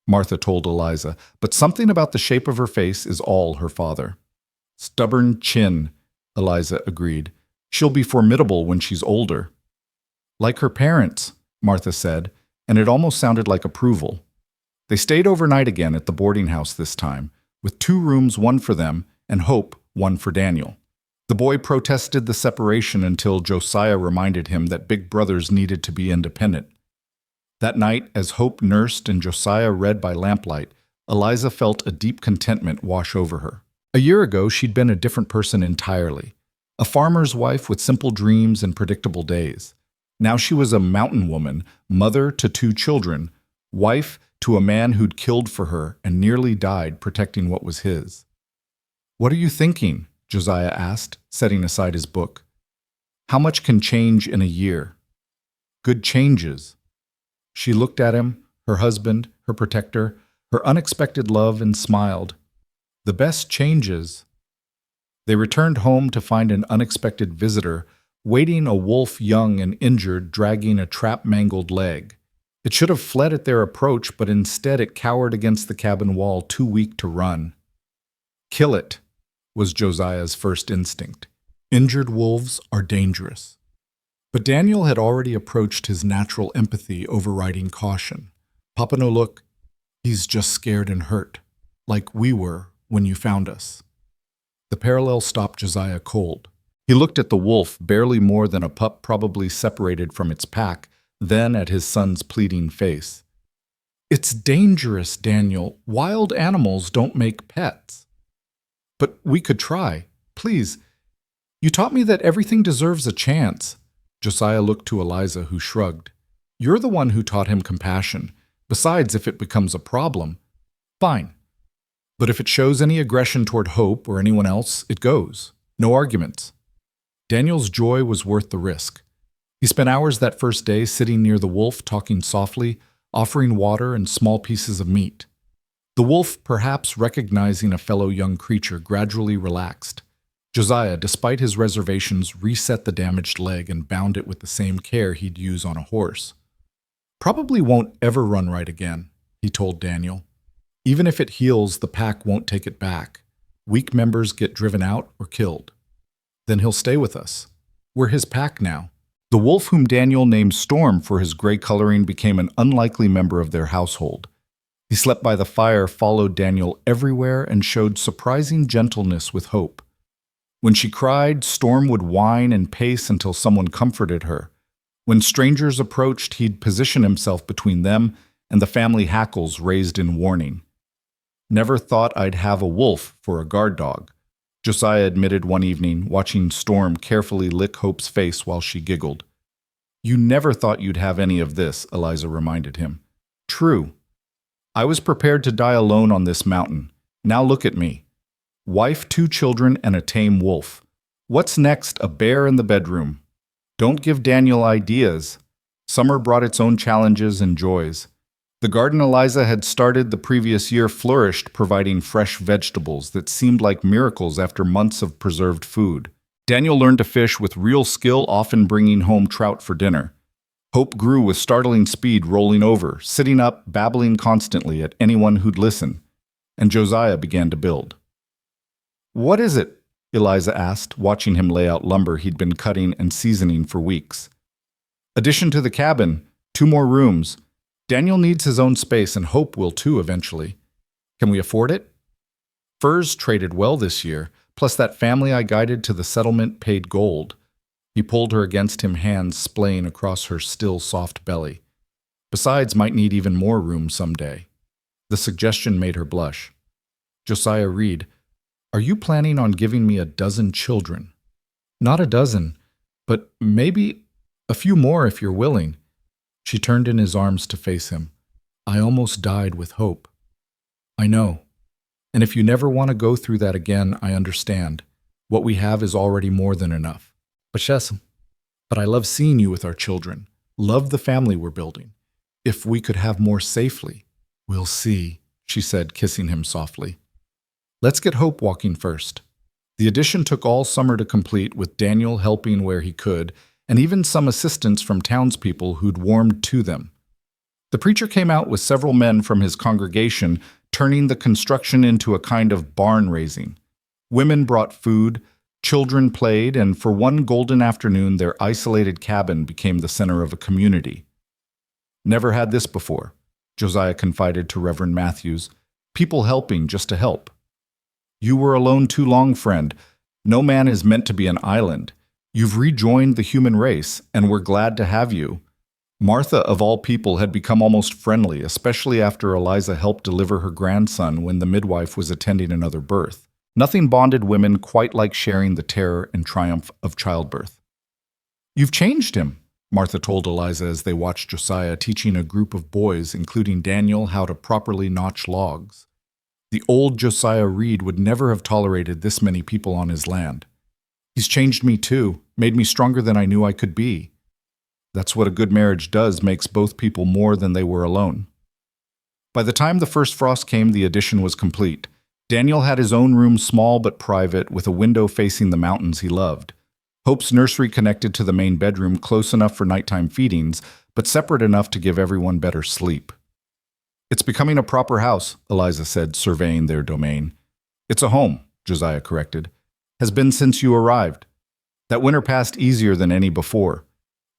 Martha told Eliza, "but something about the shape of her face is all her father." "Stubborn chin," Eliza agreed. "She'll be formidable when she's older." "Like her parents," Martha said, and it almost sounded like approval. They stayed overnight again at the boarding house this time, with 2 rooms, one for them, and Hope, one for Daniel. The boy protested the separation until Josiah reminded him that big brothers needed to be independent. That night, as Hope nursed and Josiah read by lamplight, Eliza felt a deep contentment wash over her. A year ago, she'd been a different person entirely. A farmer's wife with simple dreams and predictable days. Now she was a mountain woman, mother to 2 children, wife to a man who'd killed for her and nearly died protecting what was his. "What are you thinking?" Josiah asked, setting aside his book. "How much can change in a year?" "Good changes." She looked at him, her husband, her protector, her unexpected love, and smiled. "The best changes." They returned home to find an unexpected visitor, waiting, a wolf young and injured, dragging a trap-mangled leg. It should have fled at their approach, but instead it cowered against the cabin wall, too weak to run. "Kill it," was Josiah's first instinct. Injured wolves are dangerous. But Daniel had already approached his natural empathy, overriding caution. "Papa, no look. He's just scared and hurt, like we were when you found us." The parallel stopped Josiah cold. He looked at the wolf, barely more than a pup, probably separated from its pack, then at his son's pleading face. "It's dangerous, Daniel. Wild animals don't make pets." "But we could try. Please. You taught me that everything deserves a chance." Josiah looked to Eliza, who shrugged. "You're the one who taught him compassion. Besides, if it becomes a problem, fine. But if it shows any aggression toward Hope or anyone else, it goes. No arguments." Daniel's joy was worth the risk. He spent hours that first day sitting near the wolf, talking softly, offering water and small pieces of meat. The wolf, perhaps recognizing a fellow young creature, gradually relaxed. Josiah, despite his reservations, reset the damaged leg and bound it with the same care he'd use on a horse. "Probably won't ever run right again," he told Daniel. "Even if it heals, the pack won't take it back. Weak members get driven out or killed. Then he'll stay with us. We're his pack now." The wolf, whom Daniel named Storm for his gray coloring, became an unlikely member of their household. He slept by the fire, followed Daniel everywhere, and showed surprising gentleness with Hope. When she cried, Storm would whine and pace until someone comforted her. When strangers approached, he'd position himself between them and the family hackles raised in warning. "Never thought I'd have a wolf for a guard dog," Josiah admitted one evening, watching Storm carefully lick Hope's face while she giggled. "You never thought you'd have any of this," Eliza reminded him. "True. I was prepared to die alone on this mountain. Now look at me. Wife, 2 children, and a tame wolf. What's next? A bear in the bedroom." Don't give Daniel ideas. Summer brought its own challenges and joys. The garden Eliza had started the previous year flourished, providing fresh vegetables that seemed like miracles after months of preserved food. Daniel learned to fish with real skill, often bringing home trout for dinner. Hope grew with startling speed, rolling over, sitting up, babbling constantly at anyone who'd listen. And Josiah began to build. "What is it?" Eliza asked, watching him lay out lumber he'd been cutting and seasoning for weeks. "Addition to the cabin, 2 more rooms. Daniel needs his own space, and Hope will too eventually. Can we afford it?" Furs traded well this year, Plus that family I guided to the settlement paid gold. He pulled her against him, hands splaying across her still soft belly. Besides, might need even more room someday. The suggestion made her blush. Josiah Reed, are you planning on giving me a dozen children? Not a dozen, but maybe a few more if you're willing. She turned in his arms to face him. I almost died with hope. I know. And if you never want to go through that again, I understand. What we have is already more than enough. But I love seeing you with our children. Love the family we're building. If we could have more safely. We'll see, she said, kissing him softly. Let's get Hope walking first. The addition took all summer to complete, with Daniel helping where he could, and even some assistance from townspeople who'd warmed to them. The preacher came out with several men from his congregation, turning the construction into a kind of barn raising. Women brought food, children played, and for one golden afternoon their isolated cabin became the center of a community. Never had this before, Josiah confided to Reverend Matthews. People helping just to help. You were alone too long, friend. No man is meant to be an island. You've rejoined the human race, and we're glad to have you. Martha, of all people, had become almost friendly, especially after Eliza helped deliver her grandson when the midwife was attending another birth. Nothing bonded women quite like sharing the terror and triumph of childbirth. You've changed him, Martha told Eliza as they watched Josiah teaching a group of boys, including Daniel, how to properly notch logs. The old Josiah Reed would never have tolerated this many people on his land. He's changed me too, made me stronger than I knew I could be. That's what a good marriage does, makes both people more than they were alone. By the time the first frost came, the addition was complete. Daniel had his own room, small but private, with a window facing the mountains he loved. Hope's nursery connected to the main bedroom, close enough for nighttime feedings, but separate enough to give everyone better sleep. It's becoming a proper house, Eliza said, surveying their domain. It's a home, Josiah corrected. Has been since you arrived. That winter passed easier than any before.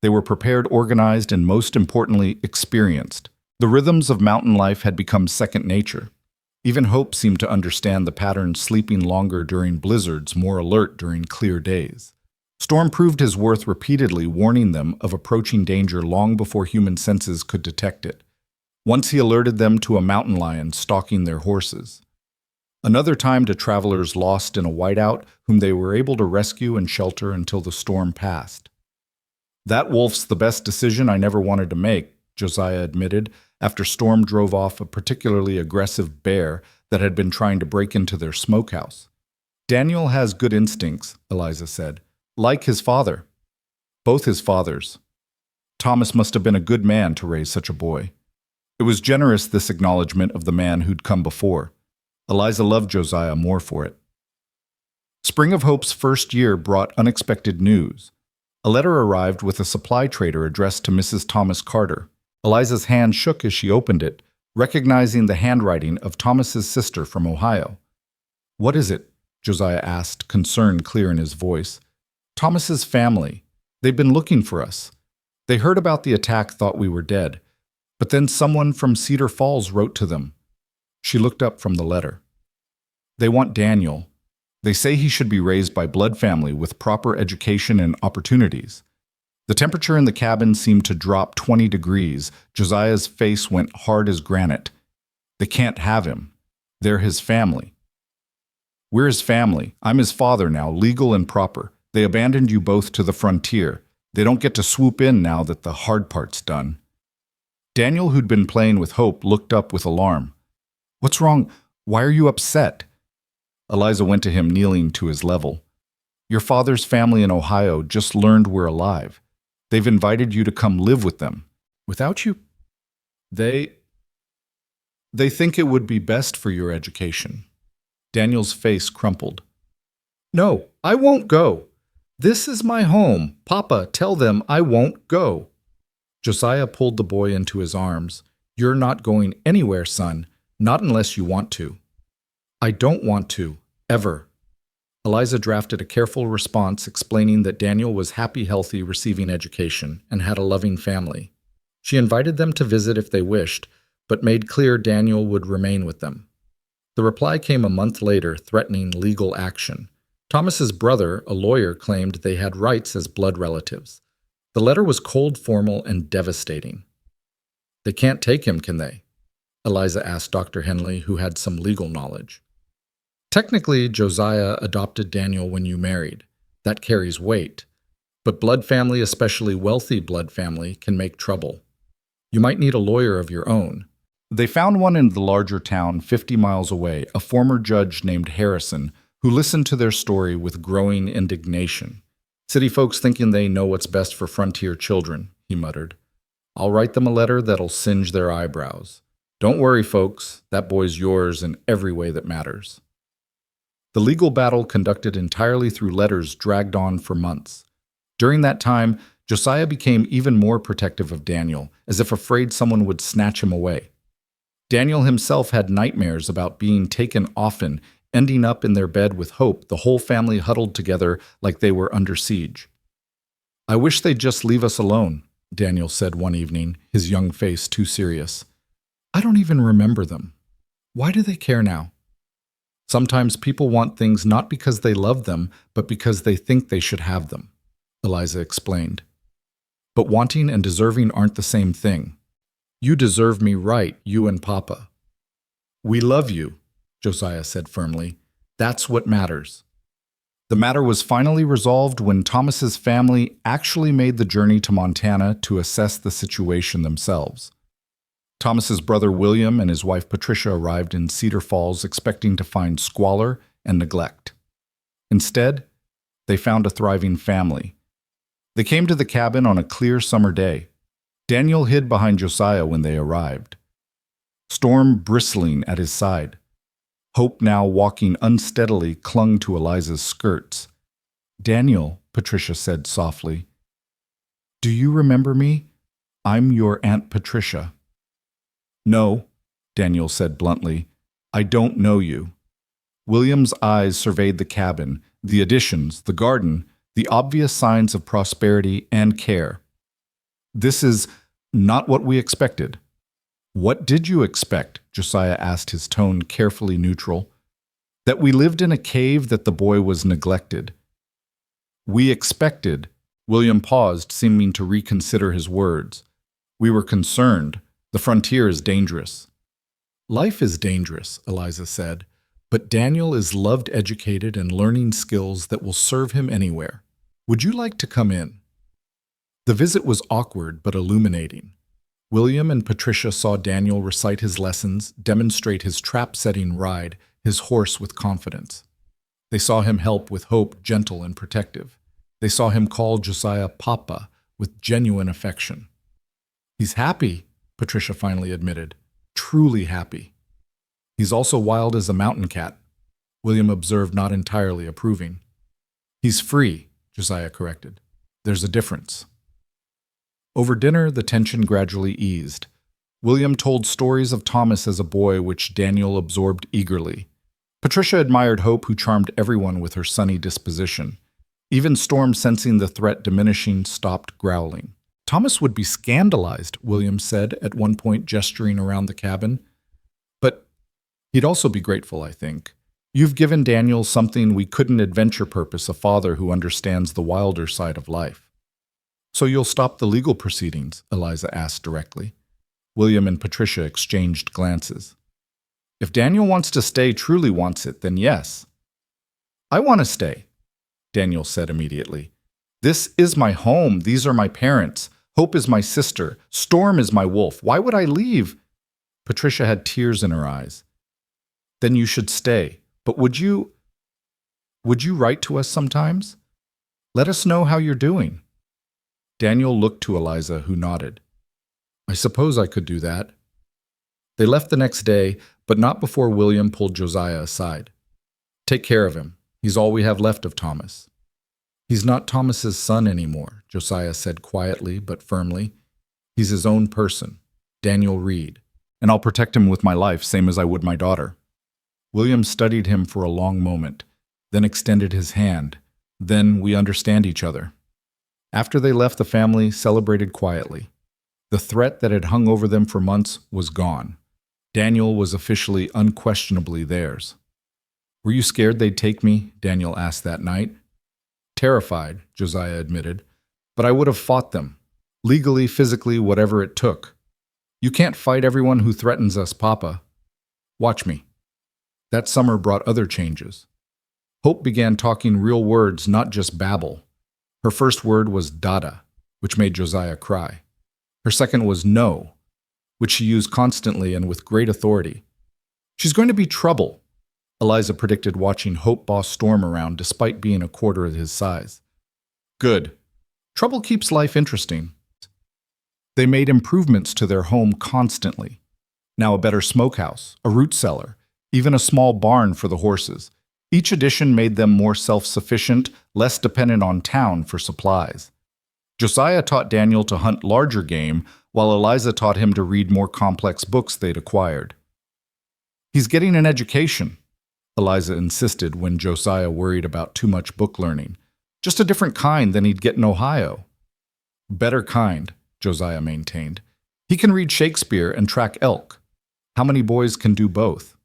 They were prepared, organized, and most importantly, experienced. The rhythms of mountain life had become second nature. Even Hope seemed to understand the pattern, sleeping longer during blizzards, more alert during clear days. Storm proved his worth repeatedly, warning them of approaching danger long before human senses could detect it. Once he alerted them to a mountain lion stalking their horses. Another time to travelers lost in a whiteout whom they were able to rescue and shelter until the storm passed. That wolf's the best decision I never wanted to make, Josiah admitted, after Storm drove off a particularly aggressive bear that had been trying to break into their smokehouse. Daniel has good instincts, Eliza said. Like his father. Both his fathers. Thomas must have been a good man to raise such a boy. It was generous, this acknowledgement of the man who'd come before. Eliza loved Josiah more for it. Spring of Hope's first year brought unexpected news. A letter arrived with a supply trader addressed to Mrs. Thomas Carter. Eliza's hand shook as she opened it, recognizing the handwriting of Thomas's sister from Ohio. What is it? Josiah asked, concern clear in his voice. Thomas's family. They've been looking for us. They heard about the attack, thought we were dead. But then someone from Cedar Falls wrote to them. She looked up from the letter. They want Daniel. They say he should be raised by blood family with proper education and opportunities. The temperature in the cabin seemed to drop 20 degrees. Josiah's face went hard as granite. They can't have him. They're his family. We're his family. I'm his father now, legal and proper. They abandoned you both to the frontier. They don't get to swoop in now that the hard part's done. Daniel, who'd been playing with Hope, looked up with alarm. What's wrong? Why are you upset? Eliza went to him, kneeling to his level. Your father's family in Ohio just learned we're alive. They've invited you to come live with them. Without you? They think it would be best for your education. Daniel's face crumpled. No, I won't go. This is my home. Papa, tell them I won't go. Josiah pulled the boy into his arms. You're not going anywhere, son. Not unless you want to. I don't want to, ever. Eliza drafted a careful response explaining that Daniel was happy, healthy, receiving education, and had a loving family. She invited them to visit if they wished, but made clear Daniel would remain with them. The reply came a month later, threatening legal action. Thomas's brother, a lawyer, claimed they had rights as blood relatives. The letter was cold, formal, and devastating. They can't take him, can they? Eliza asked Dr. Henley, who had some legal knowledge. Technically, Josiah adopted Daniel when you married. That carries weight. But blood family, especially wealthy blood family, can make trouble. You might need a lawyer of your own. They found one in the larger town 50 miles away, a former judge named Harrison, who listened to their story with growing indignation. City folks thinking they know what's best for frontier children, he muttered. I'll write them a letter that'll singe their eyebrows. Don't worry, folks, that boy's yours in every way that matters. The legal battle, conducted entirely through letters, dragged on for months. During that time, Josiah became even more protective of Daniel, as if afraid someone would snatch him away. Daniel himself had nightmares about being taken often, ending up in their bed with Hope, the whole family huddled together like they were under siege. I wish they'd just leave us alone, Daniel said one evening, his young face too serious. I don't even remember them. Why do they care now? Sometimes people want things not because they love them, but because they think they should have them, Eliza explained. But wanting and deserving aren't the same thing. You deserve me right, you and Papa. We love you, Josiah said firmly. That's what matters. The matter was finally resolved when Thomas's family actually made the journey to Montana to assess the situation themselves. Thomas's brother William and his wife Patricia arrived in Cedar Falls expecting to find squalor and neglect. Instead, they found a thriving family. They came to the cabin on a clear summer day. Daniel hid behind Josiah when they arrived, Storm bristling at his side. Hope, now walking unsteadily, clung to Eliza's skirts. Daniel, Patricia said softly, do you remember me? I'm your Aunt Patricia. No, Daniel said bluntly. I don't know you. William's eyes surveyed the cabin, the additions, the garden, the obvious signs of prosperity and care. This is not what we expected. What did you expect? Josiah asked, his tone carefully neutral. That we lived in a cave, that the boy was neglected. We expected. William paused, seeming to reconsider his words. We were concerned. The frontier is dangerous. Life is dangerous, Eliza said, but Daniel is loved, educated, and learning skills that will serve him anywhere. Would you like to come in? The visit was awkward but illuminating. William and Patricia saw Daniel recite his lessons, demonstrate his trap-setting ride, his horse with confidence. They saw him help with Hope, gentle and protective. They saw him call Josiah Papa with genuine affection. He's happy, Patricia finally admitted. Truly happy. He's also wild as a mountain cat, William observed, not entirely approving. He's free, Josiah corrected. There's a difference. Over dinner, the tension gradually eased. William told stories of Thomas as a boy, which Daniel absorbed eagerly. Patricia admired Hope, who charmed everyone with her sunny disposition. Even Storm, sensing the threat diminishing, stopped growling. Thomas would be scandalized, William said at one point, gesturing around the cabin. But he'd also be grateful, I think. You've given Daniel something we couldn't adventure purpose, a father who understands the wilder side of life. So you'll stop the legal proceedings? Eliza asked directly. William and Patricia exchanged glances. If Daniel wants to stay, truly wants it, then yes. I want to stay, Daniel said immediately. This is my home. These are my parents. Hope is my sister. Storm is my wolf. Why would I leave? Patricia had tears in her eyes. Then you should stay. But would you write to us sometimes? Let us know how you're doing. Daniel looked to Eliza, who nodded. I suppose I could do that. They left the next day, but not before William pulled Josiah aside. Take care of him. He's all we have left of Thomas. He's not Thomas's son anymore, Josiah said quietly but firmly. He's his own person, Daniel Reed, and I'll protect him with my life, same as I would my daughter. William studied him for a long moment, then extended his hand. Then we understand each other. After they left, the family celebrated quietly. The threat that had hung over them for months was gone. Daniel was officially, unquestionably theirs. Were you scared they'd take me? Daniel asked that night. Terrified, Josiah admitted, but I would have fought them. Legally, physically, whatever it took. You can't fight everyone who threatens us, Papa. Watch me. That summer brought other changes. Hope began talking real words, not just babble. Her first word was dada, which made Josiah cry. Her second was no, which she used constantly and with great authority. She's going to be trouble, Eliza predicted, watching Hope boss Storm around despite being a quarter of his size. Good. Trouble keeps life interesting. They made improvements to their home constantly. Now a better smokehouse, a root cellar, even a small barn for the horses. Each addition made them more self-sufficient, less dependent on town for supplies. Josiah taught Daniel to hunt larger game, while Eliza taught him to read more complex books they'd acquired. He's getting an education, Eliza insisted when Josiah worried about too much book learning. Just a different kind than he'd get in Ohio. Better kind, Josiah maintained. He can read Shakespeare and track elk. How many boys can do both?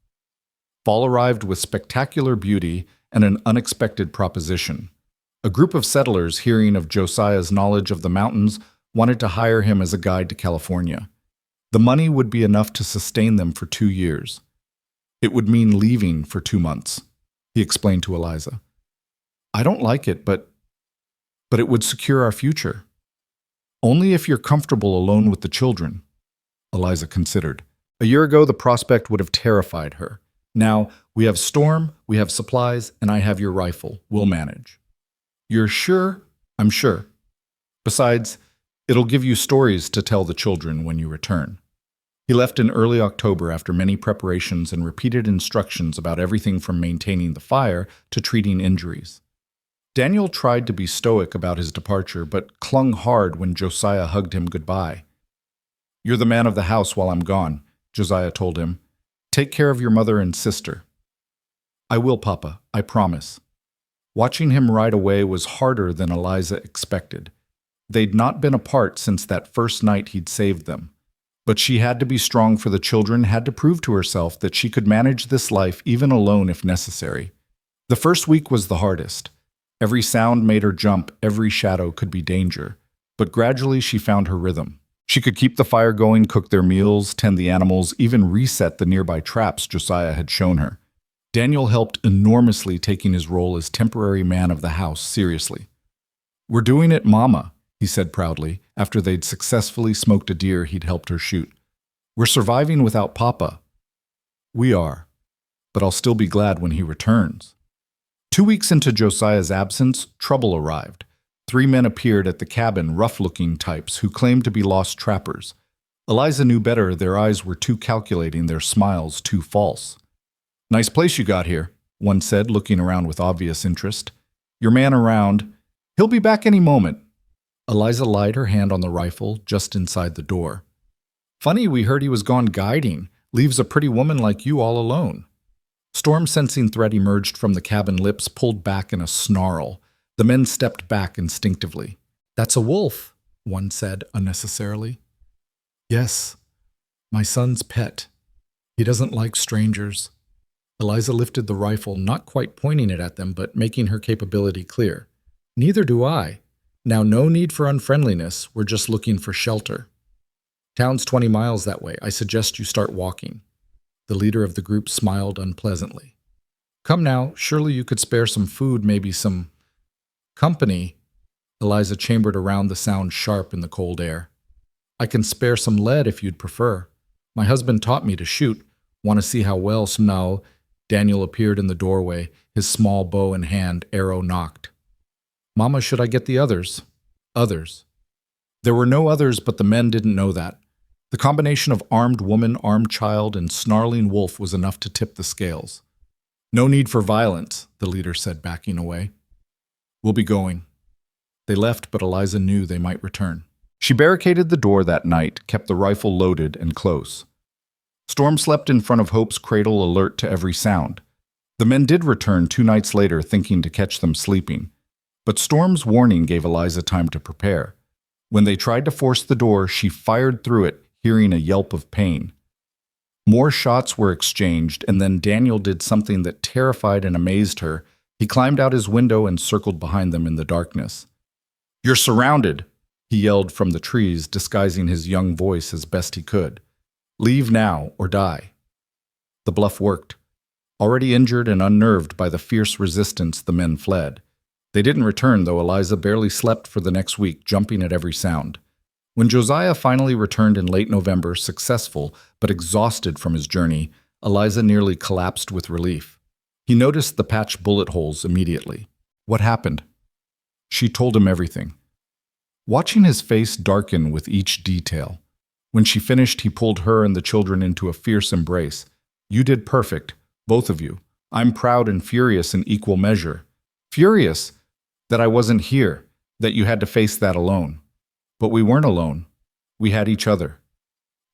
Fall arrived with spectacular beauty and an unexpected proposition. A group of settlers, hearing of Josiah's knowledge of the mountains, wanted to hire him as a guide to California. The money would be enough to sustain them for 2 years. It would mean leaving for 2 months, he explained to Eliza. I don't like it, but it would secure our future. Only if you're comfortable alone with the children, Eliza considered. A year ago, the prospect would have terrified her. Now, we have Storm, we have supplies, and I have your rifle. We'll manage. You're sure? I'm sure. Besides, it'll give you stories to tell the children when you return. He left in early October after many preparations and repeated instructions about everything from maintaining the fire to treating injuries. Daniel tried to be stoic about his departure, but clung hard when Josiah hugged him goodbye. You're the man of the house while I'm gone, Josiah told him. Take care of your mother and sister. I will, Papa, I promise. Watching him ride away was harder than Eliza expected. They'd not been apart since that first night he'd saved them. But she had to be strong for the children, had to prove to herself that she could manage this life even alone if necessary. The first week was the hardest. Every sound made her jump, every shadow could be danger. But gradually she found her rhythm. She could keep the fire going, cook their meals, tend the animals, even reset the nearby traps Josiah had shown her. Daniel helped enormously, taking his role as temporary man of the house seriously. We're doing it, Mama, he said proudly, after they'd successfully smoked a deer he'd helped her shoot. We're surviving without Papa. We are, but I'll still be glad when he returns. 2 weeks into Josiah's absence, trouble arrived. 3 men appeared at the cabin, rough-looking types who claimed to be lost trappers. Eliza knew better. Their eyes were too calculating, their smiles too false. Nice place you got here, one said, looking around with obvious interest. Your man around. He'll be back any moment. Eliza laid her hand on the rifle just inside the door. Funny, we heard he was gone guiding. Leaves a pretty woman like you all alone. Storm, sensing threat emerged from the cabin lips, pulled back in a snarl. The men stepped back instinctively. That's a wolf, one said unnecessarily. Yes, my son's pet. He doesn't like strangers. Eliza lifted the rifle, not quite pointing it at them, but making her capability clear. Neither do I. Now, no need for unfriendliness. We're just looking for shelter. Town's 20 miles that way. I suggest you start walking. The leader of the group smiled unpleasantly. Come now, surely you could spare some food, maybe some company. Eliza chambered around the sound sharp in the cold air. I can spare some lead if you'd prefer. My husband taught me to shoot. Want to see how well now? Daniel appeared in the doorway, his small bow in hand, arrow nocked. Mama, should I get the others? Others. There were no others, but the men didn't know that. The combination of armed woman, armed child, and snarling wolf was enough to tip the scales. No need for violence, the leader said, backing away. We'll be going. They left, but Eliza knew they might return. She barricaded the door that night, kept the rifle loaded and close. Storm slept in front of Hope's cradle, alert to every sound. The men did return 2 nights later, thinking to catch them sleeping. But Storm's warning gave Eliza time to prepare. When they tried to force the door, she fired through it, hearing a yelp of pain. More shots were exchanged, and then Daniel did something that terrified and amazed her. He climbed out his window and circled behind them in the darkness. "You're surrounded," he yelled from the trees, disguising his young voice as best he could. "Leave now or die." The bluff worked. Already injured and unnerved by the fierce resistance, the men fled. They didn't return, though Eliza barely slept for the next week, jumping at every sound. When Josiah finally returned in late November, successful but exhausted from his journey, Eliza nearly collapsed with relief. He noticed the patched bullet holes immediately. "What happened?" She told him everything, watching his face darken with each detail. When she finished, he pulled her and the children into a fierce embrace. "You did perfect, both of you. I'm proud and furious in equal measure. Furious that I wasn't here, that you had to face that alone. But we weren't alone. We had each other.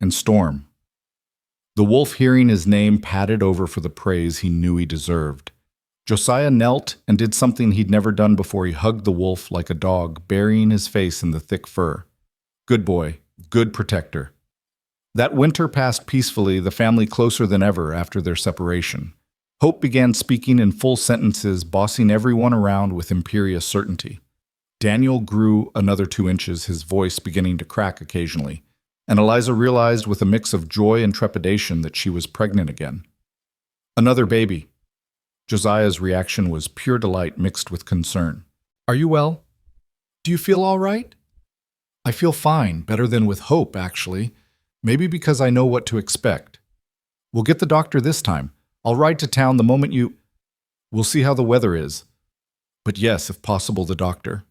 And Storm." The wolf, hearing his name, padded over for the praise he knew he deserved. Josiah knelt and did something he'd never done before. He hugged the wolf like a dog, burying his face in the thick fur. "Good boy, good protector." That winter passed peacefully, the family closer than ever after their separation. Hope began speaking in full sentences, bossing everyone around with imperious certainty. Daniel grew another 2 inches, his voice beginning to crack occasionally, and Eliza realized with a mix of joy and trepidation that she was pregnant again. Another baby. Josiah's reaction was pure delight mixed with concern. "Are you well? Do you feel all right?" "I feel fine, better than with hope, actually. Maybe because I know what to expect. We'll get the doctor this time. I'll ride to town the moment you... We'll see how the weather is. But yes, if possible, the doctor."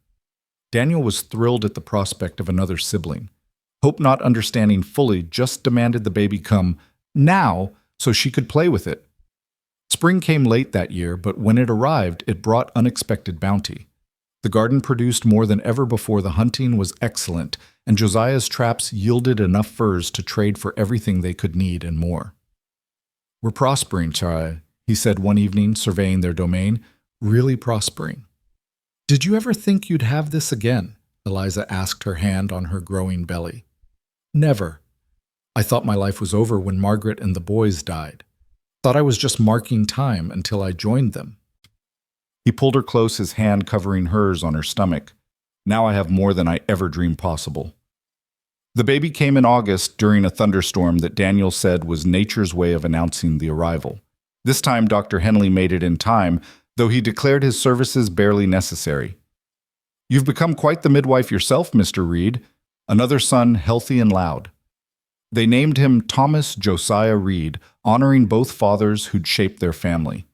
Daniel was thrilled at the prospect of another sibling. Hope, not understanding fully, just demanded the baby come now so she could play with it. Spring came late that year, but when it arrived, it brought unexpected bounty. The garden produced more than ever before, the hunting was excellent, and Josiah's traps yielded enough furs to trade for everything they could need and more. "We're prospering, Chai," he said one evening, surveying their domain. "Really prospering." "Did you ever think you'd have this again?" Eliza asked, her hand on her growing belly. "Never. I thought my life was over when Margaret and the boys died. Thought I was just marking time until I joined them." He pulled her close, his hand covering hers on her stomach. "Now I have more than I ever dreamed possible." The baby came in August during a thunderstorm that Daniel said was nature's way of announcing the arrival. This time Dr. Henley made it in time, though he declared his services barely necessary. "You've become quite the midwife yourself, Mr. Reed." Another son, healthy and loud. They named him Thomas Josiah Reed, honoring both fathers who'd shaped their family.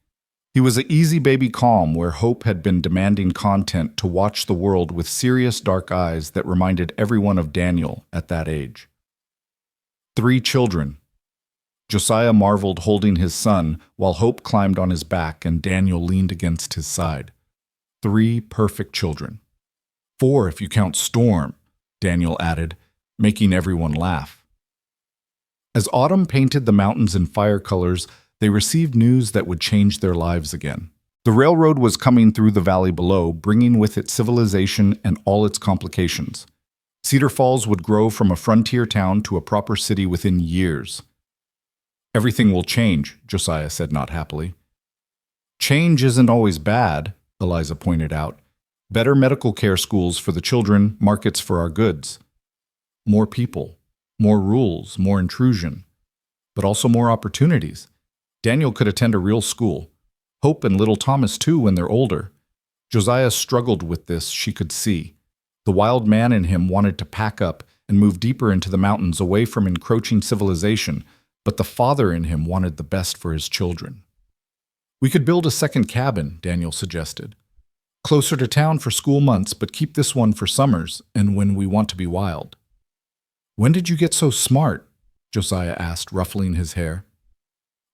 He was an easy baby calm where Hope had been demanding content to watch the world with serious dark eyes that reminded everyone of Daniel at that age. 3 children. Josiah marveled, holding his son, while Hope climbed on his back and Daniel leaned against his side. 3 perfect children. 4 if you count Storm, Daniel added, making everyone laugh. As autumn painted the mountains in fire colors, they received news that would change their lives again. The railroad was coming through the valley below, bringing with it civilization and all its complications. Cedar Falls would grow from a frontier town to a proper city within years. "Everything will change," Josiah said not happily. "Change isn't always bad," Eliza pointed out. "Better medical care schools for the children, markets for our goods. More people, more rules, more intrusion, but also more opportunities. Daniel could attend a real school. Hope and little Thomas, too, when they're older." Josiah struggled with this, she could see. The wild man in him wanted to pack up and move deeper into the mountains away from encroaching civilization, but the father in him wanted the best for his children. "We could build a second cabin," Daniel suggested. "Closer to town for school months, but keep this one for summers and when we want to be wild." "When did you get so smart?" Josiah asked, ruffling his hair.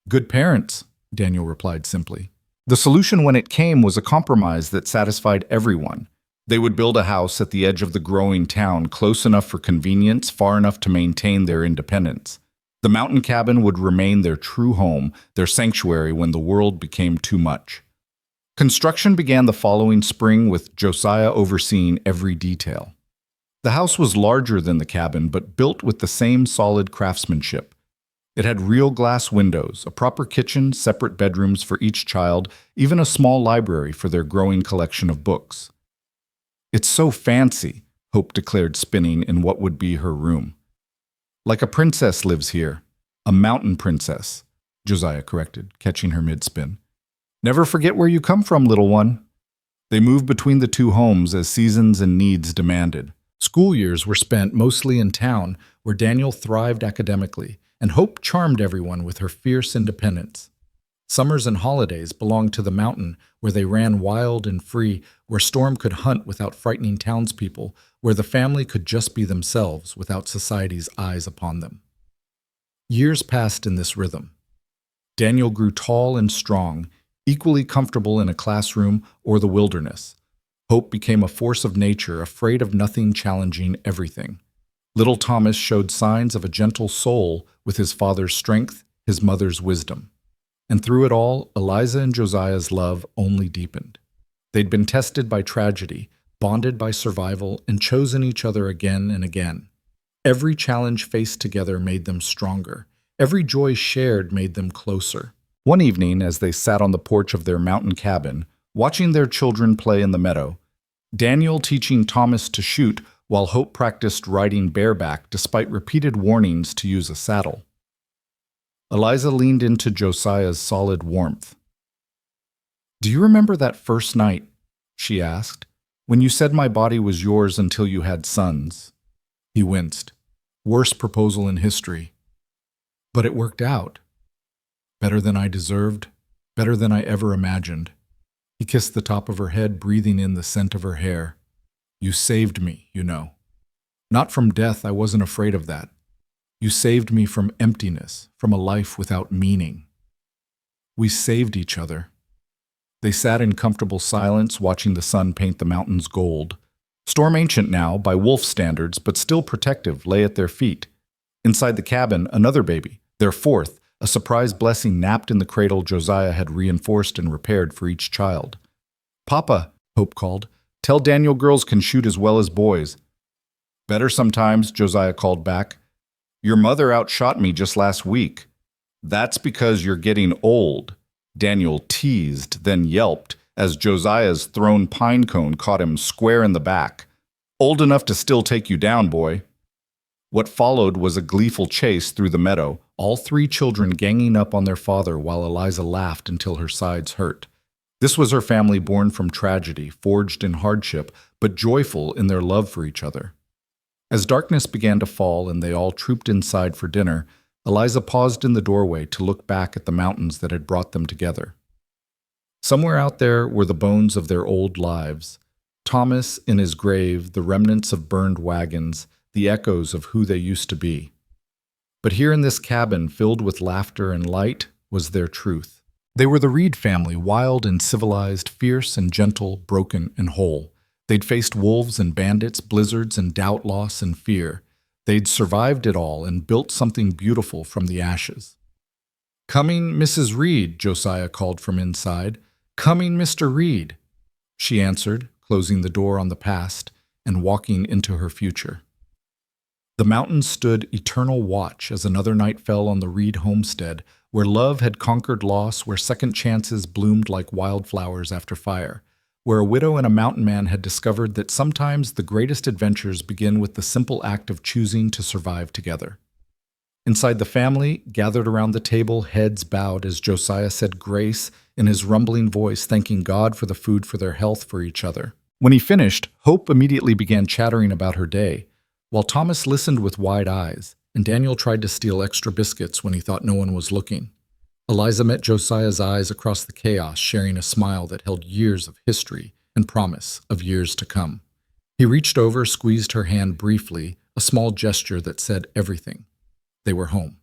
"Good parents," Daniel replied simply. The solution when it came was a compromise that satisfied everyone. They would build a house at the edge of the growing town, close enough for convenience, far enough to maintain their independence. The mountain cabin would remain their true home, their sanctuary when the world became too much. Construction began the following spring, with Josiah overseeing every detail. The house was larger than the cabin, but built with the same solid craftsmanship. It had real glass windows, a proper kitchen, separate bedrooms for each child, even a small library for their growing collection of books. "It's so fancy," Hope declared, spinning in what would be her room. "Like a princess lives here. A mountain princess," Josiah corrected, catching her mid-spin. "Never forget where you come from, little one." They moved between the two homes as seasons and needs demanded. School years were spent mostly in town, where Daniel thrived academically, and Hope charmed everyone with her fierce independence. Summers and holidays belonged to the mountain, where they ran wild and free, where Storm could hunt without frightening townspeople, where the family could just be themselves without society's eyes upon them. Years passed in this rhythm. Daniel grew tall and strong, equally comfortable in a classroom or the wilderness. Hope became a force of nature, afraid of nothing, challenging everything. Little Thomas showed signs of a gentle soul with his father's strength, his mother's wisdom. And through it all, Eliza and Josiah's love only deepened. They'd been tested by tragedy, bonded by survival, and chosen each other again and again. Every challenge faced together made them stronger. Every joy shared made them closer. One evening, as they sat on the porch of their mountain cabin, watching their children play in the meadow, Daniel teaching Thomas to shoot while Hope practiced riding bareback despite repeated warnings to use a saddle. Eliza leaned into Josiah's solid warmth. "Do you remember that first night," she asked, "when you said my body was yours until you had sons?" He winced. Worst proposal in history. But it worked out. Better than I deserved, better than I ever imagined. He kissed the top of her head, breathing in the scent of her hair. "You saved me, you know. Not from death, I wasn't afraid of that. You saved me from emptiness, from a life without meaning." We saved each other. They sat in comfortable silence, watching the sun paint the mountains gold. Storm ancient now, by wolf standards, but still protective, lay at their feet. Inside the cabin, another baby, their fourth, a surprise blessing, napped in the cradle Josiah had reinforced and repaired for each child. "Papa," Hope called, "tell Daniel girls can shoot as well as boys." "Better sometimes," Josiah called back. "Your mother outshot me just last week." "That's because you're getting old," Daniel teased, then yelped, as Josiah's thrown pine cone caught him square in the back. "Old enough to still take you down, boy." What followed was a gleeful chase through the meadow, all three children ganging up on their father while Eliza laughed until her sides hurt. This was her family born from tragedy, forged in hardship, but joyful in their love for each other. As darkness began to fall and they all trooped inside for dinner, Eliza paused in the doorway to look back at the mountains that had brought them together. Somewhere out there were the bones of their old lives. Thomas in his grave, the remnants of burned wagons, the echoes of who they used to be. But here in this cabin, filled with laughter and light, was their truth. They were the Reed family, wild and civilized, fierce and gentle, broken and whole. They'd faced wolves and bandits, blizzards and doubt, loss and fear. They'd survived it all and built something beautiful from the ashes. "Coming, Mrs. Reed," Josiah called from inside. "Coming, Mr. Reed," she answered, closing the door on the past and walking into her future. The mountains stood eternal watch as another night fell on the Reed homestead, where love had conquered loss, where second chances bloomed like wildflowers after fire, where a widow and a mountain man had discovered that sometimes the greatest adventures begin with the simple act of choosing to survive together. Inside the family, gathered around the table, heads bowed as Josiah said grace in his rumbling voice, thanking God for the food, for their health, for each other. When he finished, Hope immediately began chattering about her day, while Thomas listened with wide eyes, and Daniel tried to steal extra biscuits when he thought no one was looking. Eliza met Josiah's eyes across the chaos, sharing a smile that held years of history and promise of years to come. He reached over, squeezed her hand briefly, a small gesture that said everything. They were home.